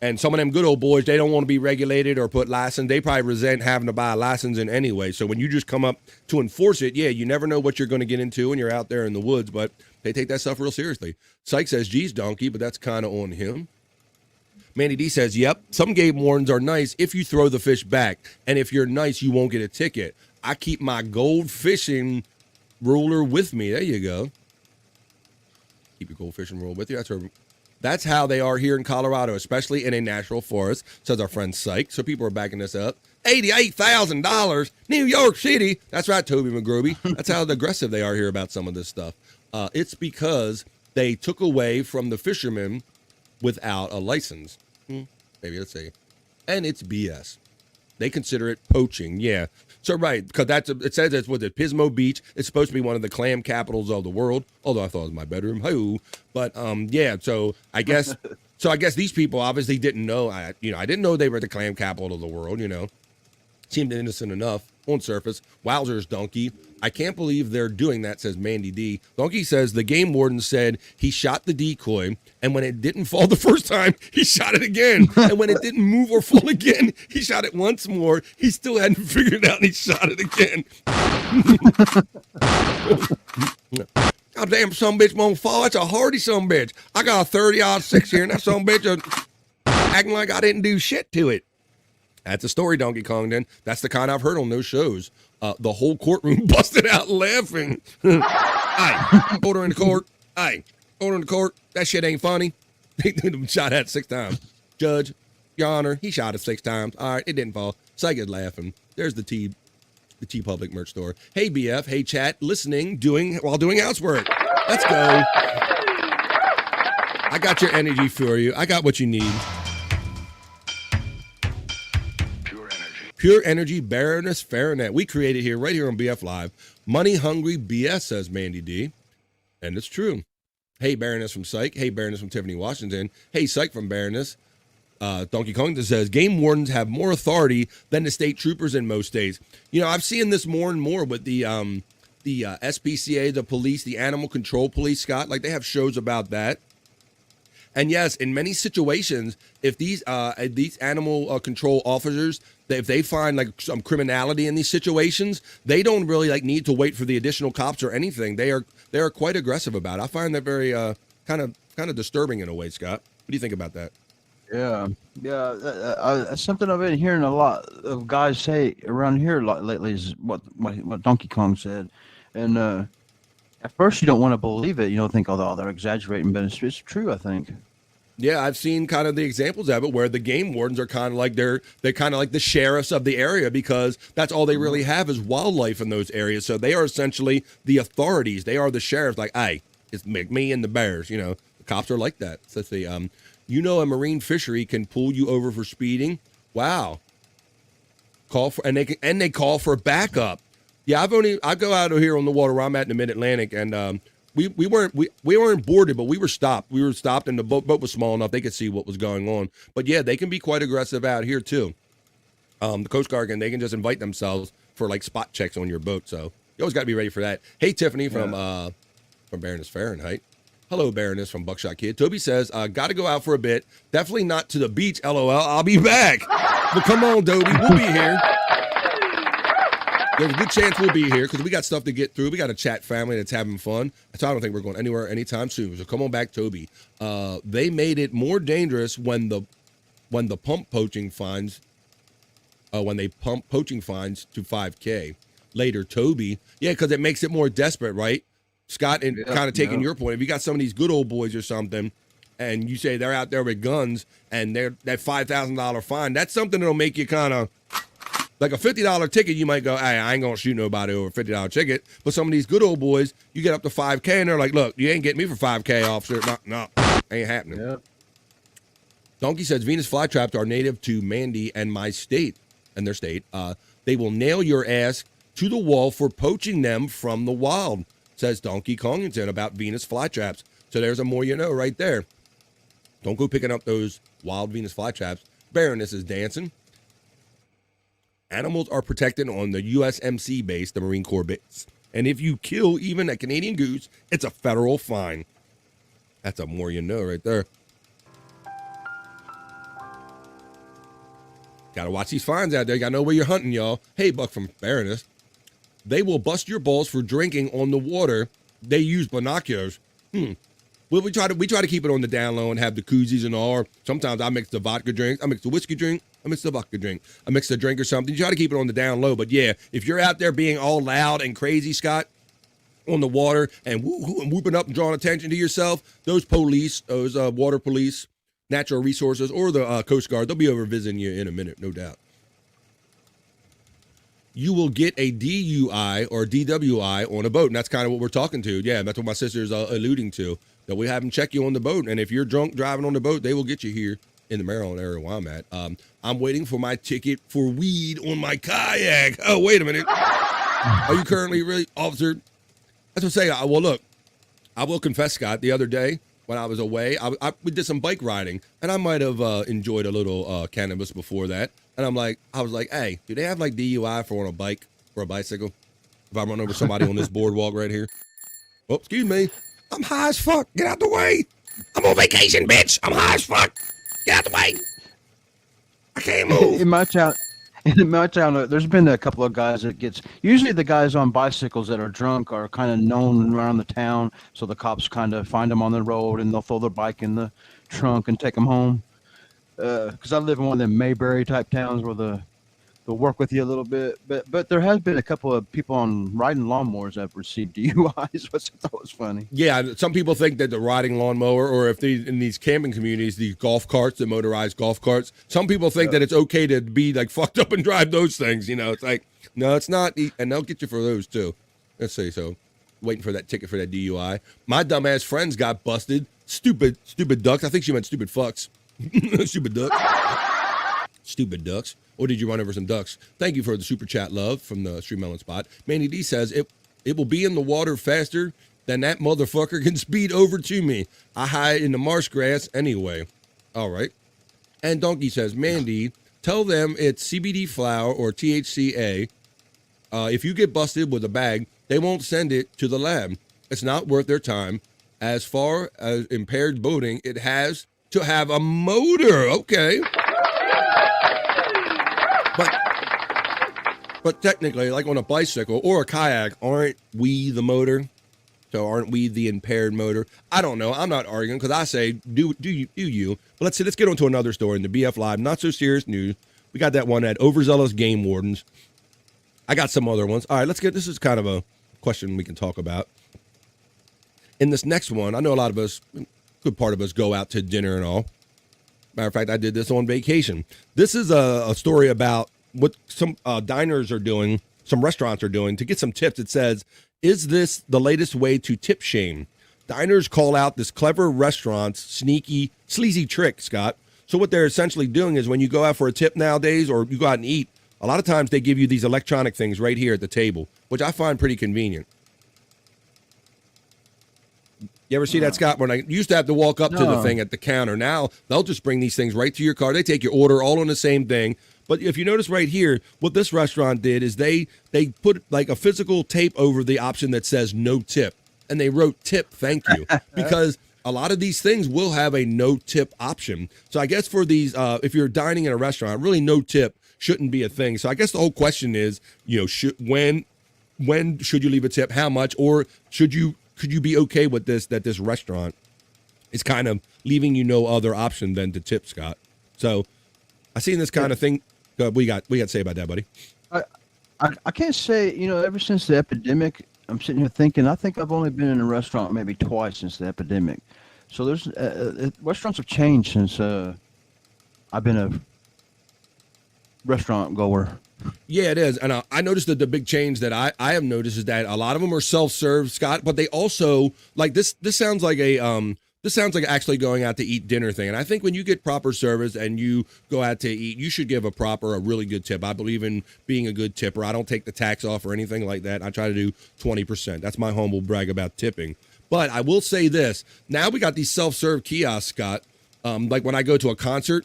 And some of them good old boys, they don't want to be regulated or put license. They probably resent having to buy a license in anyway. So when you just come up to enforce it, yeah, you never know what you're going to get into when you're out there in the woods, but they take that stuff real seriously. Psych says, geez, donkey, but that's kind of on him. Mandy D says, yep, some game wardens are nice if you throw the fish back. And if you're nice, you won't get a ticket. I keep my gold fishing ruler with me. There you go. Keep your gold fishing ruler with you. That's how they are here in Colorado, especially in a national forest, says our friend Psych. So people are backing this up. $88,000, New York City. That's right, Toby McGroby. That's how aggressive they are here about some of this stuff. It's because they took away from the fishermen without a license. Maybe, let's see. And it's BS. They consider it poaching, yeah. So, right, because it says it's with Pismo Beach. It's supposed to be one of the clam capitals of the world, although I thought it was my bedroom. But, yeah, so I guess these people obviously didn't know. I didn't know they were the clam capital of the world, Seemed innocent enough on surface. Wowzers, donkey. I can't believe they're doing that, says Mandy D. Donkey says the game warden said he shot the decoy, and when it didn't fall the first time, he shot it again. And when it didn't move or fall again, he shot it once more. He still hadn't figured it out, and he shot it again. God damn, some bitch won't fall. That's a hardy some bitch. I got a 30-06 here, and that some bitch acting like I didn't do shit to it. That's a story, Donkey Kong, then. That's the kind I've heard on those shows. The whole courtroom busted out laughing. Aye, order in the court. Aye, order in the court. That shit ain't funny. They shot at 6 times. Judge, Your Honor, he shot it 6 times. All right, it didn't fall. Psych is laughing. There's the T Public merch store. Hey, BF. Hey, chat. Listening, while doing housework. Let's go. I got your energy for you. I got what you need. Pure Energy, Baroness Fahrenheit. We created here, right here on BF Live. Money Hungry BS, says Mandy D. And it's true. Hey, Baroness from Psych. Hey, Baroness from Tiffany, Washington. Hey, Psych from Baroness. Donkey Kong says, game wardens have more authority than the state troopers in most states. I've seen this more and more with the SPCA, the police, the animal control police, Scott. Like, they have shows about that. And yes, in many situations, if these animal control officers, if they find like some criminality in these situations, they don't really need to wait for the additional cops or anything. They are quite aggressive about it. I find that very kind of disturbing in a way, Scott. What do you think about that? Yeah. That's something I've been hearing a lot of guys say around here lately. Is what Donkey Kong said, and at first you don't want to believe it. You don't think, oh, they're exaggerating, but it's true, I think. Yeah, I've seen kind of the examples of it where the game wardens are kind of like they're kind of like the sheriffs of the area, because that's all they really have is wildlife in those areas. So they are essentially the authorities. They are the sheriffs. Like, hey, it's me and the bears. The cops are like that. So it's a marine fishery can pull you over for speeding. Wow. They call for backup. Yeah, I go out here on the water where I'm at in the Mid-Atlantic, and we weren't boarded, but we were stopped. We were stopped, and the boat was small enough they could see what was going on. But yeah, they can be quite aggressive out here too. The Coast Guard they can just invite themselves for like spot checks on your boat. So you always got to be ready for that. Hey, Tiffany from Baroness Fahrenheit. Hello, Baroness from Buckshot Kid. Toby says, got to go out for a bit. Definitely not to the beach. LOL. I'll be back. But come on, Toby, we'll be here. There's a good chance we'll be here because we got stuff to get through. We got a chat family that's having fun. So I don't think we're going anywhere anytime soon. So come on back, Toby. They made it more dangerous when the pump poaching fines, when they pump poaching fines to $5,000. Later, Toby. Yeah, because it makes it more desperate, right? Scott, and kind of taking your point, if you got some of these good old boys or something, and you say they're out there with guns and they're that $5,000 fine, that's something that'll make you kind of Like a $50 ticket, you might go, hey, I ain't gonna shoot nobody over a $50 ticket. But some of these good old boys, you get up to $5K and they're like, look, you ain't getting me for $5K, officer. No, ain't happening. Yep. Donkey says Venus flytraps are native to Mandy and my state, and their state. They will nail your ass to the wall for poaching them from the wild, says Donkey Kongington about Venus flytraps. So there's a more you know right there. Don't go picking up those wild Venus flytraps. Baroness is dancing. Animals are protected on the USMC base, the Marine Corps base. And if you kill even a Canadian goose, it's a federal fine. That's a more you know right there. Gotta watch these fines out there. You gotta know where you're hunting, y'all. Hey, Buck from Baroness. They will bust your balls for drinking on the water. They use binoculars. Well, we try to keep it on the down low and have the koozies and all. Sometimes I mix the vodka drink. I mix the whiskey drink. I mix the vodka drink. I mix the drink or something. You try to keep it on the down low. But yeah, if you're out there being all loud and crazy, Scott, on the water and whooping up and drawing attention to yourself, those police, those water police, natural resources, or the Coast Guard, they'll be over visiting you in a minute, no doubt. You will get a DUI or DWI on a boat, and that's kind of what we're talking to. Yeah, that's what my sister's alluding to, that we have them check you on the boat, and if you're drunk driving on the boat, they will get you here in the Maryland area where I'm at. I'm waiting for my ticket for weed on my kayak. Oh, wait a minute. Are you currently really, officer? That's what I'm saying. Well, look, I will confess, Scott, the other day when I was away, we did some bike riding, and I might have enjoyed a little cannabis before that. And I was like, hey, do they have like DUI for on a bike or a bicycle? If I run over somebody on this boardwalk right here. Oh, excuse me. I'm high as fuck. Get out the way. I'm on vacation, bitch. I'm high as fuck. Get out the way. I can't move. In my town, there's been a couple of guys that gets, usually the guys on bicycles that are drunk are kind of known around the town. So the cops kind of find them on the road and they'll throw their bike in the trunk and take them home. Because I live in one of them Mayberry type towns where they'll work with you a little bit, but there has been a couple of people on riding lawnmowers that have received DUIs, which I thought was funny. Yeah, some people think that the riding lawnmower, or if they in these camping communities, these golf carts, the motorized golf carts, some people think that it's okay to be like fucked up and drive those things. You know, it's like, no, it's not, and they'll get you for those too. Let's see. So, waiting for that ticket for that DUI. My dumbass friends got busted. Stupid ducks. I think she meant stupid fucks. Stupid ducks. Stupid ducks. Or did you run over some ducks? Thank you for the super chat, love, from the Stream Melon spot. Manny D says, it will be in the water faster than that motherfucker can speed over to me. I hide in the marsh grass anyway. All right. And Donkey says, Mandy, tell them it's CBD flower or THCA. If you get busted with a bag, they won't send it to the lab. It's not worth their time. As far as impaired boating, it has to have a motor. Okay. But technically, like on a bicycle or a kayak, aren't we the motor? So aren't we the impaired motor? I don't know. I'm not arguing because I say do you. But let's get on to another story in the BF Live. Not so serious news. We got that one at overzealous game wardens. I got some other ones. All right, this is kind of a question we can talk about. In this next one, I know a lot of us, a good part of us, go out to dinner and all. Matter of fact, I did this on vacation. This is a story about what some diners are doing, some restaurants are doing to get some tips. It says, is this the latest way to tip shame? Diners call out this clever restaurant's sneaky, sleazy trick, Scott. So what they're essentially doing is when you go out for a tip nowadays or you go out and eat, a lot of times they give you these electronic things right here at the table, which I find pretty convenient. You ever see that, Scott? When I used to have to walk up to the thing at the counter. Now they'll just bring these things right to your car. They take your order all on the same thing. But if you notice right here, what this restaurant did is they put like a physical tape over the option that says no tip. And they wrote tip, thank you. Because a lot of these things will have a no tip option. So I guess for these, if you're dining in a restaurant, really no tip shouldn't be a thing. So I guess the whole question is, when should you leave a tip? How much? Or could you be okay with this, that this restaurant is kind of leaving you no other option than to tip, Scott? So I seen this kind of thing. What you got to say about that, buddy? I can't say, ever since the epidemic, I'm sitting here thinking, I think I've only been in a restaurant maybe twice since the epidemic. So there's restaurants have changed since I've been a restaurant goer. Yeah, it is. And I noticed that the big change that I have noticed is that a lot of them are self-serve, Scott, but they also like this sounds like this sounds like actually going out to eat dinner thing. And I think when you get proper service and you go out to eat, you should give a really good tip. I believe in being a good tipper. I don't take the tax off or anything like that. I try to do 20%. That's my humble brag about tipping. But I will say this. Now we got these self-serve kiosks, Scott. Like when I go to a concert,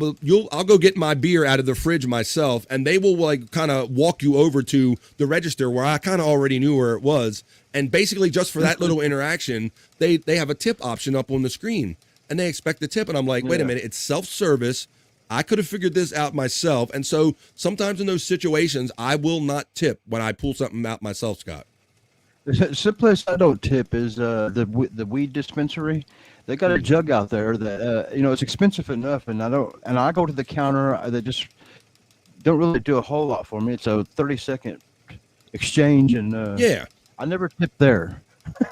I'll go get my beer out of the fridge myself, and they will like kind of walk you over to the register where I kind of already knew where it was. And basically just for that little interaction, they have a tip option up on the screen and they expect the tip. And I'm like, wait a minute, it's self-service. I could have figured this out myself. And so sometimes in those situations, I will not tip when I pull something out myself, Scott. Some place I don't tip is the weed dispensary. They got a jug out there that it's expensive enough, and I go to the counter. They just don't really do a whole lot for me. It's a 30-second exchange, and yeah, I never tip there.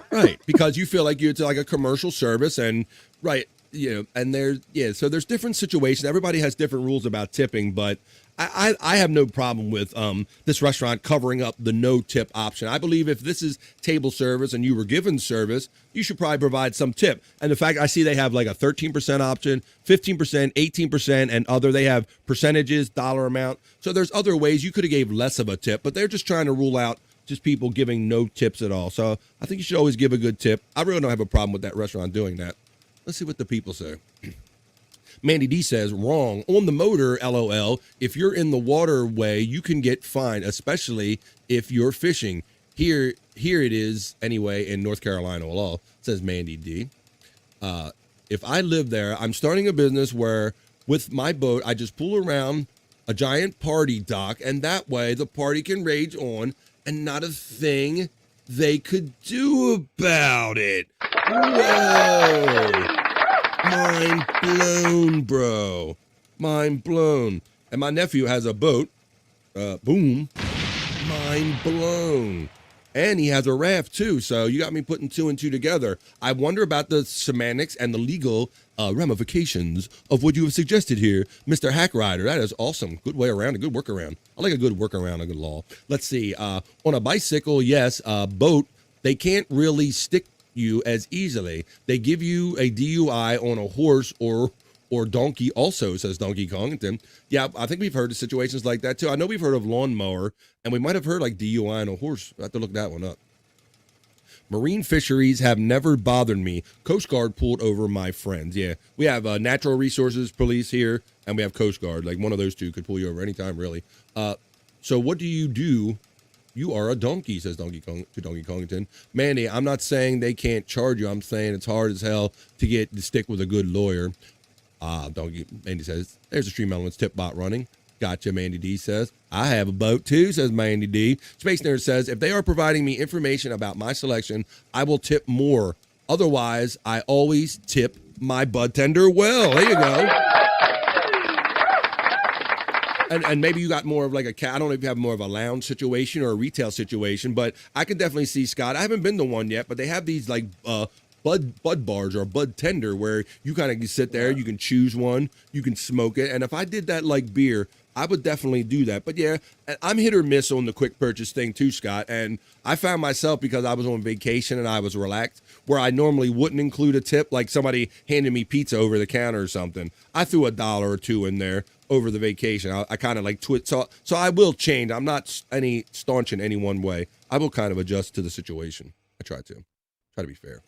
Right, because you feel like it's like a commercial service, and right, and so there's different situations. Everybody has different rules about tipping, but I have no problem with this restaurant covering up the no tip option. I believe if this is table service and you were given service, you should probably provide some tip. And the fact I see they have like a 13% option, 15%, 18%, and other, they have percentages, dollar amount. So there's other ways you could have gave less of a tip, but they're just trying to rule out just people giving no tips at all. So I think you should always give a good tip. I really don't have a problem with that restaurant doing that. Let's see what the people say. Mandy D says, wrong. On the motor, LOL, if you're in the waterway, you can get fined, especially if you're fishing. Here it is, anyway, in North Carolina law, says Mandy D. If I live there, I'm starting a business where with my boat, I just pull around a giant party dock, and that way the party can rage on and not a thing they could do about it. Whoa. Mind blown, bro. Mind blown. And my nephew has a boat. Boom. Mind blown. And he has a raft, too. So you got me putting two and two together. I wonder about the semantics and the legal ramifications of what you have suggested here, Mr. Hack Rider. That is awesome. Good way around, a good workaround. I like a good workaround, a good law. Let's see. On a bicycle, yes. Boat, they can't really stick you as easily. They give you a DUI on a horse or donkey also, says Donkey Kongington. Yeah, I think we've heard of situations like that too. I know we've heard of lawnmower, and we might have heard like DUI on a horse. I have to look that one up. Marine fisheries have never bothered me. Coast Guard pulled over my friends. Yeah, we have natural resources police here, and we have Coast Guard. Like one of those two could pull you over anytime, really. So what do you do? You are a donkey, says Donkey Kongington. Mandy, I'm not saying they can't charge you. I'm saying it's hard as hell to stick with a good lawyer. Mandy says, there's a Stream Elements tip bot running. Gotcha, Mandy D says. I have a boat too, says Mandy D. Space Nerd says, if they are providing me information about my selection, I will tip more. Otherwise, I always tip my bud tender well. There you go. And maybe you got more of like I don't know if you have more of a lounge situation or a retail situation, but I can definitely see, Scott, I haven't been to one yet, but they have these like bud bars or bud tender where you kind of sit there, you can choose one, you can smoke it. And if I did that like beer, I would definitely do that. But yeah, I'm hit or miss on the quick purchase thing too, Scott. And I found myself, because I was on vacation and I was relaxed, where I normally wouldn't include a tip, like somebody handed me pizza over the counter or something. I threw $1 or $2 in there over the vacation. I kind of like so I will change. I'm not staunch in any one way. I will kind of adjust to the situation. I try to be fair.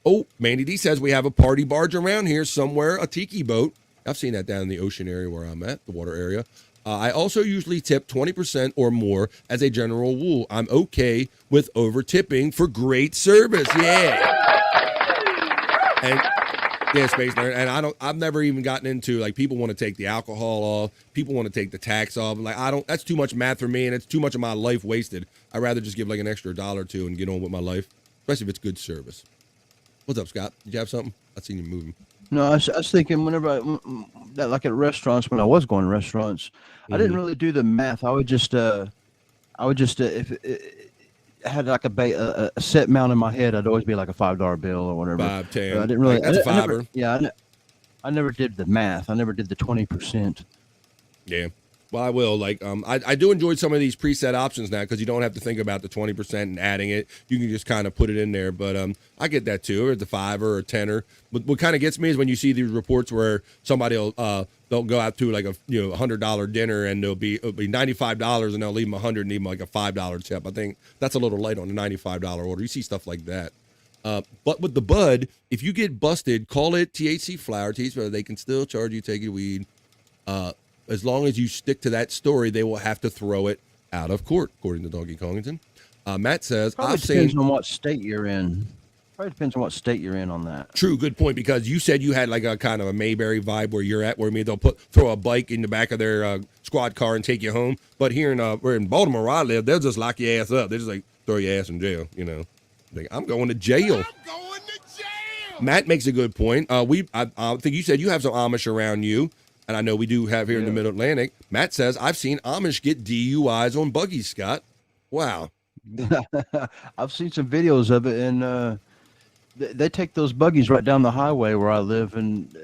Oh, Mandy D says we have a party barge around here somewhere, a tiki boat. I've seen that down in the ocean area where I'm at, the water area. I also usually tip 20% or more as a general rule. I'm okay with over tipping for great service. Yeah. And yeah, Space Nerd. And I've never even gotten into like people want to take the alcohol off. People want to take the tax off. Like that's too much math for me, and it's too much of my life wasted. I'd rather just give like an extra $1 or $2 and get on with my life, especially if it's good service. What's up, Scott? Did you have something? I seen you moving. No, I was thinking whenever like at restaurants, when I was going to restaurants, I didn't really do the math. I would just if I had like a set amount in my head, I'd always be like a $5 bill or whatever. 5, 10. I didn't really. That's a $5. I never did the math. I never did the 20%. Yeah. Well, I will. Like, I do enjoy some of these preset options now because you don't have to think about the 20% and adding it. You can just kind of put it in there. But I get that too, or the $5 or a $10. But what kind of gets me is when you see these reports where somebody will they'll go out to like a $100 dinner and it'll be $95 and they'll leave them $100 and leave them like a $5 tip. I think that's a little light on the $95 order. You see stuff like that. But with the bud, if you get busted, call it THC flower, they can still charge you taking weed. As long as you stick to that story, they will have to throw it out of court, according to Donkey Kongington. Matt says, Probably depends on what state you're in. Probably depends on what state you're in on that. True, good point, because you said you had like a kind of a Mayberry vibe where you're at, where maybe they'll throw a bike in the back of their squad car and take you home. But here we're in Baltimore where I live, they'll just lock your ass up. They just like throw your ass in jail, Like, I'm going to jail. Matt makes a good point. I think you said you have some Amish around you. And I know we do have here in the Middle Atlantic. Matt says, I've seen Amish get DUIs on buggies, Scott. Wow. I've seen some videos of it, and they take those buggies right down the highway where I live. And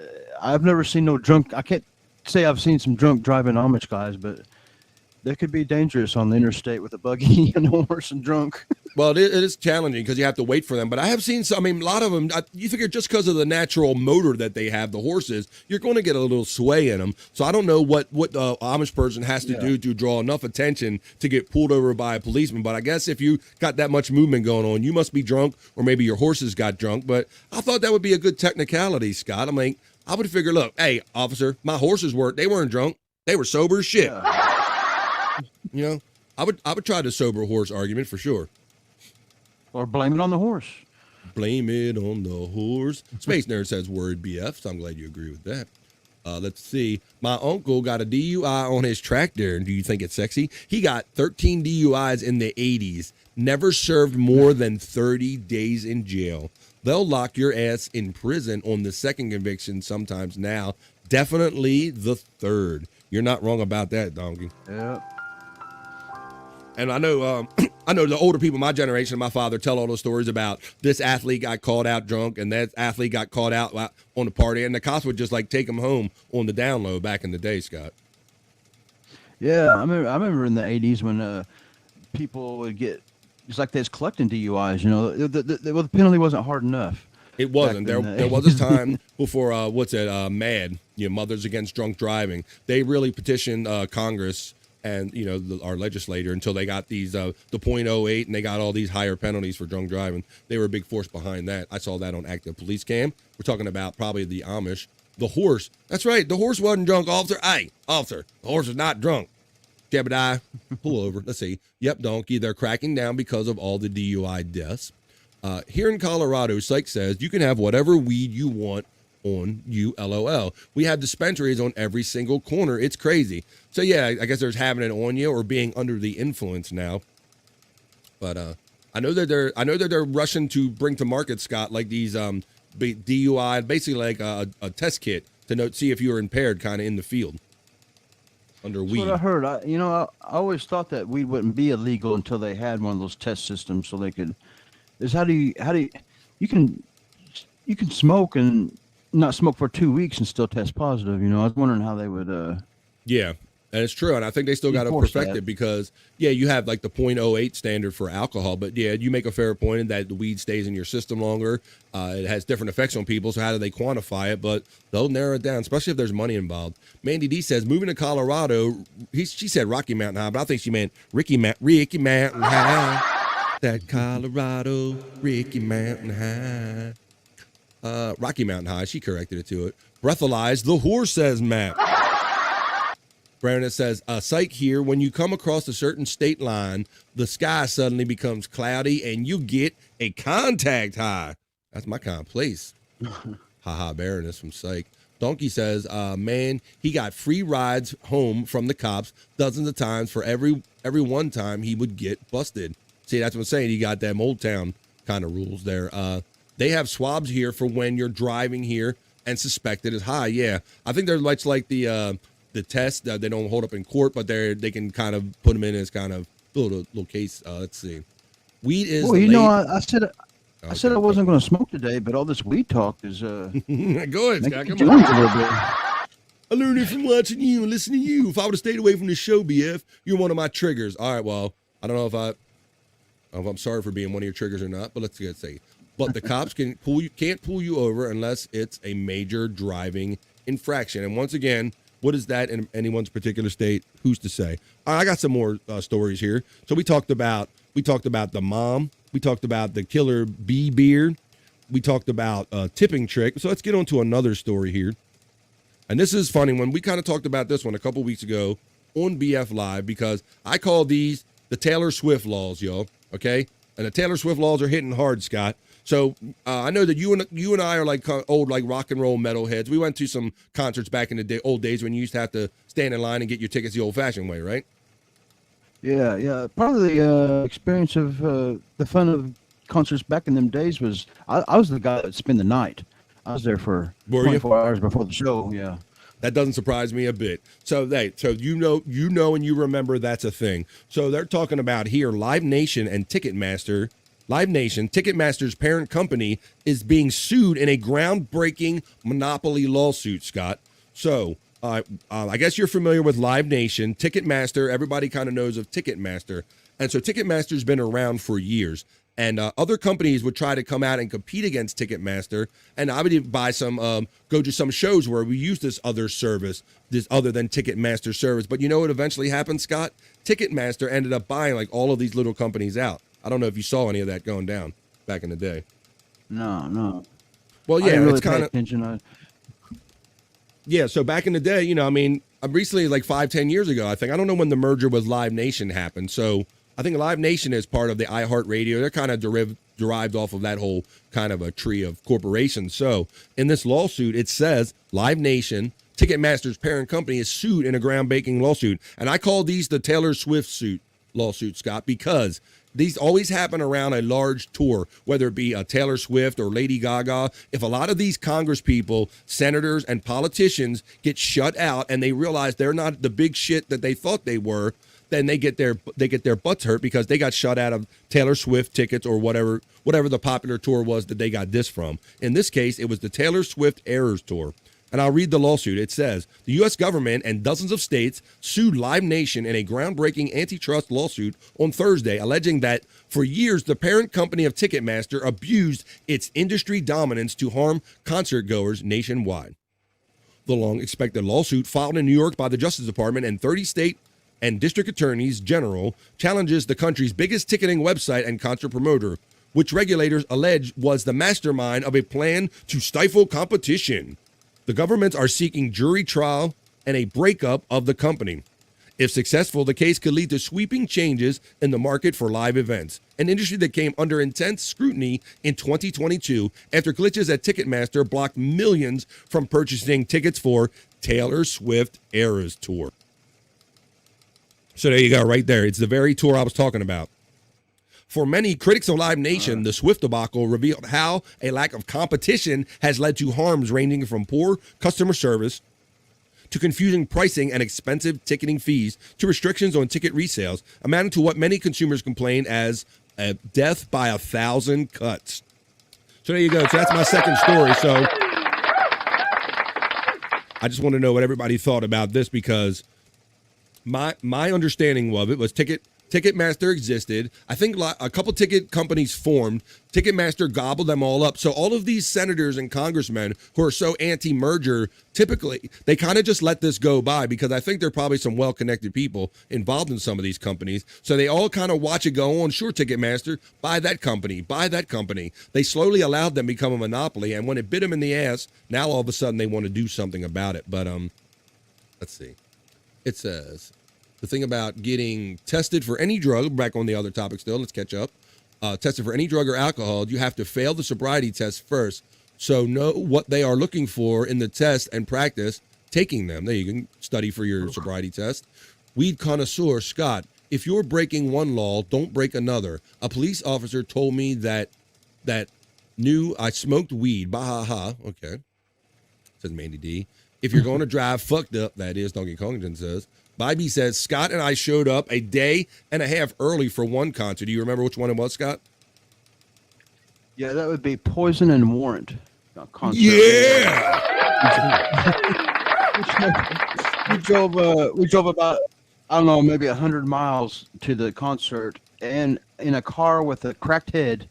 I've never seen no drunk. I can't say I've seen some drunk driving Amish guys, but they could be dangerous on the interstate with a buggy and a horse and drunk. Well, it is challenging because you have to wait for them. But I have seen some, a lot of them, you figure just because of the natural motor that they have, the horses, you're going to get a little sway in them. So I don't know what the Amish person has to do to draw enough attention to get pulled over by a policeman. But I guess if you got that much movement going on, you must be drunk, or maybe your horses got drunk. But I thought that would be a good technicality, Scott. I would figure, look, hey, officer, my horses they weren't drunk. They were sober as shit. Yeah. I would try the sober horse argument for sure. Or blame it on the horse. Blame it on the horse. Space Nerd says word BF, so I'm glad you agree with that. Let's see. My uncle got a DUI on his tractor. Do you think it's sexy? He got 13 DUIs in the 80s. Never served more than 30 days in jail. They'll lock your ass in prison on the second conviction sometimes now. Definitely the third. You're not wrong about that, Donkey. Yeah. And I know the older people, my generation, my father, tell all those stories about this athlete got caught out drunk and that athlete got caught out on the party, and the cops would just like take them home on the down low back in the day, Scott. Yeah, I remember in the 80s when people would get, it's like they was collecting DUIs, the penalty wasn't hard enough. It wasn't. There was a time before, MAD, Mothers Against Drunk Driving. They really petitioned Congress and our legislator until they got these the .08, and they got all these higher penalties for drunk driving. They were a big force behind that. I saw that on active police cam. We're talking about probably the Amish. The horse, that's right, the horse wasn't drunk, officer. Hey, officer, the horse is not drunk. Jebediah, pull over. Let's see. Yep, donkey, they're cracking down because of all the DUI deaths. Here in Colorado, Psych says you can have whatever weed you want on you, LOL. We have dispensaries on every single corner. It's crazy. So yeah, I guess there's having it on you or being under the influence now. But I know that they're rushing to bring to market, Scott, like these DUI, basically like a test kit to see if you're impaired, kind of in the field under weed. That's what I heard. I always thought that weed wouldn't be illegal until they had one of those test systems, so they could. You can smoke and not smoke for 2 weeks and still test positive. I was wondering how they would. Yeah, and it's true, and I think they still got to perfect it because you have like the .08 standard for alcohol, but you make a fair point in that the weed stays in your system longer. It has different effects on people, so how do they quantify it? But they'll narrow it down, especially if there's money involved. Mandy D says moving to Colorado. She said Rocky Mountain High, but I think she meant Ricky Mountain High. That Colorado Ricky Mountain High. Rocky Mountain High. She corrected it to it. Breathalyze the horse, says Matt. Brandon says, psych here, when you come across a certain state line, the sky suddenly becomes cloudy and you get a contact high. That's my kind of place. Haha, Baroness from Psych. Donkey says, man, he got free rides home from the cops dozens of times for every one time he would get busted. See, that's what I'm saying. You got them Old Town kind of rules there. They have swabs here for when you're driving here and suspected as high. Yeah, I think they're much like the test. They don't hold up in court, but they can kind of put them in as kind of little case. Let's see. Weed is. Well, I said I wasn't going to smoke today, but all this weed talk is. Go ahead, Scott. Come on. A little bit. I learned it from watching you and listening to you. If I would have stayed away from the show, BF, you're one of my triggers. All right, well, I don't know if I'm sorry for being one of your triggers or not, but let's get say. But the cops can't pull you over unless it's a major driving infraction. And once again, what is that in anyone's particular state? Who's to say? All right, I got some more stories here. So we talked about the mom. We talked about the killer bee beard. We talked about tipping trick. So let's get on to another story here. And this is funny. When we kind of talked about this one a couple weeks ago on BF Live, because I call these the Taylor Swift laws, y'all. Okay, and the Taylor Swift laws are hitting hard, Scott. So I know that you and I are like old like rock and roll metalheads. We went to some concerts back in the old days when you used to have to stand in line and get your tickets the old-fashioned way, right? Yeah. Part of the experience of the fun of concerts back in them days was I was the guy that spent the night. I was there for 24 hours before the show. Yeah. That doesn't surprise me a bit. So you know, and you remember that's a thing. So they're talking about here Live Nation and Ticketmaster. Live Nation, Ticketmaster's parent company, is being sued in a groundbreaking monopoly lawsuit, Scott. So I guess you're familiar with Live Nation, Ticketmaster. Everybody kind of knows of Ticketmaster. And so Ticketmaster's been around for years. And other companies would try to come out and compete against Ticketmaster. And I would even buy go to some shows where we use this other service, this other than Ticketmaster service. But you know what eventually happened, Scott? Ticketmaster ended up buying like all of these little companies out. I don't know if you saw any of that going down back in the day. No. Well, yeah, I didn't really it's kind of attention. Yeah, so back in the day, you know, I mean, recently, like 5-10 years ago, I think. I don't know when the merger with Live Nation happened. So I think Live Nation is part of the iHeartRadio. They're kind of derived off of that whole kind of a tree of corporations. So in this lawsuit, it says Live Nation, Ticketmaster's parent company, is sued in a groundbreaking lawsuit. And I call these the Taylor Swift lawsuit, Scott, because these always happen around a large tour, whether it be a Taylor Swift or Lady Gaga. If a lot of these Congress people, senators, and politicians get shut out and they realize they're not the big shit that they thought they were, then they get their butts hurt because they got shut out of Taylor Swift tickets or whatever the popular tour was that they got this from. In this case, it was the Taylor Swift Eras Tour. And I'll read the lawsuit. It says, the U.S. government and dozens of states sued Live Nation in a groundbreaking antitrust lawsuit on Thursday, alleging that for years, the parent company of Ticketmaster abused its industry dominance to harm concertgoers nationwide. The long-expected lawsuit, filed in New York by the Justice Department and 30 state and district attorneys general, challenges the country's biggest ticketing website and concert promoter, which regulators allege was the mastermind of a plan to stifle competition. The governments are seeking jury trial and a breakup of the company. If successful, the case could lead to sweeping changes in the market for live events, an industry that came under intense scrutiny in 2022 after glitches at Ticketmaster blocked millions from purchasing tickets for Taylor Swift Eras Tour. So there you go, right there. It's the very tour I was talking about. For many critics of Live Nation, the Swift debacle revealed how a lack of competition has led to harms ranging from poor customer service to confusing pricing and expensive ticketing fees to restrictions on ticket resales, amounting to what many consumers complain as a death by 1,000 cuts. So there you go. So that's my second story. So I just want to know what everybody thought about this, because my understanding of it was Ticketmaster existed. I think a couple ticket companies formed. Ticketmaster gobbled them all up. So all of these senators and congressmen who are so anti-merger, typically, they kind of just let this go by, because I think there are probably some well-connected people involved in some of these companies. So they all kind of watch it go on. Sure, Ticketmaster, buy that company, buy that company. They slowly allowed them to become a monopoly. And when it bit them in the ass, now all of a sudden they want to do something about it. But let's see. It says the thing about getting tested for any drug, back on the other topic still, let's catch up. Tested for any drug or alcohol, you have to fail the sobriety test first. So know what they are looking for in the test and practice taking them. There, you can study for your sobriety test. Weed connoisseur Scott, if you're breaking one law, don't break another. A police officer told me that knew I smoked weed. Bahaha. Okay. Says Mandy D. If you're going to drive fucked up, that is, Donkey Kongton says. Bybee says, Scott and I showed up a day and a half early for one concert. Do you remember which one it was, Scott? Yeah, that would be Poison and Warrant. Concert. Yeah! We drove about, I don't know, maybe 100 miles to the concert, and in a car with a cracked head.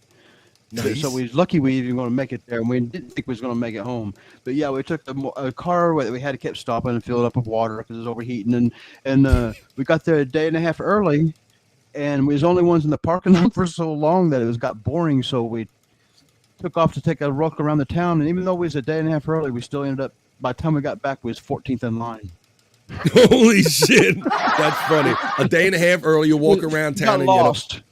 Nice. So we was lucky we even going to make it there, and we didn't think we was going to make it home. But yeah, we took a car where we had to keep stopping and fill it up with water because it was overheating, and we got there a day and a half early, and we was the only ones in the parking lot for so long that it got boring. So we took off to take a walk around the town, and even though we was a day and a half early, we still ended up. By the time we got back, we was 14th in line. Holy shit, that's funny. A day and a half early, you walk around town and lost.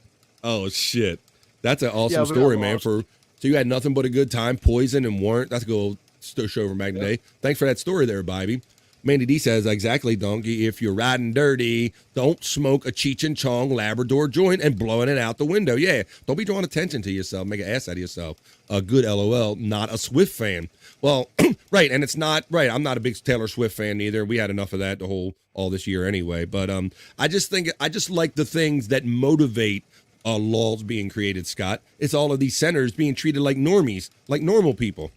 Oh shit. That's an awesome Yeah, story, man. So you had nothing but a good time, poison and weren't. That's a good old show from back in the day. Thanks for that story there, Bobby. Mandy D says, exactly, Donkey. If you're riding dirty, don't smoke a Cheech and Chong Labrador joint and blowing it out the window. Yeah, don't be drawing attention to yourself. Make an ass out of yourself. A good LOL, not a Swift fan. Well, right, and it's not, right, I'm not a big Taylor Swift fan either. We had enough of that all this year anyway. But I just like the things that motivate laws being created, Scott. It's all of these centers being treated like normies, like normal people.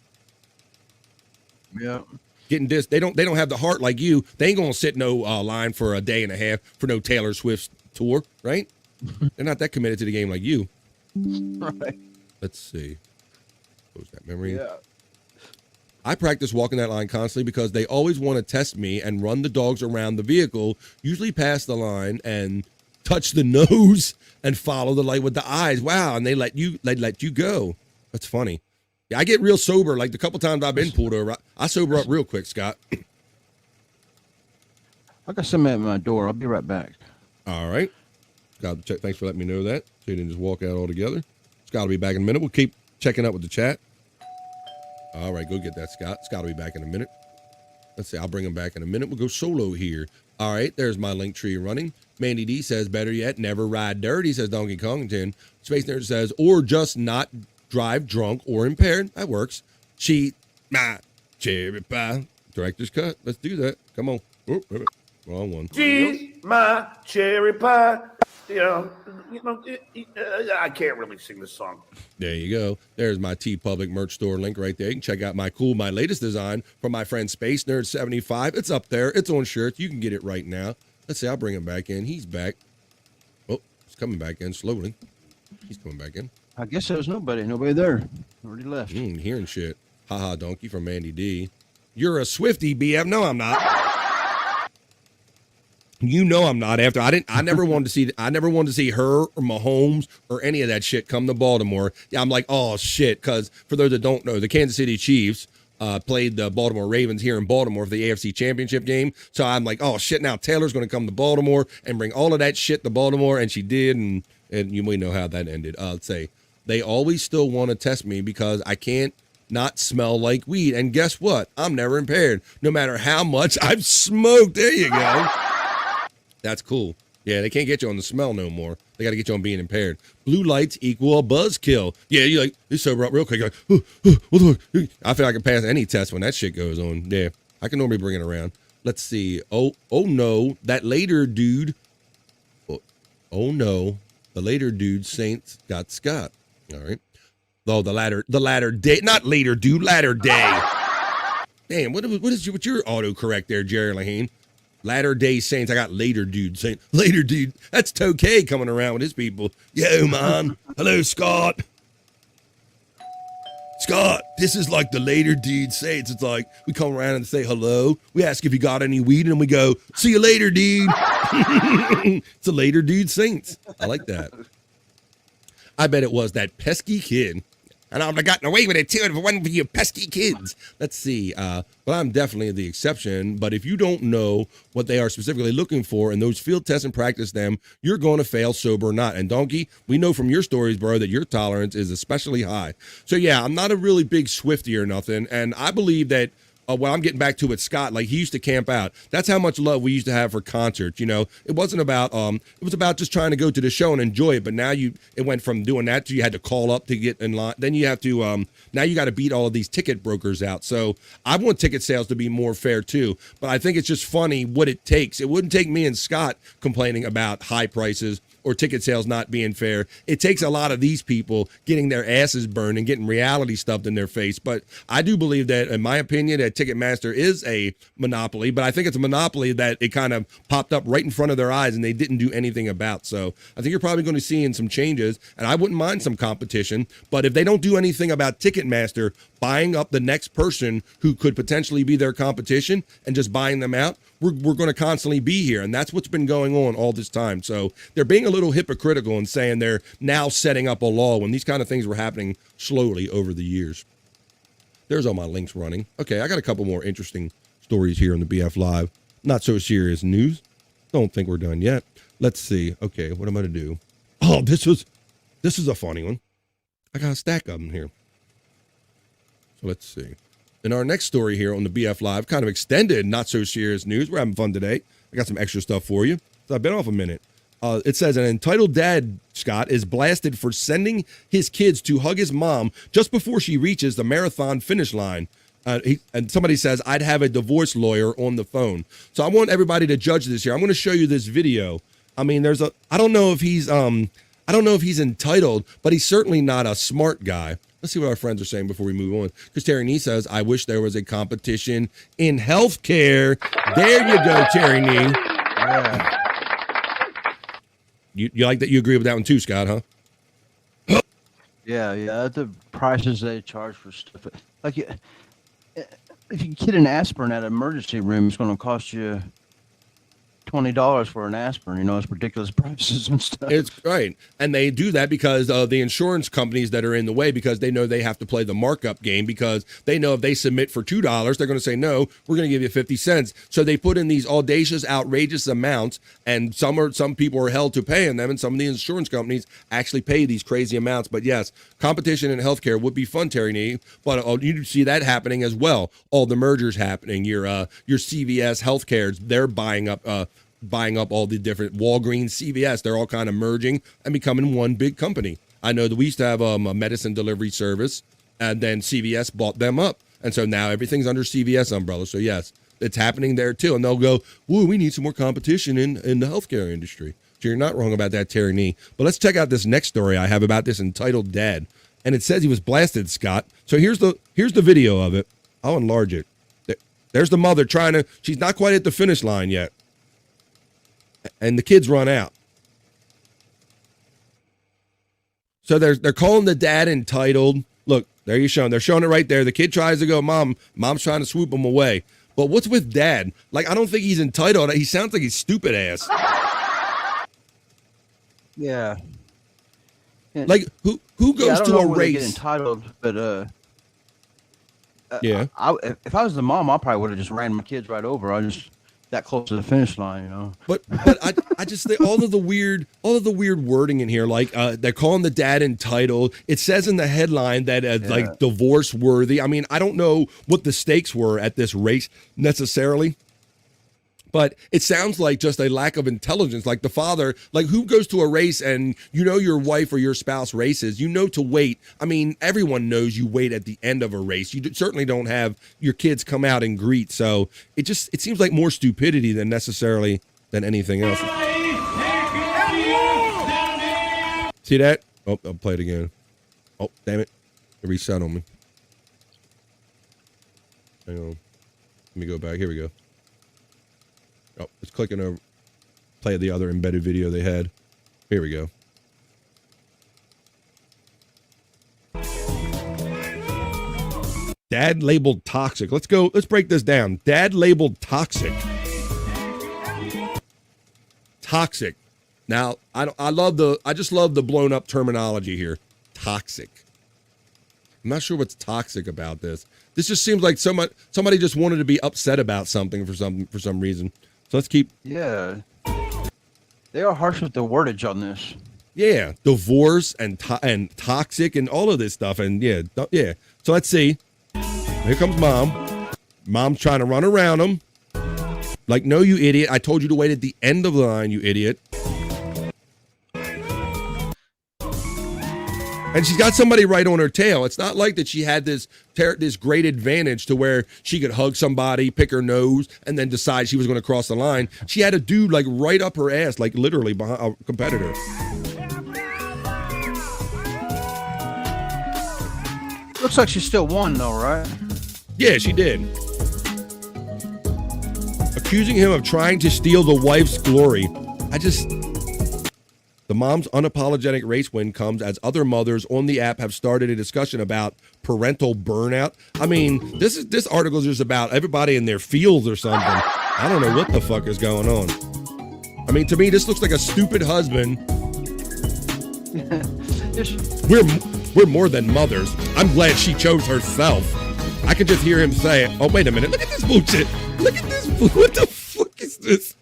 Yeah. Getting this, they don't have the heart like you. They ain't gonna sit no line for a day and a half for no Taylor Swift tour, right? They're not that committed to the game like you. Right. Let's see. What was that memory? Yeah. I practice walking that line constantly because they always want to test me and run the dogs around the vehicle, usually past the line and touch the nose and follow the light with the eyes. Wow, and they let you go. That's funny. Yeah, I get real sober. Like the couple times I've been pulled over, I sober up real quick, Scott. I got somebody at my door. I'll be right back. All right. Scott, thanks for letting me know that. So you didn't just walk out altogether. Scott will be back in a minute. We'll keep checking up with the chat. All right, go get that, Scott. Scott will be back in a minute. Let's see. I'll bring him back in a minute. We'll go solo here. All right, there's my link tree running. Mandy D says, better yet, never ride dirty, says Donkey Kongton. Space Nerd says, or just not drive drunk or impaired. That works. Cheat, cherry pie. Director's cut. Let's do that. Come on. Oh, wrong one. Cheat my cherry pie. I can't really sing this song. There you go. There's my TeePublic merch store link right there. You can check out my latest design from my friend Space Nerd 75. It's up there. It's on shirts. You can get it right now. Let's see. I'll bring him back in. He's back. Oh, he's coming back in slowly. He's coming back in. I guess there was nobody there. Already left. Hearing shit. Haha, Donkey from Mandy D. You're a Swiftie, BF. No, I'm not. You know I'm not. I never wanted to see her or Mahomes or any of that shit come to Baltimore. Yeah, I'm like, oh shit, because for those that don't know, the Kansas City Chiefs played the Baltimore Ravens here in Baltimore for the AFC Championship game. So I'm like, oh shit, now Taylor's going to come to Baltimore and bring all of that shit to Baltimore, and she did, and you may know how that ended. Let's say they always still want to test me because I can't not smell like weed, and guess what? I'm never impaired, no matter how much I've smoked. There you go. That's cool. Yeah, they can't get you on the smell no more. They got to get you on being impaired. Blue lights equal a buzzkill. Yeah, you sober up real quick. Like, I feel like I can pass any test when that shit goes on. Yeah, I can normally bring it around. Let's see. Oh no, that later dude. Oh no, the later dude Saints got Scott. All right. Oh, the latter day, not later dude, latter day. Damn, what's your autocorrect there, Jerry Lahane? Latter Day Saints. I got later dude saying later dude. That's Tokay coming around with his people. Yo, man. Hello, Scott. Scott, this is like the later dude Saints. It's like we come around and say hello. We ask if you got any weed, and we go, see you later, dude. It's a later dude Saints. I like that. I bet it was that pesky kid. And I would have gotten away with it too if it wasn't for you pesky kids. Let's see. But I'm definitely the exception. But if you don't know what they are specifically looking for in those field tests and practice them, you're going to fail sober or not. And Donkey, we know from your stories, bro, that your tolerance is especially high. So yeah, I'm not a really big Swiftie or nothing. And I believe that what I'm getting back to with Scott, like he used to camp out. That's how much love we used to have for concerts. You know, it wasn't about it was about just trying to go to the show and enjoy it. But now it went from doing that to you had to call up to get in line. Then you have to now you got to beat all of these ticket brokers out. So I want ticket sales to be more fair too. But I think it's just funny what it takes. It wouldn't take me and Scott complaining about high prices or ticket sales not being fair. It takes a lot of these people getting their asses burned and getting reality stuffed in their face. But I do believe that, in my opinion, that Ticketmaster is a monopoly, but I think it's a monopoly that it kind of popped up right in front of their eyes and they didn't do anything about. So I think you're probably going to see some changes, and I wouldn't mind some competition. But if they don't do anything about Ticketmaster buying up the next person who could potentially be their competition and just buying them out, we're going to constantly be here. And that's what's been going on all this time. So they're being a little hypocritical and saying they're now setting up a law when these kind of things were happening slowly over the years. There's all my links running. Okay, I got a couple more interesting stories here on the BF Live. Not so serious news. Don't think we're done yet. Let's see. Okay, what am I going to do? Oh, this is a funny one. I got a stack of them here. So let's see. In our next story here on the BF Live, kind of extended, not so serious news. We're having fun today. I got some extra stuff for you. So I've been off a minute. It says an entitled dad, Scott, is blasted for sending his kids to hug his mom just before she reaches the marathon finish line. And somebody says, I'd have a divorce lawyer on the phone. So I want everybody to judge this here. I'm going to show you this video. I mean, I don't know if he's entitled, but he's certainly not a smart guy. Let's see what our friends are saying before we move on. Because Terry Nee says, I wish there was a competition in healthcare. There you go, Terry Nee. Yeah. You like that? You agree with that one too, Scott, huh? Yeah. The prices they charge for stuff. Like, if you get an aspirin at an emergency room, it's going to cost you $20 for an aspirin. You know, it's ridiculous prices and stuff. It's right. And they do that because of the insurance companies that are in the way, because they know they have to play the markup game, because they know if they submit for $2, they're going to say, no, we're going to give you 50 cents. So they put in these audacious, outrageous amounts, and some people are held to paying them, and some of the insurance companies actually pay these crazy amounts. But yes, competition in healthcare would be fun, Terry Nee, but you see that happening as well. All the mergers happening. Your CVS healthcares, they're buying up all the different Walgreens, CVS. They're all kind of merging and becoming one big company. I know that we used to have a medicine delivery service, and then CVS bought them up. And so now everything's under CVS umbrella. So yes, it's happening there too. And they'll go, woo, we need some more competition in the healthcare industry. So you're not wrong about that, Terry Nee. But let's check out this next story I have about this entitled dad. And it says he was blasted, Scott. So here's the video of it. I'll enlarge it. There's the mother she's not quite at the finish line yet. And the kids run out. So they're calling the dad entitled. Look, there you're showing. They're showing it right there. The kid tries to go, mom's trying to swoop him away. But what's with dad? Like, I don't think he's entitled. He sounds like he's stupid ass. Yeah. Like, who goes to a race? Get entitled, but yeah. If I was the mom, I probably would have just ran my kids right over. I just that close to the finish line, you know. But I just think all of the weird wording in here, like they're calling the dad entitled. It says in the headline that like divorce worthy. I mean, I don't know what the stakes were at this race necessarily, but it sounds like just a lack of intelligence. Like the father, like who goes to a race and you know your wife or your spouse races, you know to wait. I mean, everyone knows you wait at the end of a race. You certainly don't have your kids come out and greet. So it seems like more stupidity than anything else. See that? Oh, I'll play it again. Oh, damn it. It reset on me. Hang on. Let me go back. Here we go. Oh, it's clicking over. Play the other embedded video they had. Here we go. Dad labeled toxic. Let's break this down. Dad labeled toxic. Toxic. Now, I just love the blown up terminology here. Toxic. I'm not sure what's toxic about this. This just seems like somebody just wanted to be upset about something for some reason. So let's keep. Yeah. They are harsh with the wordage on this. Yeah. Divorce and toxic and all of this stuff. And yeah. So let's see. Here comes mom. Mom's trying to run around him. Like, no, you idiot. I told you to wait at the end of the line, you idiot. And she's got somebody right on her tail. It's not like that she had this great advantage to where she could hug somebody, pick her nose, and then decide she was going to cross the line. She had a dude like right up her ass, like literally behind a competitor. Looks like she still won though, right? Yeah, she did. Accusing him of trying to steal the wife's glory. The mom's unapologetic race win comes as other mothers on the app have started a discussion about parental burnout. I mean, this article is just about everybody in their fields or something. I don't know what the fuck is going on. I mean, to me, this looks like a stupid husband. We're more than mothers. I'm glad she chose herself. I could just hear him say, "Oh, wait a minute! Look at this bullshit! Look at this! What the fuck is this?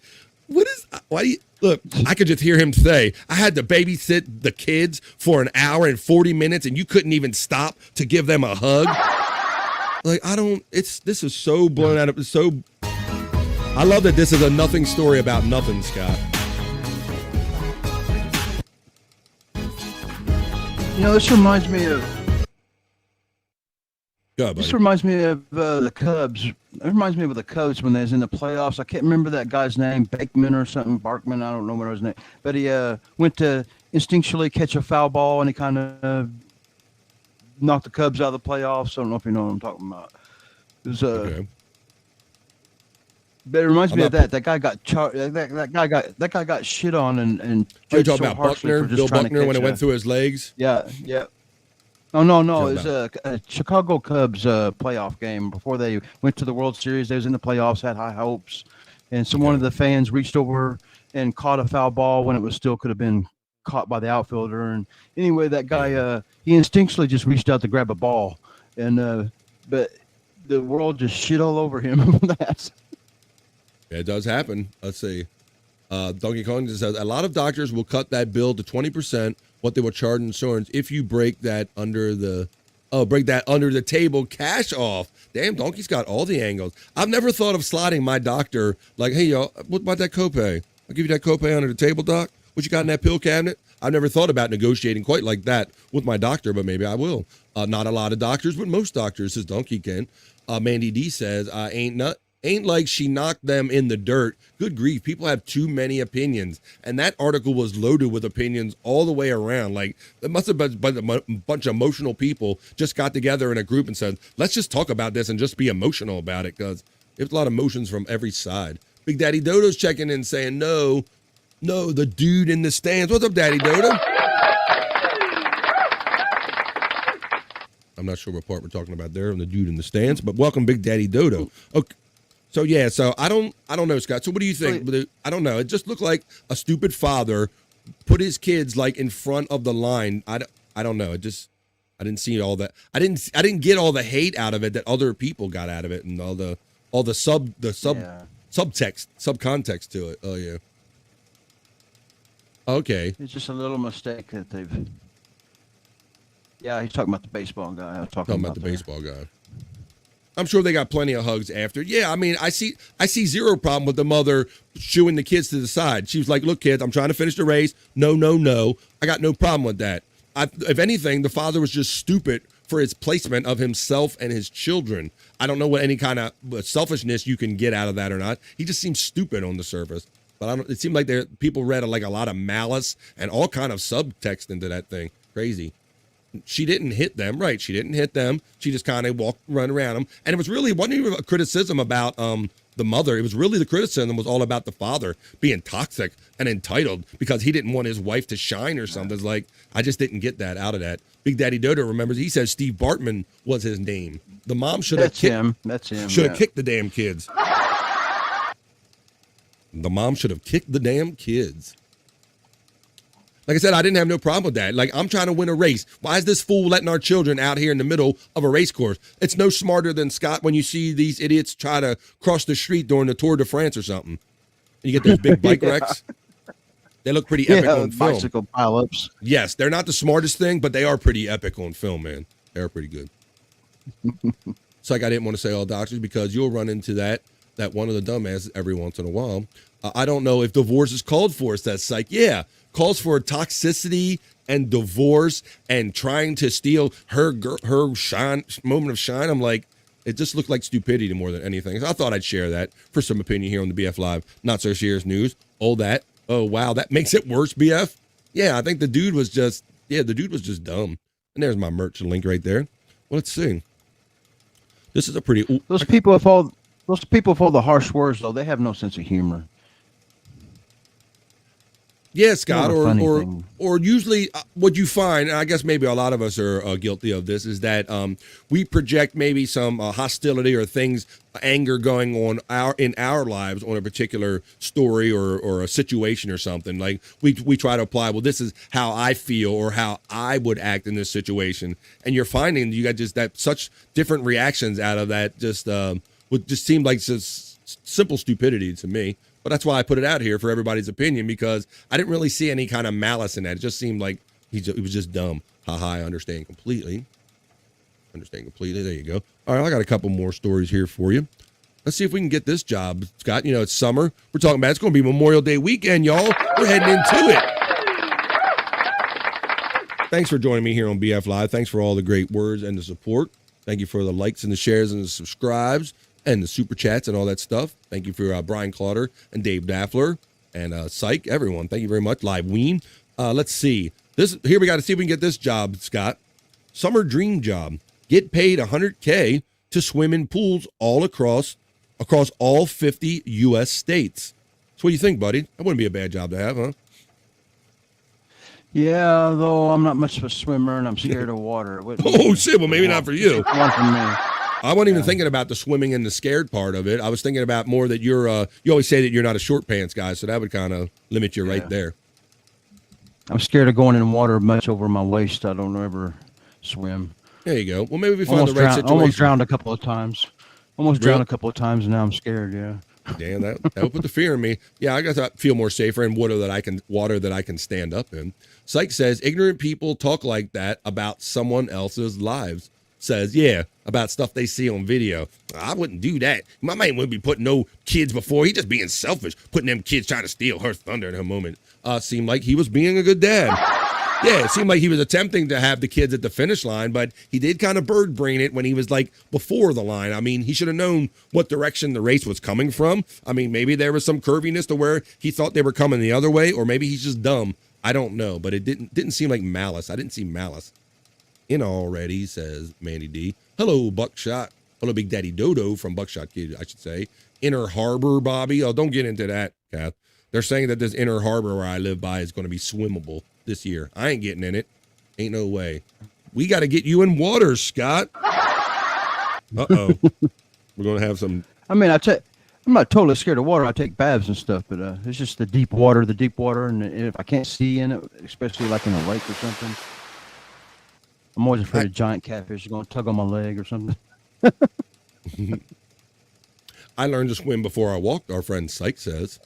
What is? Why do you?" Look, I could just hear him say, I had to babysit the kids for an hour and 40 minutes and you couldn't even stop to give them a hug. Like, this is so blown out of, I love that this is a nothing story about nothing, Scott. You know, this reminds me of, the Cubs. It reminds me of the Cubs when they was in the playoffs. I can't remember that guy's name, Bakeman or something, Barkman. I don't know what his name. But he went to instinctually catch a foul ball and he kind of knocked the Cubs out of the playoffs. I don't know if you know what I'm talking about. It was okay. But it reminds me of that. That guy got that guy got shit on and Are you talking about Buckner, Bill Buckner, when it went through his legs? Yeah. Oh, no. It was a Chicago Cubs playoff game before they went to the World Series. They was in the playoffs, had high hopes, and one of the fans reached over and caught a foul ball when it was still could have been caught by the outfielder. And anyway, that guy he instinctually just reached out to grab a ball, and but the world just shit all over him for that. Yeah, it does happen. Let's see. Donkey Kong says a lot of doctors will cut that bill to 20%. What they will charge insurance if you break that under the table cash off. Damn, Donkey's got all the angles. I've never thought of sliding my doctor like, hey, y'all, what about that copay? I'll give you that copay under the table, doc. What you got in that pill cabinet? I've never thought about negotiating quite like that with my doctor, but maybe I will. Not a lot of doctors, but most doctors, says Donkey Ken. Mandy D says, ain't like she knocked them in the dirt. Good grief, people have too many opinions. And that article was loaded with opinions all the way around. Like, it must have been a bunch of emotional people just got together in a group and said, let's just talk about this and just be emotional about it, because there's a lot of emotions from every side. Big Daddy Dodo's checking in saying, no, the dude in the stands. What's up, Daddy Dodo? I'm not sure what part we're talking about there on the dude in the stands, but welcome, Big Daddy Dodo. Okay. So yeah, I don't know, Scott. So what do you think? I don't know. It just looked like a stupid father put his kids like in front of the line. I don't know. I didn't see all that. I didn't get all the hate out of it that other people got out of it, and all the subtext, subcontext to it. Oh yeah. Okay. It's just a little mistake that they've. Yeah, he's talking about the baseball guy. I was talking about the baseball guy. I'm sure they got plenty of hugs after. Yeah, I mean, I see zero problem with the mother shooing the kids to the side. She was like, look, kids, I'm trying to finish the race. No. I got no problem with that. If anything, the father was just stupid for his placement of himself and his children. I don't know what any kind of selfishness you can get out of that or not. He just seems stupid on the surface. But it seemed like people read like a lot of malice and all kind of subtext into that thing. Crazy. She didn't hit them, right? She didn't hit them. She just kind of run around them. And it wasn't even a criticism about the mother. It was really the criticism was all about the father being toxic and entitled because he didn't want his wife to shine or something. It's like, I just didn't get that out of that. Big Daddy Dodo remembers, he says Steve Bartman was his name. The mom should have kicked. That's him. Should have kicked the damn kids. The mom should have kicked the damn kids. Like I said, I didn't have no problem with that. Like, I'm trying to win a race. Why is this fool letting our children out here in the middle of a race course? It's no smarter than Scott when you see these idiots try to cross the street during the Tour de France or something. You get those big bike wrecks. They look pretty epic on film. Bicycle pileups. Yes, they're not the smartest thing, but they are pretty epic on film, man. They're pretty good. It's like I didn't want to say all doctors because you'll run into that one of the dumbasses every once in a while. I don't know if divorce is called for, says Psych. Yeah. Calls for toxicity and divorce and trying to steal her moment of shine. I'm like, it just looked like stupidity more than anything. So I thought I'd share that for some opinion here on the BF Live Not So Serious News. Oh, wow, that makes it worse, BF. Yeah, I think the dude was just dumb. And there's my merch link right there. Well, let's see. This is a pretty. Those people with all the harsh words, though, they have no sense of humor. Yeah, Scott, or usually what you find, and I guess maybe a lot of us are guilty of this, is that we project maybe some hostility or things, anger going on in our lives on a particular story or a situation or something. Like we try to apply, well, this is how I feel or how I would act in this situation, and you're finding you got just that such different reactions out of that. Would just seem like just simple stupidity to me. But that's why I put it out here for everybody's opinion, because I didn't really see any kind of malice in that. It just seemed like he was just dumb. I understand completely. There you go. All right, I got a couple more stories here for you. Let's see if we can get this job, Scott. You know, it's summer. We're talking about it's going to be Memorial Day weekend, y'all. We're heading into it. Thanks for joining me here on BF Live. Thanks for all the great words and the support. Thank you for the likes and the shares and the subscribes and the super chats and all that stuff. Thank you for Brian Clauder and Dave Daffler and Psych, everyone. Thank you very much. Live Ween. Let's see. Here we got to see if we can get this job, Scott. Summer dream job. Get paid $100K to swim in pools all across all 50 U.S. states. So what do you think, buddy? That wouldn't be a bad job to have, huh? Yeah, though I'm not much of a swimmer and I'm scared of water. Oh, shit. Well, maybe not for you. One for me. I wasn't even thinking about the swimming and the scared part of it. I was thinking about more that you always say that you're not a short pants guy, so that would kind of limit you right there. I'm scared of going in water much over my waist. I don't ever swim. There you go. Well, maybe we find the right situation. Almost drowned a couple of times. And now I'm scared, yeah. Damn, that would put the fear in me. Yeah, I guess I feel more safer in water that I can stand up in. Psych says, ignorant people talk like that about someone else's lives. Says, yeah, about stuff they see on video. I wouldn't do that. My man wouldn't be putting no kids before. He just being selfish, putting them kids trying to steal her thunder in her moment. Seemed like he was being a good dad. Yeah, it seemed like he was attempting to have the kids at the finish line, but he did kind of bird brain it when he was like before the line. I mean, he should have known what direction the race was coming from. I mean, maybe there was some curviness to where he thought they were coming the other way, or maybe he's just dumb. I don't know, but it didn't seem like malice. I didn't see malice. In already, says Mandy D. Hello, Buckshot. Hello, Big Daddy Dodo from Buckshot Kid, I should say. Inner Harbor, Bobby. Oh, don't get into that, Kath. They're saying that this Inner Harbor where I live by is going to be swimmable this year. I ain't getting in it. Ain't no way. We got to get you in water, Scott. Uh-oh. We're going to have some... I mean, I'm not totally scared of water. I take baths and stuff, but it's just the deep water, and if I can't see in it, especially like in a lake or something, I'm always afraid of giant catfish are going to tug on my leg or something. I learned to swim before I walked, our friend Psych says.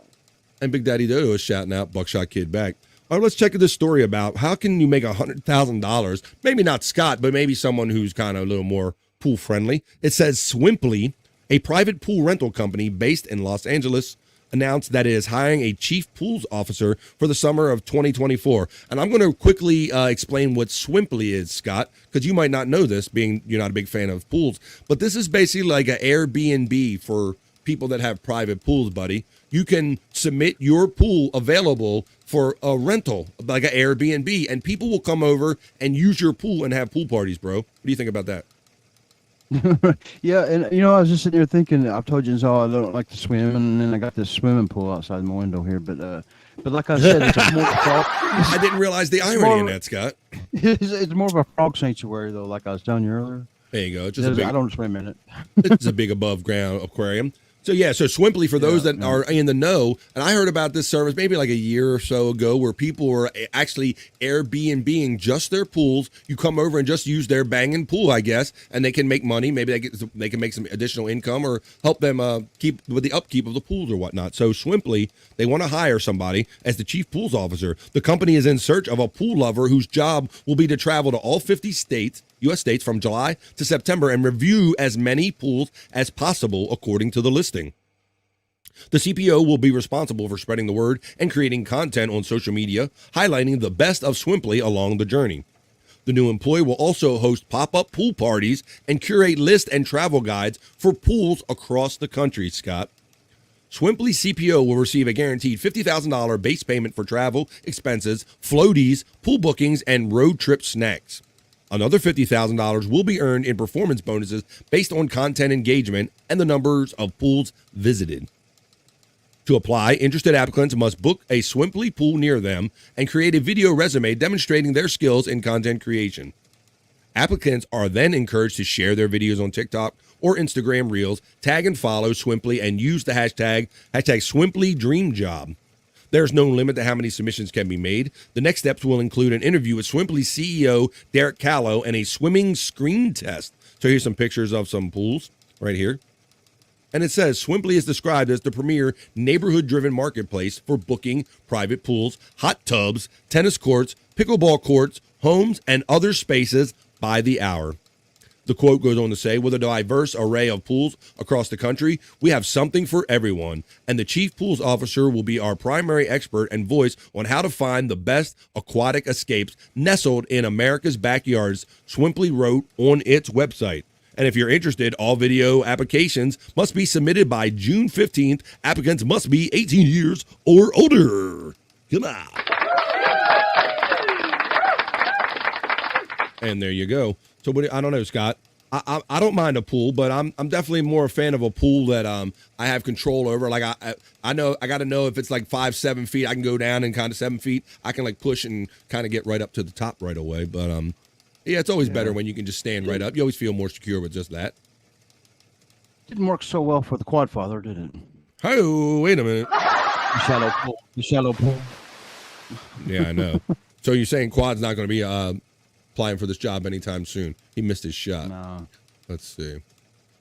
And Big Daddy Dodo is shouting out Buckshot Kid back. All right, let's check this story about how can you make $100,000? Maybe not Scott, but maybe someone who's kind of a little more pool friendly. It says Swimply, a private pool rental company based in Los Angeles, announced that it is hiring a chief pools officer for the summer of 2024. And I'm going to quickly explain what Swimply is, Scott, because you might not know this, being you're not a big fan of pools. But this is basically like an Airbnb for people that have private pools, buddy. You can submit your pool available for a rental, like an Airbnb, and people will come over and use your pool and have pool parties, bro. What do you think about that? Yeah, and I was just sitting there thinking, I've told you I don't like to swim, and then I got this swimming pool outside my window here, but like I said, it's more of a frog. I didn't realize the irony in that, Scott. It's more of a frog sanctuary, though, like I was telling you earlier. There you go. I don't swim in it. It's a big above ground aquarium. So Swimply, for those that are in the know, and I heard about this service maybe like a year or so ago where people were actually Airbnb-ing just their pools. You come over and just use their banging pool, I guess, and they can make money. Maybe they can make some additional income or help them keep with the upkeep of the pools or whatnot. So Swimply, they want to hire somebody as the chief pools officer. The company is in search of a pool lover whose job will be to travel to all 50 states, U.S. states, from July to September and review as many pools as possible according to the listing. The CPO will be responsible for spreading the word and creating content on social media, highlighting the best of Swimply along the journey. The new employee will also host pop-up pool parties and curate list and travel guides for pools across the country, Scott. Swimply CPO will receive a guaranteed $50,000 base payment for travel, expenses, floaties, pool bookings, and road trip snacks. Another $50,000 will be earned in performance bonuses based on content engagement and the numbers of pools visited. To apply, interested applicants must book a Swimply pool near them and create a video resume demonstrating their skills in content creation. Applicants are then encouraged to share their videos on TikTok or Instagram Reels, tag and follow Swimply, and use the hashtag #SwimplyDreamJob. There's no limit to how many submissions can be made. The next steps will include an interview with Swimply CEO Derek Callow and a swimming screen test. So here's some pictures of some pools right here. And it says Swimply is described as the premier neighborhood-driven marketplace for booking private pools, hot tubs, tennis courts, pickleball courts, homes, and other spaces by the hour. The quote goes on to say, with a diverse array of pools across the country, we have something for everyone, and the chief pools officer will be our primary expert and voice on how to find the best aquatic escapes nestled in America's backyards, Swimply wrote on its website. And if you're interested, all video applications must be submitted by June 15th. Applicants must be 18 years or older. Come on. And there you go. So I don't know, Scott. I don't mind a pool, but I'm definitely more a fan of a pool that I have control over. Like I know I got to know if it's like 5-7 feet, I can go down and kind of 7 feet. I can like push and kind of get right up to the top right away. But yeah, it's always better when you can just stand right up. You always feel more secure with just that. Didn't work so well for the quad father, did it? Oh, wait a minute. The shallow pool. The shallow pool. Yeah, I know. So you're saying Quad's not going to be applying for this job anytime soon? He missed his shot. No. Let's see.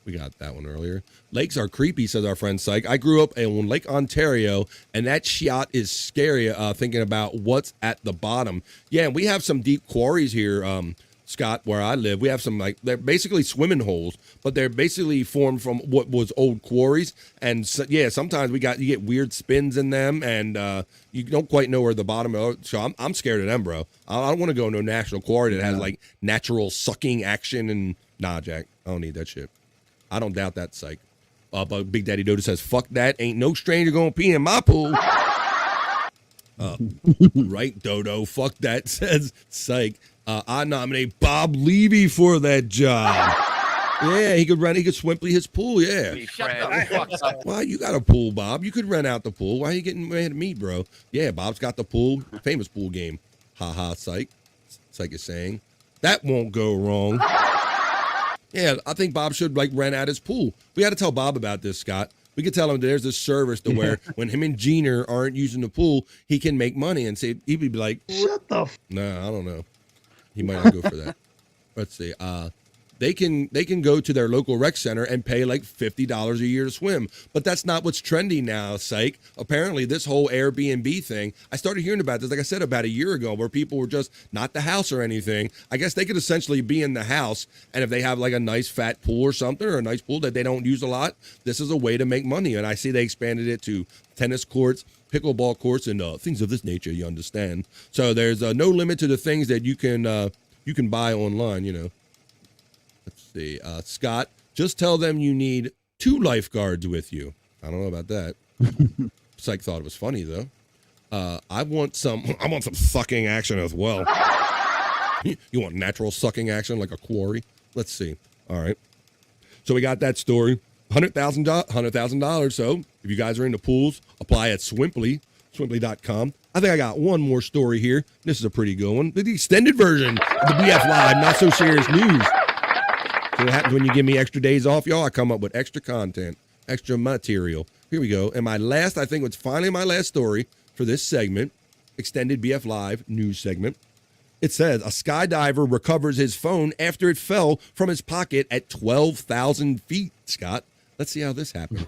We got that one earlier. Lakes are creepy, says our friend Psych. I grew up on Lake Ontario, and that shot is scary, thinking about what's at the bottom. Yeah, we have some deep quarries here, Scott, where I live. We have some, like, they're basically swimming holes, but they're basically formed from what was old quarries. And so, yeah, sometimes you get weird spins in them, and you don't quite know where the bottom is. So I'm scared of them, bro. I don't want to go to a national quarry that has like natural sucking action. And nah, Jack, I don't need that shit. I don't doubt that, Psych. But Big Daddy Dodo says, fuck that. Ain't no stranger gonna pee in my pool. Right, Dodo. Fuck that, says Psych. I nominate Bob Levy for that job. Yeah, he could Swimply his pool, yeah. Why you got a pool, Bob? You could rent out the pool. Why are you getting mad at me, bro? Yeah, Bob's got the pool. Famous pool game. Ha ha, Psych. Psych is saying. That won't go wrong. Yeah, I think Bob should like rent out his pool. We got to tell Bob about this, Scott. We could tell him there's this service to where when him and Jeaner aren't using the pool, he can make money and say he'd be like, shut the No, I don't know. He might not go for that. Let's see. They can go to their local rec center and pay like $50 a year to swim. But that's not what's trendy now, Psych. Apparently, this whole Airbnb thing, I started hearing about this, like I said, about a year ago, where people were just not the house or anything. I guess they could essentially be in the house, and if they have like a nice fat pool or something, or a nice pool that they don't use a lot, this is a way to make money. And I see they expanded it to tennis courts, pickleball courts, and things of this nature, you understand. So there's no limit to the things that you can buy online, you know. Let's see. Scott, just tell them you need 2 lifeguards with you. I don't know about that. Psych thought it was funny, though. I want some sucking action as well. You want natural sucking action like a quarry? Let's see. All right. So we got that story. $100,000. So if you guys are into pools, apply at Swimply.com. I think I got one more story here. This is a pretty good one. The extended version of the BF Live Not So Serious News. So what happens when you give me extra days off, y'all? I come up with extra content, extra material. Here we go. And I think it's finally my last story for this segment, extended BF Live news segment. It says, a skydiver recovers his phone after it fell from his pocket at 12,000 feet, Scott. Let's see how this happened.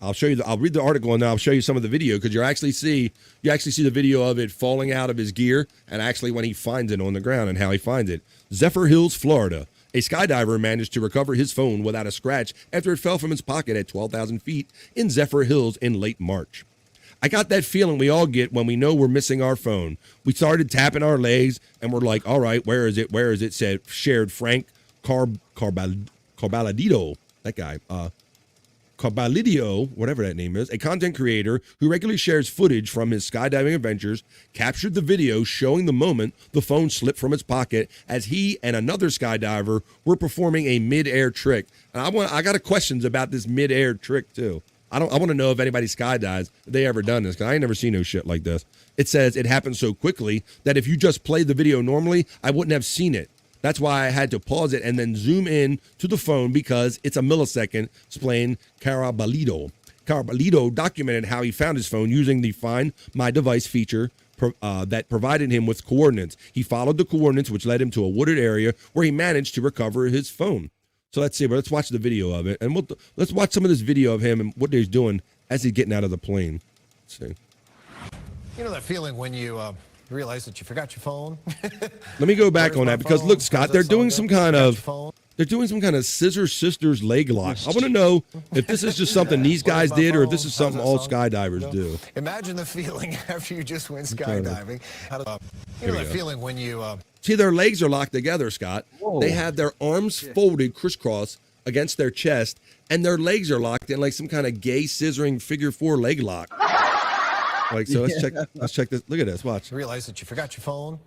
I'll show you. I'll read the article and then I'll show you some of the video because you actually see the video of it falling out of his gear and actually when he finds it on the ground and how he finds it. Zephyr Hills, Florida. A skydiver managed to recover his phone without a scratch after it fell from his pocket at 12,000 feet in Zephyr Hills in late March. I got that feeling we all get when we know we're missing our phone. We started tapping our legs and we're like, all right, where is it? Where is it? Shared Frank Carballido, that guy, Carballidio, whatever that name is, a content creator who regularly shares footage from his skydiving adventures, captured the video showing the moment the phone slipped from his pocket as he and another skydiver were performing a mid-air trick. And I got questions about this mid-air trick too. I want to know if anybody skydives, if they ever done this, because I ain't never seen no shit like this. It says it happened so quickly that if you just played the video normally, I wouldn't have seen it. That's why I had to pause it and then zoom in to the phone because it's a millisecond, explained Carballido. Carballido documented how he found his phone using the Find My Device feature that provided him with coordinates. He followed the coordinates, which led him to a wooded area where he managed to recover his phone. So let's see, but let's watch the video of it. And let's watch some of this video of him and what he's doing as he's getting out of the plane. Let's see. You know that feeling when you realize that you forgot your phone? Let me go back on that because look, Scott, they're doing some kind of Scissor Sisters leg lock. I want to know if this is just something these guys did or if this is something all skydivers do. Imagine the feeling after you just went skydiving. You know that feeling when you see their legs are locked together, Scott. Whoa. They have their arms folded crisscross against their chest and their legs are locked in like some kind of gay scissoring figure 4 leg lock. Like, so let's check this. Look at this. Watch. Realize that you forgot your phone.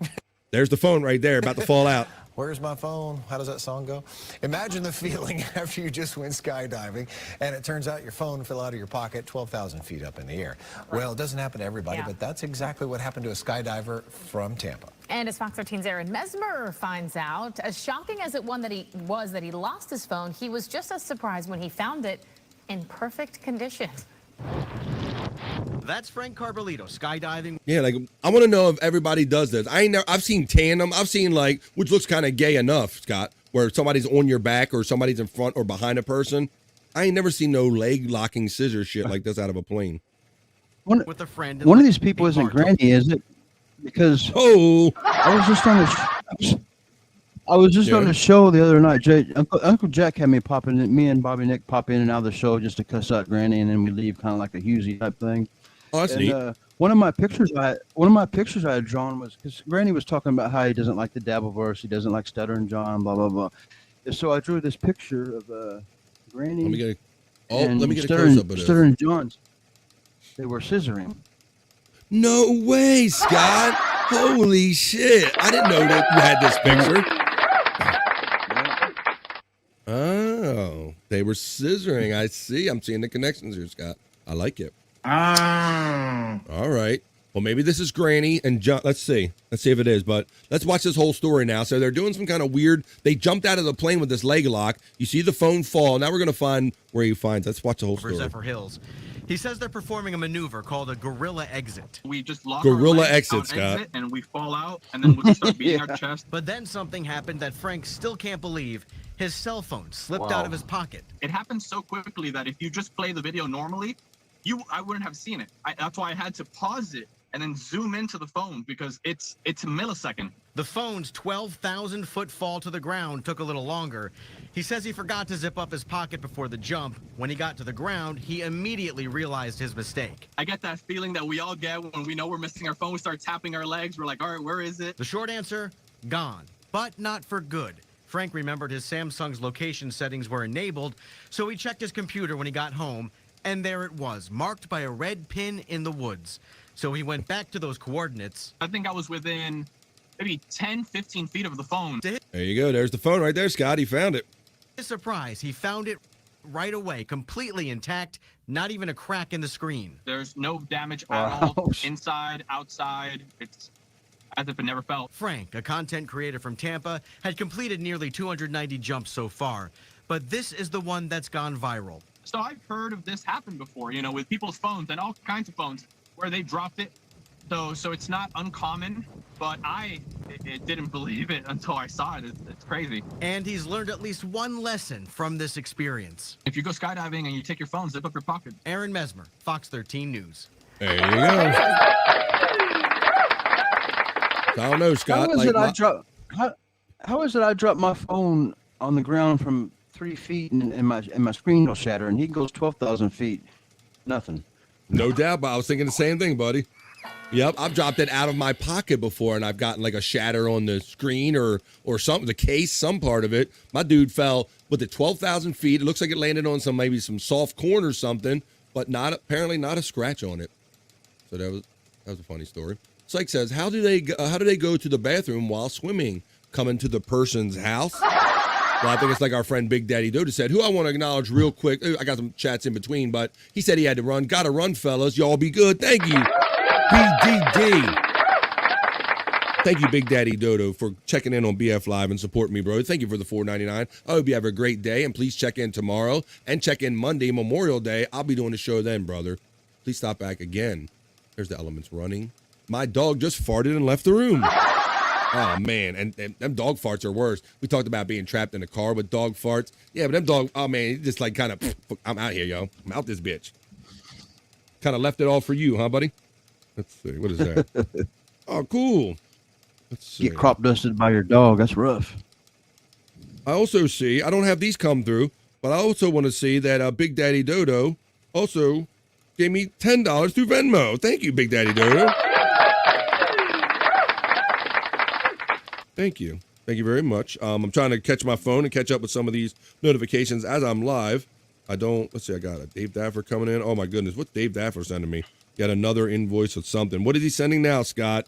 There's the phone right there, about to fall out. Where's my phone? How does that song go? Imagine the feeling after you just went skydiving and it turns out your phone fell out of your pocket 12,000 feet up in the air. Well, it doesn't happen to everybody, but that's exactly what happened to a skydiver from Tampa. And as Fox 13's Aaron Mesmer finds out, as shocking as it that he lost his phone, he was just as surprised when he found it in perfect condition. That's Frank Carballido, skydiving. Yeah, like I want to know if everybody does this. I've seen tandem. I've seen like, which looks kind of gay enough, Scott, where somebody's on your back or somebody's in front or behind a person. I ain't never seen no leg locking scissor shit like this out of a plane. With a friend. One of these people isn't Granny, is it? Because I was just on the show the other night. Uncle Jack had me me and Bobby Nick pop in and out of the show just to cuss out Granny, and then we leave kind of like a Hughesy type thing. Oh, that's neat. One of my pictures I had drawn was because Granny was talking about how he doesn't like the Dabbleverse, he doesn't like Stuttering John, blah blah blah. And so I drew this picture of Granny. Let me get a close up of this. Stuttering Johns. They were scissoring. No way, Scott! Holy shit! I didn't know that you had this picture. Oh, they were scissoring. I see. I'm seeing the connections here, Scott. I like it. All right. Well, maybe this is Granny and John. Let's see if it is. But let's watch this whole story now. So they're doing some kind of weird. They jumped out of the plane with this leg lock. You see the phone fall. Now we're gonna find where he finds. Let's watch the whole story. Zephyr Hills. He says they're performing a maneuver called a gorilla exit. We just lock gorilla our legs exit, Scott. Exit, and we fall out, and then we'll just start beating our chest. But then something happened that Frank still can't believe. His cell phone slipped out of his pocket. It happened so quickly that if you just play the video normally, I wouldn't have seen it. That's why I had to pause it and then zoom into the phone because it's a millisecond. The phone's 12,000-foot fall to the ground took a little longer. He says he forgot to zip up his pocket before the jump. When he got to the ground, he immediately realized his mistake. I get that feeling that we all get when we know we're missing our phone. We start tapping our legs. We're like, all right, where is it? The short answer, gone, but not for good. Frank remembered his Samsung's location settings were enabled, so he checked his computer when he got home, and there it was, marked by a red pin in the woods. So he went back to those coordinates. I think I was within maybe 10, 15 feet of the phone. There you go. There's the phone right there, Scott. He found it. To his surprise, he found it right away, completely intact, not even a crack in the screen. There's no damage at all, inside, outside. It's as if it never fell. Frank, a content creator from Tampa, had completed nearly 290 jumps so far, but this is the one that's gone viral. So I've heard of this happen before, with people's phones and all kinds of phones where they dropped it. So it's not uncommon, but I didn't believe it until I saw it. It's crazy. And he's learned at least one lesson from this experience. If you go skydiving and you take your phone, zip up your pocket. Aaron Mesmer, Fox 13 News. There you go. I don't know, Scott. How is it I dropped my phone on the ground from 3 feet, and my screen will shatter, and he goes 12,000 feet. Nothing. No doubt, but I was thinking the same thing, buddy. Yep, I've dropped it out of my pocket before, and I've gotten like a shatter on the screen or something, the case, some part of it. My dude fell with it 12,000 feet. It looks like it landed on maybe some soft corn or something, but apparently not a scratch on it. So that was a funny story. Psych says, how do they go to the bathroom while swimming? Coming to the person's house? Well, I think it's like our friend Big Daddy Doda said, who I want to acknowledge real quick. I got some chats in between, but he said he had to run. Gotta run, fellas. Y'all be good. Thank you. BDD. Thank you, Big Daddy Dodo, for checking in on BF Live and supporting me, bro. Thank you for the $4.99. I hope you have a great day, and please check in tomorrow and check in Monday, Memorial Day. I'll be doing the show then, brother. Please stop back again. There's the elements running. My dog just farted and left the room. Oh, man, and them dog farts are worse. We talked about being trapped in a car with dog farts. Yeah, but them dog, oh, man, just like kind of, I'm out here, yo. I'm out this bitch. Kind of left it all for you, huh, buddy? Let's see. What is that? Oh, cool. Let's see. Get crop dusted by your dog. That's rough. I also see, I don't have these come through, but I also want to see that Big Daddy Dodo also gave me $10 through Venmo. Thank you, Big Daddy Dodo. Thank you. Thank you very much. I'm trying to catch my phone and catch up with some of these notifications as I'm live. Let's see, I got a Dave Daffler coming in. Oh, my goodness. What's Dave Daffler sending me? Got another invoice of something. What is he sending now, Scott?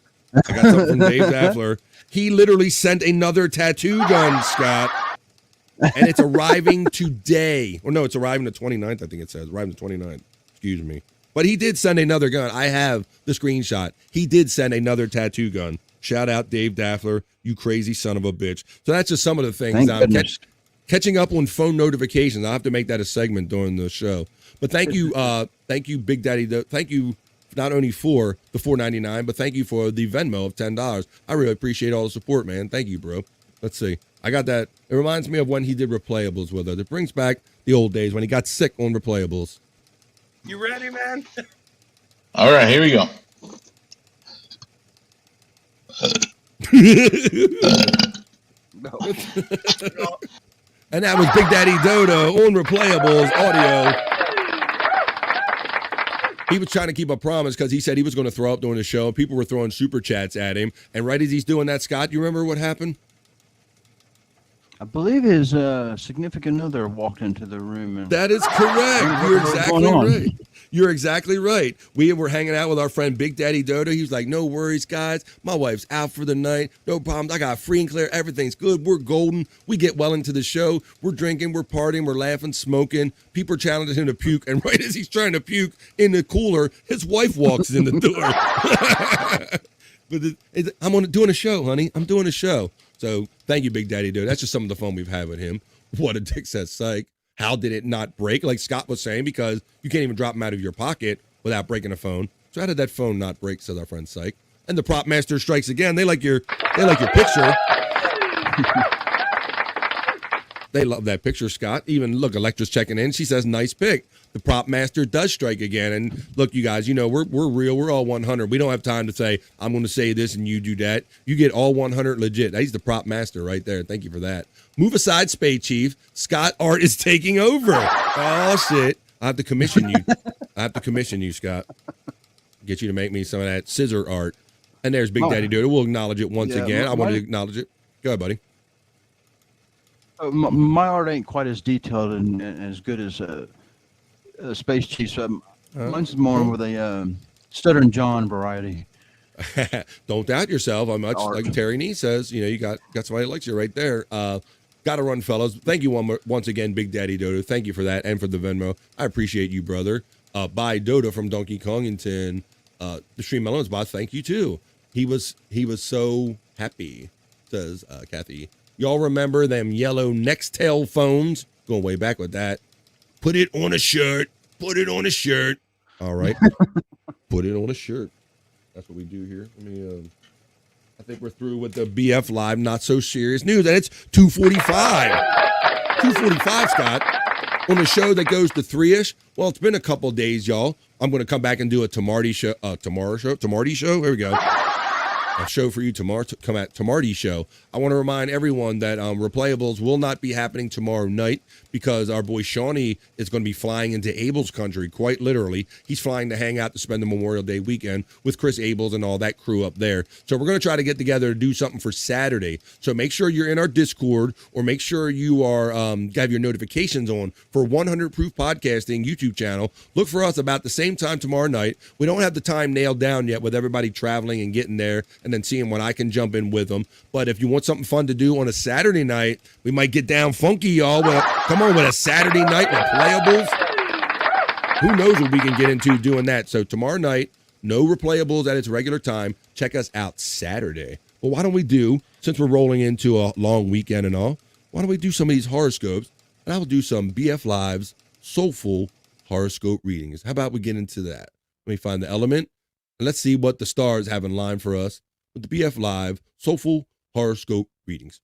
I got something from Dave Daffler. He literally sent another tattoo gun, Scott. And it's arriving today. Or no, it's arriving the 29th, I think it says. Arriving the 29th. Excuse me. But he did send another gun. I have the screenshot. He did send another tattoo gun. Shout out Dave Daffler, you crazy son of a bitch. So that's just some of the things. I'm catching up on phone notifications. I'll have to make that a segment during the show. But thank you, Big Daddy. Thank you not only for the $4.99, but thank you for the Venmo of $10. I really appreciate all the support, man. Thank you, bro. Let's see. I got that. It reminds me of when he did replayables with us. It brings back the old days when he got sick on replayables. You ready, man? All right, here we go. And that was Big Daddy Dodo on replayables audio. He was trying to keep a promise because he said he was going to throw up during the show. People were throwing super chats at him. And right as he's doing that, Scott, you remember what happened? I believe his significant other walked into the room. And that is correct. You're exactly right. You're exactly right. We were hanging out with our friend Big Daddy Dodo. He was like, no worries, guys. My wife's out for the night. No problems. I got free and clear. Everything's good. We're golden. We get well into the show. We're drinking. We're partying. We're laughing, smoking. People are challenging him to puke. And right as he's trying to puke in the cooler, his wife walks in the door. But I'm doing a show, honey. I'm doing a show. So thank you, Big Daddy Dodo. That's just some of the fun we've had with him. What a dick, says Psych. How did it not break? Like Scott was saying, because you can't even drop them out of your pocket without breaking a phone. So how did that phone not break, says our friend Psych. And the prop master strikes again. They like your picture. They love that picture, Scott. Even look, Electra's checking in. She says, nice pic. The prop master does strike again. And look, you guys, we're real. We're all 100. We don't have time to say, I'm going to say this and you do that. You get all 100 legit. He's the prop master right there. Thank you for that. Move aside, Spade Chief. Scott Art is taking over. Oh, shit. I have to commission you. Scott. Get you to make me some of that scissor art. And there's Big Daddy Dodo. We'll acknowledge it once again. I want to acknowledge it. Go ahead, buddy. My art ain't quite as detailed and as good as Space Chief's. Mine's more with a Stuttering John variety. Don't doubt yourself. I'm much like Terry Nee says. You got somebody that likes you right there. Gotta run, fellas. Thank you once again, Big Daddy Dodo. Thank you for that and for the Venmo. I appreciate you, brother. Bye, Dodo from Donkey Kongington. The Stream Melons bot. Thank you too. He was so happy, says Kathy. Y'all remember them yellow Nextel phones? Going way back with that. Put it on a shirt. Put it on a shirt. All right. Put it on a shirt. That's what we do here. I think we're through with the BF Live Not So Serious News. And it's 2:45. 2:45, Scott. On a show that goes to 3-ish. Well, it's been a couple days, y'all. I'm going to come back and do a Tamarty show. Tamarty show? Here we go. a show for you tomorrow. Come at Tamarty's show. I want to remind everyone that replayables will not be happening tomorrow night because our boy Shawnee is going to be flying into Abel's country, quite literally. He's flying to hang out to spend the Memorial Day weekend with Chris Abels and all that crew up there. So we're going to try to get together to do something for Saturday. So make sure you're in our Discord, or make sure you are have your notifications on for 100 Proof Podcasting YouTube channel. Look for us about the same time tomorrow night. We don't have the time nailed down yet with everybody traveling and getting there and then seeing when I can jump in with them. But if you want something fun to do on a Saturday night, we might get down funky, y'all. Come on, with a Saturday night with playables. Who knows what we can get into doing that. So tomorrow night, no replayables at its regular time. Check us out Saturday. Well, why don't we do, since we're rolling into a long weekend and all, why don't we do some of these horoscopes? And I will do some BF Live's Soulfful horoscope readings. How about we get into that? Let me find the element, and let's see what the stars have in line for us with the BF Live Soulfful horoscope readings.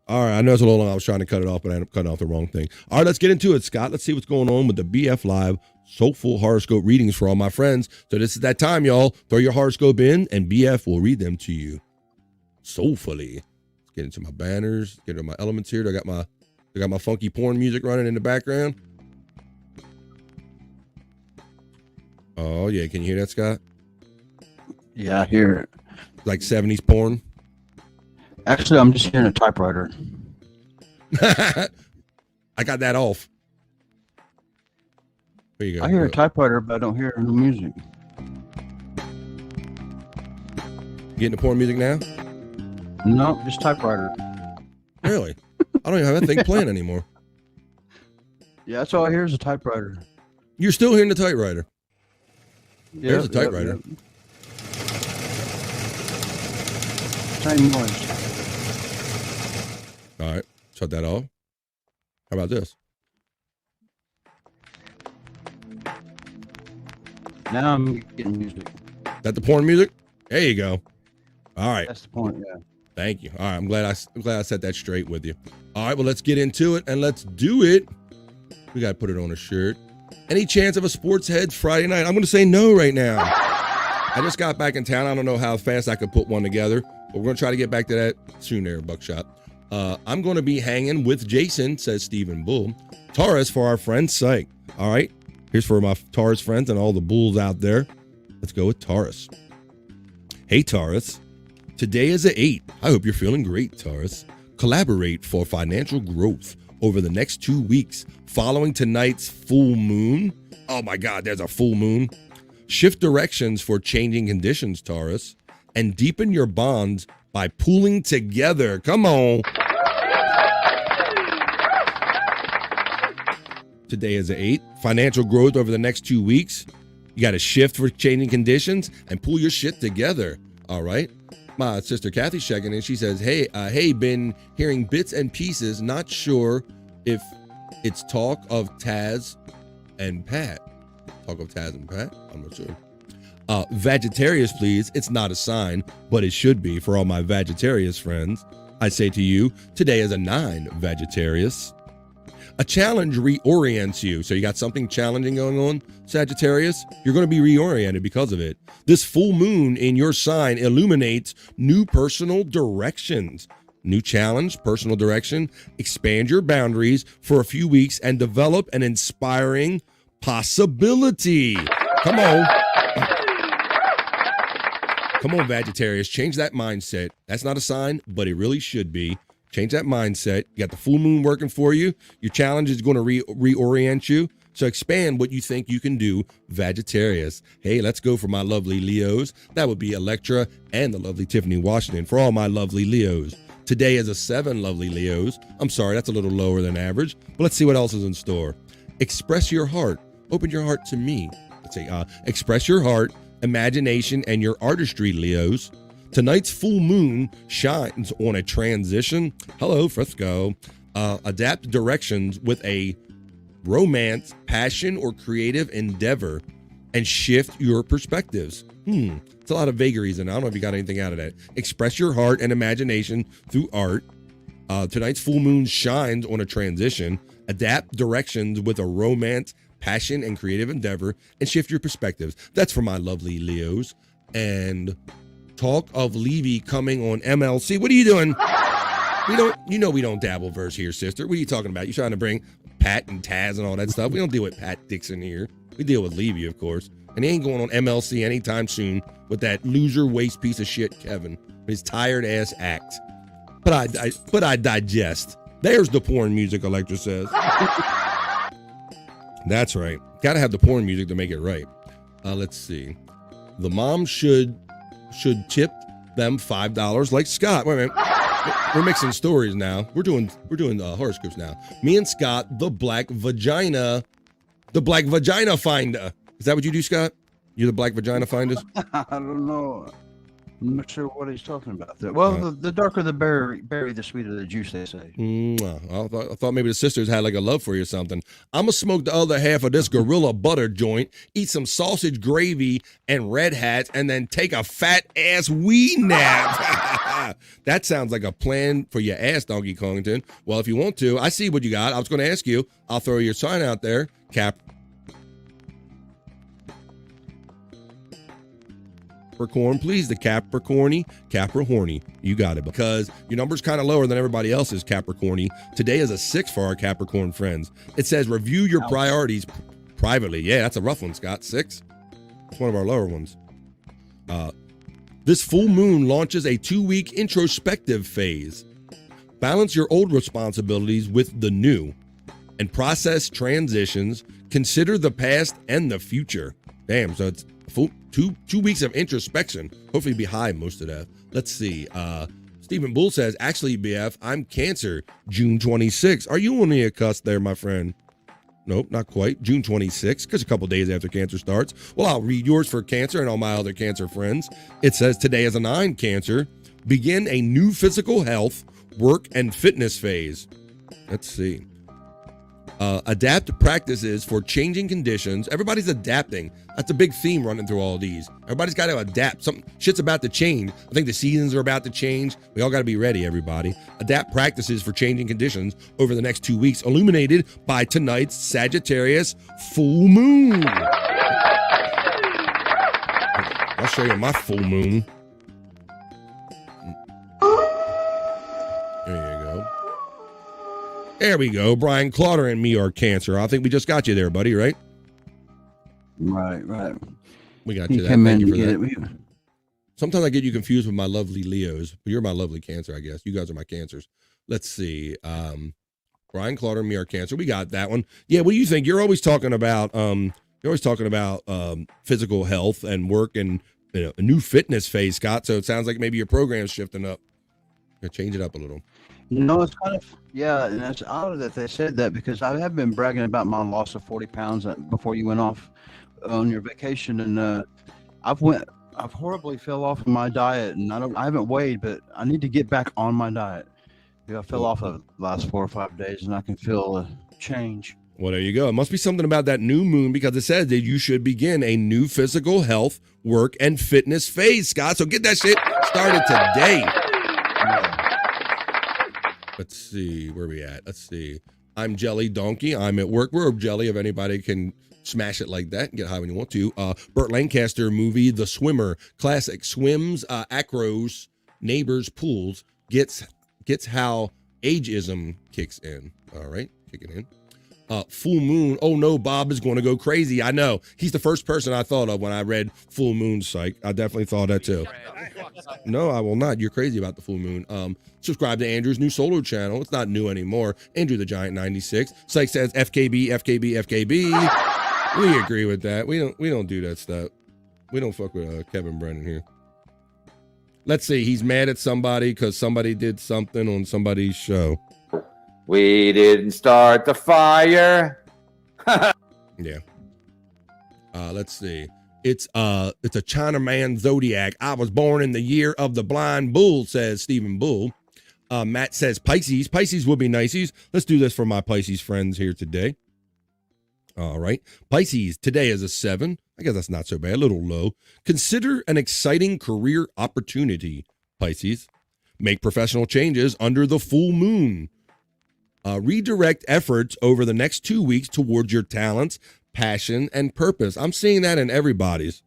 All right, I know it's a little long. I was trying to cut it off, but I ended up cutting off the wrong thing. All right, let's get into it, Scott. Let's see what's going on with the BF Live Soulfful horoscope readings for all my friends. So this is that time, y'all. Throw your horoscope in, and BF will read them to you soulfully. Let's get into my banners, get into my elements here. I got my funky porn music running in the background. Oh, yeah. Can you hear that, Scott? Yeah, I hear it. Like 70s porn? Actually, I'm just hearing a typewriter. I got that off. There you go. I hear a typewriter, but I don't hear the music. Getting the porn music now? No, just typewriter. Really? I don't even have that thing playing anymore. Yeah, that's all I hear is a typewriter. You're still hearing the typewriter? Yeah, there's a typewriter. Yep. Same noise. All right, shut that off. How about this? Now I'm getting music. That the porn music? There you go. All right. That's the point, yeah. Thank you. All right, I'm glad I set that straight with you. All right, well, let's get into it and let's do it. We got to put it on a shirt. Any chance of a sports heads Friday night? I'm going to say no right now. I just got back in town. I don't know how fast I could put one together, but we're going to try to get back to that soon there, Buckshot. I'm going to be hanging with Jason, says Stephen Bull. Taurus for our friend Psych. All right, here's for my Taurus friends and all the bulls out there. Let's go with Taurus. Hey, Taurus. Today is an 8. I hope you're feeling great, Taurus. Collaborate for financial growth over the next 2 weeks following tonight's full moon. Oh my God, there's a full moon. Shift directions for changing conditions, Taurus, and deepen your bonds by pooling together. Come on. Today is an 8. Financial growth over the next 2 weeks. You got to shift for changing conditions and pull your shit together. All right. My sister Kathy's checking in. She says, hey, been hearing bits and pieces. Not sure if it's talk of Taz and Pat. Talk of Taz and Pat? I'm not sure. Vegetarians, please. It's not a sign, but it should be for all my Vegetarians friends. I say to you, today is a 9, Vegetarians. A challenge reorients you. So you got something challenging going on, Sagittarius? You're going to be reoriented because of it. This full moon in your sign illuminates new personal directions. New challenge, personal direction. Expand your boundaries for a few weeks and develop an inspiring possibility. Come on. Come on, Vegetarians. Change that mindset. That's not a sign, but it really should be. Change that mindset. You got the full moon working for you. Your challenge is going to reorient you. So expand what you think you can do, Vegetarians. Hey, let's go for my lovely Leos. That would be Electra and the lovely Tiffany Washington for all my lovely Leos. Today is a 7, lovely Leos. I'm sorry, that's a little lower than average, but let's see what else is in store. Express your heart. Open your heart to me. Let's say, express your heart, imagination, and your artistry, Leos. Tonight's full moon shines on a transition. Hello, Frisco. Adapt directions with a romance, passion, or creative endeavor and shift your perspectives. It's a lot of vagaries, and I don't know if you got anything out of that. Express your heart and imagination through art. Tonight's full moon shines on a transition. Adapt directions with a romance, passion, and creative endeavor and shift your perspectives. That's for my lovely Leos. And talk of Levy coming on MLC. What are you doing? We don't dabble verse here, sister. What are you talking about? You trying to bring Pat and Taz and all that stuff? We don't deal with Pat Dixon here. We deal with Levy, of course. And he ain't going on MLC anytime soon with that loser waste piece of shit, Kevin, with his tired ass act. But I digest. There's the porn music, Electra says. That's right. Got to have the porn music to make it right. Let's see. The mom should tip them $5 like Scott. Wait a minute. We're mixing stories now. We're doing horoscopes now. Me and Scott, the black vagina finder. Is that what you do, Scott? You're the black vagina finders? I don't know. I'm not sure what he's talking about there. Well, the darker the berry, the sweeter the juice, they say. I thought maybe the sisters had like a love for you or something. I'm going to smoke the other half of this gorilla butter joint, eat some sausage gravy and red hats, and then take a fat-ass wee nap. That sounds like a plan for your ass, Donkey Kongton. Well, if you want to, I see what you got. I was going to ask you. I'll throw your sign out there, Capricorn, please, the Capricorny. You got it, because your number's kind of lower than everybody else's, Capricorny. Today is a 6 for our Capricorn friends. It says review your priorities privately. Yeah, that's a rough one, Scott. 6. It's one of our lower ones. This full moon launches a 2-week introspective phase. Balance your old responsibilities with the new and process transitions. Consider the past and the future. Damn, so it's two weeks of introspection. Hopefully be high most of that. Let's see. Stephen Bull says, actually, BF, I'm Cancer, June 26. Are you only a cuss there, my friend? Nope, not quite. June 26, because a couple days after Cancer starts. Well, I'll read yours for Cancer and all my other Cancer friends. It says, today is a 9, Cancer. Begin a new physical health, work, and fitness phase. Let's see. Adapt practices for changing conditions. Everybody's adapting. That's a big theme running through all these. Everybody's got to adapt. Shit's about to change. I think the seasons are about to change. We all got to be ready, everybody. Adapt practices for changing conditions over the next 2 weeks, illuminated by tonight's Sagittarius full moon. I'll show you my full moon. There you go. There we go. Brian Clauder and me are Cancer. I think we just got you there, buddy, right? Right. We got you there. Thank you for that. Sometimes I get you confused with my lovely Leos, but you're my lovely Cancer, I guess. You guys are my Cancers. Let's see. Brian Clauder and me are Cancer. We got that one. Yeah, what do you think? You're always talking about physical health and work and a new fitness phase, Scott. So it sounds like maybe your program's shifting up. Change it up a little. It's kind of, and that's odd that they said that, because I have been bragging about my loss of 40 pounds before you went off on your vacation, and I've horribly fell off of my diet, and I haven't weighed, but I need to get back on my diet. I fell off of the last 4 or 5 days, and I can feel a change. Well, there you go. It must be something about that new moon, because it says that you should begin a new physical health, work, and fitness phase, Scott. So get that shit started today. Let's see, where we at? Let's see. I'm Jelly Donkey. I'm at work. We're Jelly if anybody can smash it like that and get high when you want to. Burt Lancaster movie, The Swimmer. Classic. Swims, acros, neighbors, pools. Gets how ageism kicks in. All right, kicking in. Full moon. Oh no, Bob is going to go crazy. I know. He's the first person I thought of when I read Full Moon Psych. I definitely thought that too. No, I will not. You're crazy about the full moon. Subscribe to Andrew's new solo channel. It's not new anymore. Andrew the Giant 96. Psych says FKB. We agree with that. We don't do that stuff. We don't fuck with Kevin Brennan here. Let's see. He's mad at somebody because somebody did something on somebody's show. We didn't start the fire. Yeah. Let's see. It's a Chinaman zodiac. I was born in the year of the blind bull, says Stephen Bull. Matt says Pisces. Pisces would be niceys. Let's do this for my Pisces friends here today. All right. Pisces, today is a 7. I guess that's not so bad, a little low. Consider an exciting career opportunity, Pisces. Make professional changes under the full moon. Redirect efforts over the next 2 weeks towards your talents, passion, and purpose. I'm seeing that in everybody's.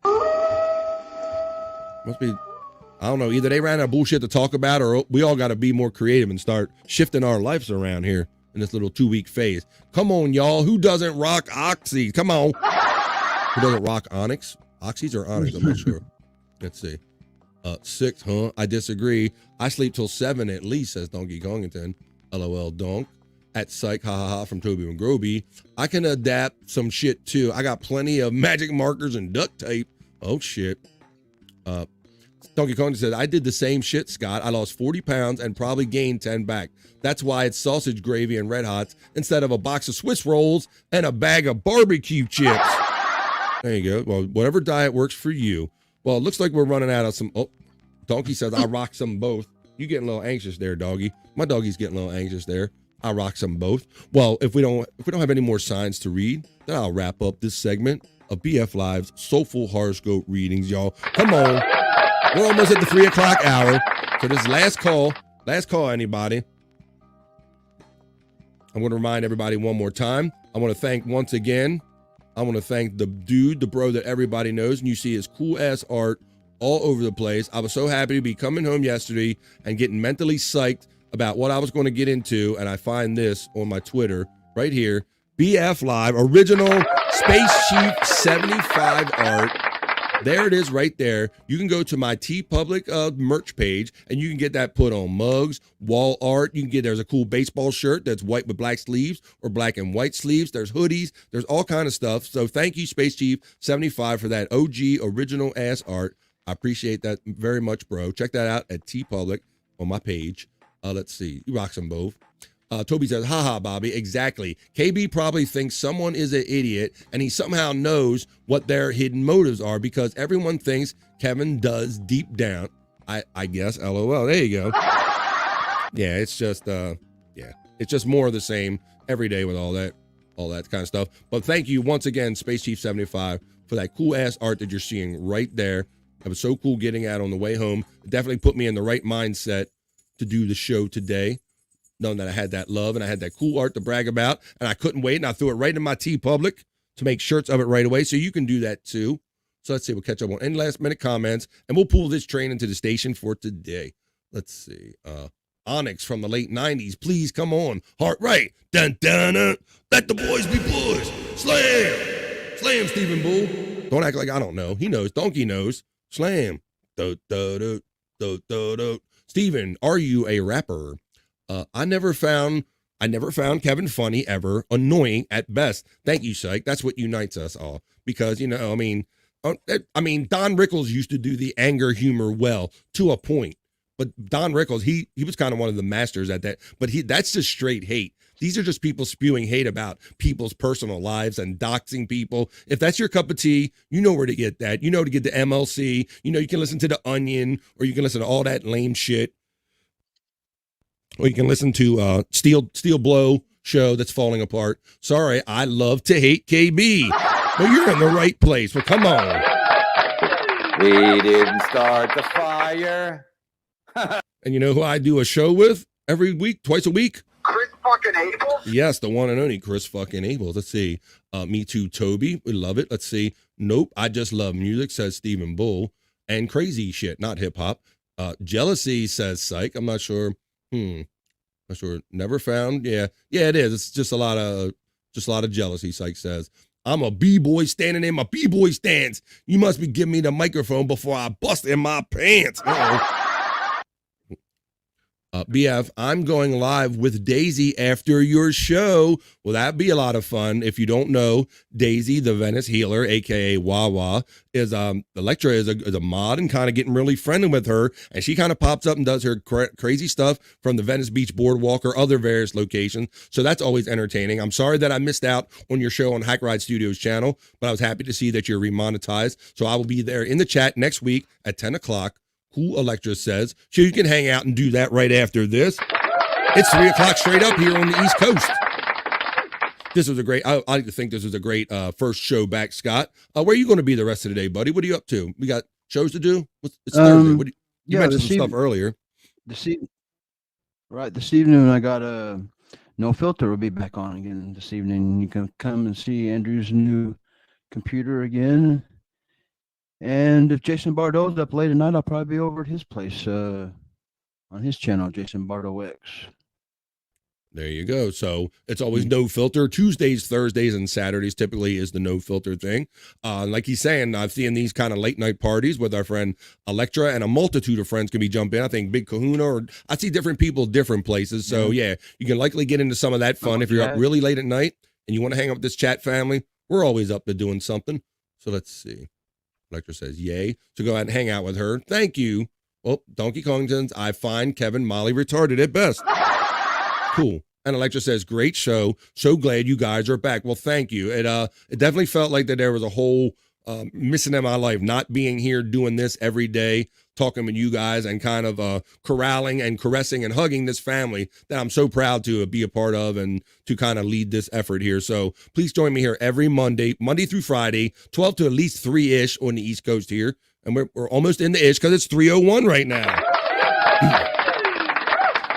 Must be, I don't know, either they ran out of bullshit to talk about or we all got to be more creative and start shifting our lives around here in this little 2-week phase. Come on, y'all. Who doesn't rock Oxy? Come on. Who doesn't rock Onyx? Oxys or Onyx? I'm not sure. Let's see. 6, huh? I disagree. I sleep till 7 at least, says Donkey Kongington. LOL donk. At Psych, ha ha ha, from Toby and Groby. I can adapt some shit too. I got plenty of magic markers and duct tape. Oh shit. Donkey Kong said, I did the same shit, Scott. I lost 40 pounds and probably gained 10 back. That's why it's sausage gravy and Red Hots instead of a box of Swiss rolls and a bag of barbecue chips. There you go. Well, whatever diet works for you. Well, it looks like we're running out of some. Oh, Donkey says, I rock some both. You getting a little anxious there, doggy. My doggy's getting a little anxious there. I rock some both. Well, if we don't have any more signs to read, then I'll wrap up this segment of BF Live's Soulfful Horoscope readings, y'all. Come on. We're almost at the 3 o'clock hour. So this is last call. Last call, anybody. I'm going to remind everybody one more time. I want to thank once again. I want to thank the dude, the bro that everybody knows. And you see his cool ass art all over the place. I was so happy to be coming home yesterday and getting mentally psyched about what I was going to get into. And I find this on my Twitter right here. BF Live, original Space Chief 75 art. There it is right there. You can go to my TeePublic merch page and you can get that put on mugs, wall art. You can get, there's a cool baseball shirt that's white with black sleeves or black and white sleeves. There's hoodies. There's all kind of stuff. So thank you, Space Chief 75, for that OG original ass art. I appreciate that very much, bro. Check that out at TeePublic on my page. Let's see. You rock them both. Toby says, haha, Bobby, exactly. KB probably thinks someone is an idiot and he somehow knows what their hidden motives are because everyone thinks Kevin does deep down. I guess, LOL. There you go. Yeah, it's just, it's just more of the same every day with all that kind of stuff. But thank you once again, Space Chief 75, for that cool ass art that you're seeing right there. It was so cool getting out on the way home. It definitely put me in the right mindset to do the show today. Knowing that I had that love and I had that cool art to brag about and I couldn't wait and I threw it right in my TeePublic to make shirts of it right away. So you can do that too. So let's see, we'll catch up on any last minute comments and we'll pull this train into the station for today. Let's see. Onyx from the late 90s. Please come on. Heart right. Dun, dun, dun. Let the boys be boys. Slam. Slam, Stephen Bull. Don't act like I don't know. He knows. Donkey knows. Slam. Do, do, do, do, do, do. Stephen, are you a rapper? I never found Kevin funny ever, annoying at best. Thank you, Psych. That's what unites us all. Because, you know, I mean, Don Rickles used to do the anger humor well to a point. But Don Rickles, he was kind of one of the masters at that. But that's just straight hate. These are just people spewing hate about people's personal lives and doxing people. If that's your cup of tea, you know where to get that. You know to get the MLC. You know you can listen to The Onion or you can listen to all that lame shit. Or you can listen to Steel Blow show that's falling apart. Sorry, I love to hate KB. Well, you're in the right place. Well, come on. We didn't start the fire. And you know who I do a show with every week, twice a week? Chris fucking Abel? Yes, the one and only Chris fucking Abel. Let's see. Me too, Toby. We love it. Let's see. Nope, I just love music, says Stephen Bull. And crazy shit, not hip hop. Jealousy, says Psych. I'm not sure. Not sure. Never found. Yeah, it is. It's just a lot of jealousy, Psych says. I'm a B-boy standing in my B-boy stance. You must be giving me the microphone before I bust in my pants. BF, I'm going live with Daisy after your show. Well, that'd be a lot of fun. If you don't know, Daisy, the Venice healer, aka Wawa, is Electra is a mod and kind of getting really friendly with her, and she kind of pops up and does her crazy stuff from the Venice Beach Boardwalk or other various locations. So that's always entertaining. I'm sorry that I missed out on your show on Hack Ride Studios channel, but I was happy to see that you're remonetized. So I will be there in the chat next week at 10 o'clock. Who Electra says, so you can hang out and do that right after this. It's 3 o'clock straight up here on the East Coast. This was a great, I like to think this was a great first show back, Scott. Where are you going to be the rest of the day, buddy? What are you up to? We got shows to do? It's Thursday. What you mentioned some stuff earlier. This evening I got No Filter will be back on again this evening. You can come and see Andrew's new computer again. And if Jason Bardot's up late at night, I'll probably be over at his place on his channel, Jason Bardot X. There you go. So it's always No Filter. Tuesdays, Thursdays, and Saturdays typically is the No Filter thing. Like he's saying, I've seen these kind of late night parties with our friend Electra, and a multitude of friends can be jump in. I think Big Kahuna, or I see different people, different places. So yeah, you can likely get into some of that fun if you're up really late at night and you want to hang out with this chat family. We're always up to doing something. So let's see. Electra says, yay. So go ahead and hang out with her. Thank you. Oh, Donkey Kongton's, I find Kevin Molly retarded at best. Cool. And Electra says, great show. So glad you guys are back. Well, thank you. It definitely felt like that there was a whole missing in my life, not being here doing this every day, talking with you guys and kind of corralling and caressing and hugging this family that I'm so proud to be a part of and to kind of lead this effort here. So please join me here every Monday through Friday, 12 to at least 3-ish on the East Coast here. And we're almost in the ish because it's 3:01 right now.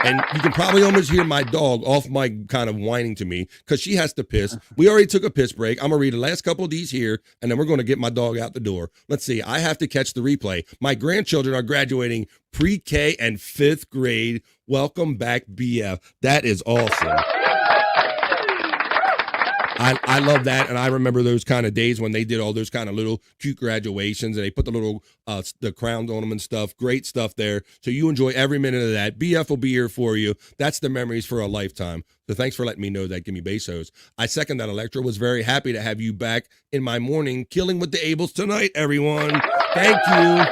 And you can probably almost hear my dog off mic kind of whining to me because she has to piss. We already took a piss break. I'm going to read the last couple of these here, and then we're going to get my dog out the door. Let's see. I have to catch the replay. My grandchildren are graduating pre-K and 5th grade. Welcome back, BF. That is awesome. I love that, and I remember those kind of days when they did all those kind of little cute graduations, and they put the little the crowns on them and stuff. Great stuff there. So you enjoy every minute of that. BF will be here for you. That's the memories for a lifetime. So thanks for letting me know that. Give me Bezos. I second that, Electra. Was very happy to have you back in my morning, killing with the Ables tonight, everyone. Thank you.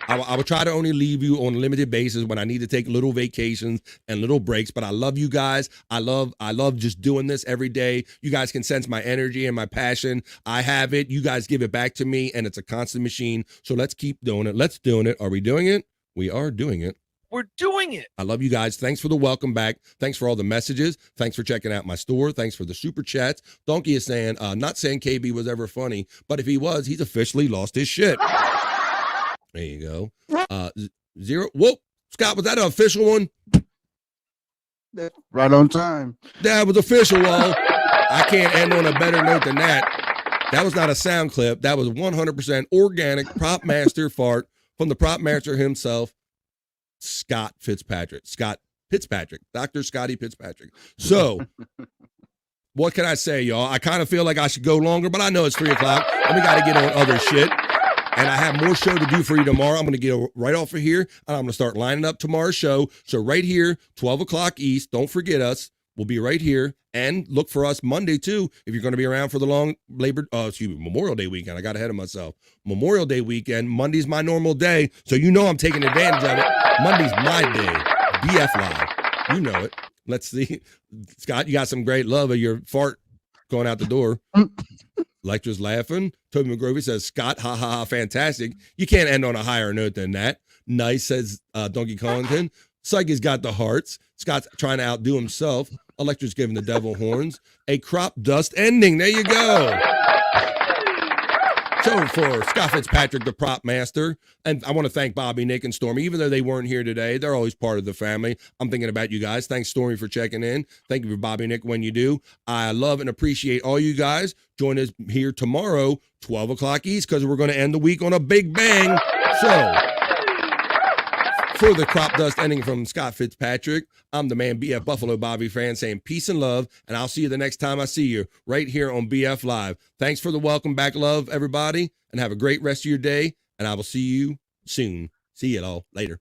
I would try to only leave you on a limited basis when I need to take little vacations and little breaks, but I love you guys. I love just doing this every day. You guys can sense my energy and my passion. I have it. You guys give it back to me, and it's a constant machine. So let's keep doing it. Let's doing it. Are we doing it? We are doing it. We're doing it. I love you guys. Thanks for the welcome back. Thanks for all the messages. Thanks for checking out my store. Thanks for the super chats. Donkey is saying, not saying KB was ever funny, but if he was, he's officially lost his shit. There you go. Zero. Whoa, Scott, was that an official one? Right on time. That was official. Well, I can't end on a better note than that. That was not a sound clip. That was 100% organic prop master fart from the prop master himself, Scott Fitzpatrick. Dr. Scotty Fitzpatrick. So, what can I say, y'all? I kind of feel like I should go longer, but I know it's 3 o'clock and we got to get on other shit. And I have more show to do for you tomorrow. I'm going to get right off of here, and I'm going to start lining up tomorrow's show. So right here, 12 o'clock East, don't forget us. We'll be right here. And look for us Monday, too, if you're going to be around for the long Memorial Day weekend. I got ahead of myself. Memorial Day weekend. Monday's my normal day, so you know I'm taking advantage of it. Monday's my day. BF Live. You know it. Let's see. Scott, you got some great love of your fart going out the door. Electra's laughing. Toby McGrovey says, Scott, ha ha ha, fantastic. You can't end on a higher note than that. Nice, says Donkey Kongton. Psyche's got the hearts. Scott's trying to outdo himself. Electra's giving the devil horns. A crop dust ending. There you go. So for Scott Fitzpatrick, the prop master, and I want to thank Bobby, Nick, and Stormy. Even though they weren't here today, they're always part of the family. I'm thinking about you guys. Thanks, Stormy, for checking in. Thank you for Bobby, Nick, when you do. I love and appreciate all you guys. Join us here tomorrow, 12 o'clock East, because we're going to end the week on a big bang. So for the crop dust ending from Scott Fitzpatrick, I'm the man, BF Buffalo Bobby fan, saying peace and love, and I'll see you the next time I see you right here on BF Live. Thanks for the welcome back, love, everybody, and have a great rest of your day, and I will see you soon. See you all later.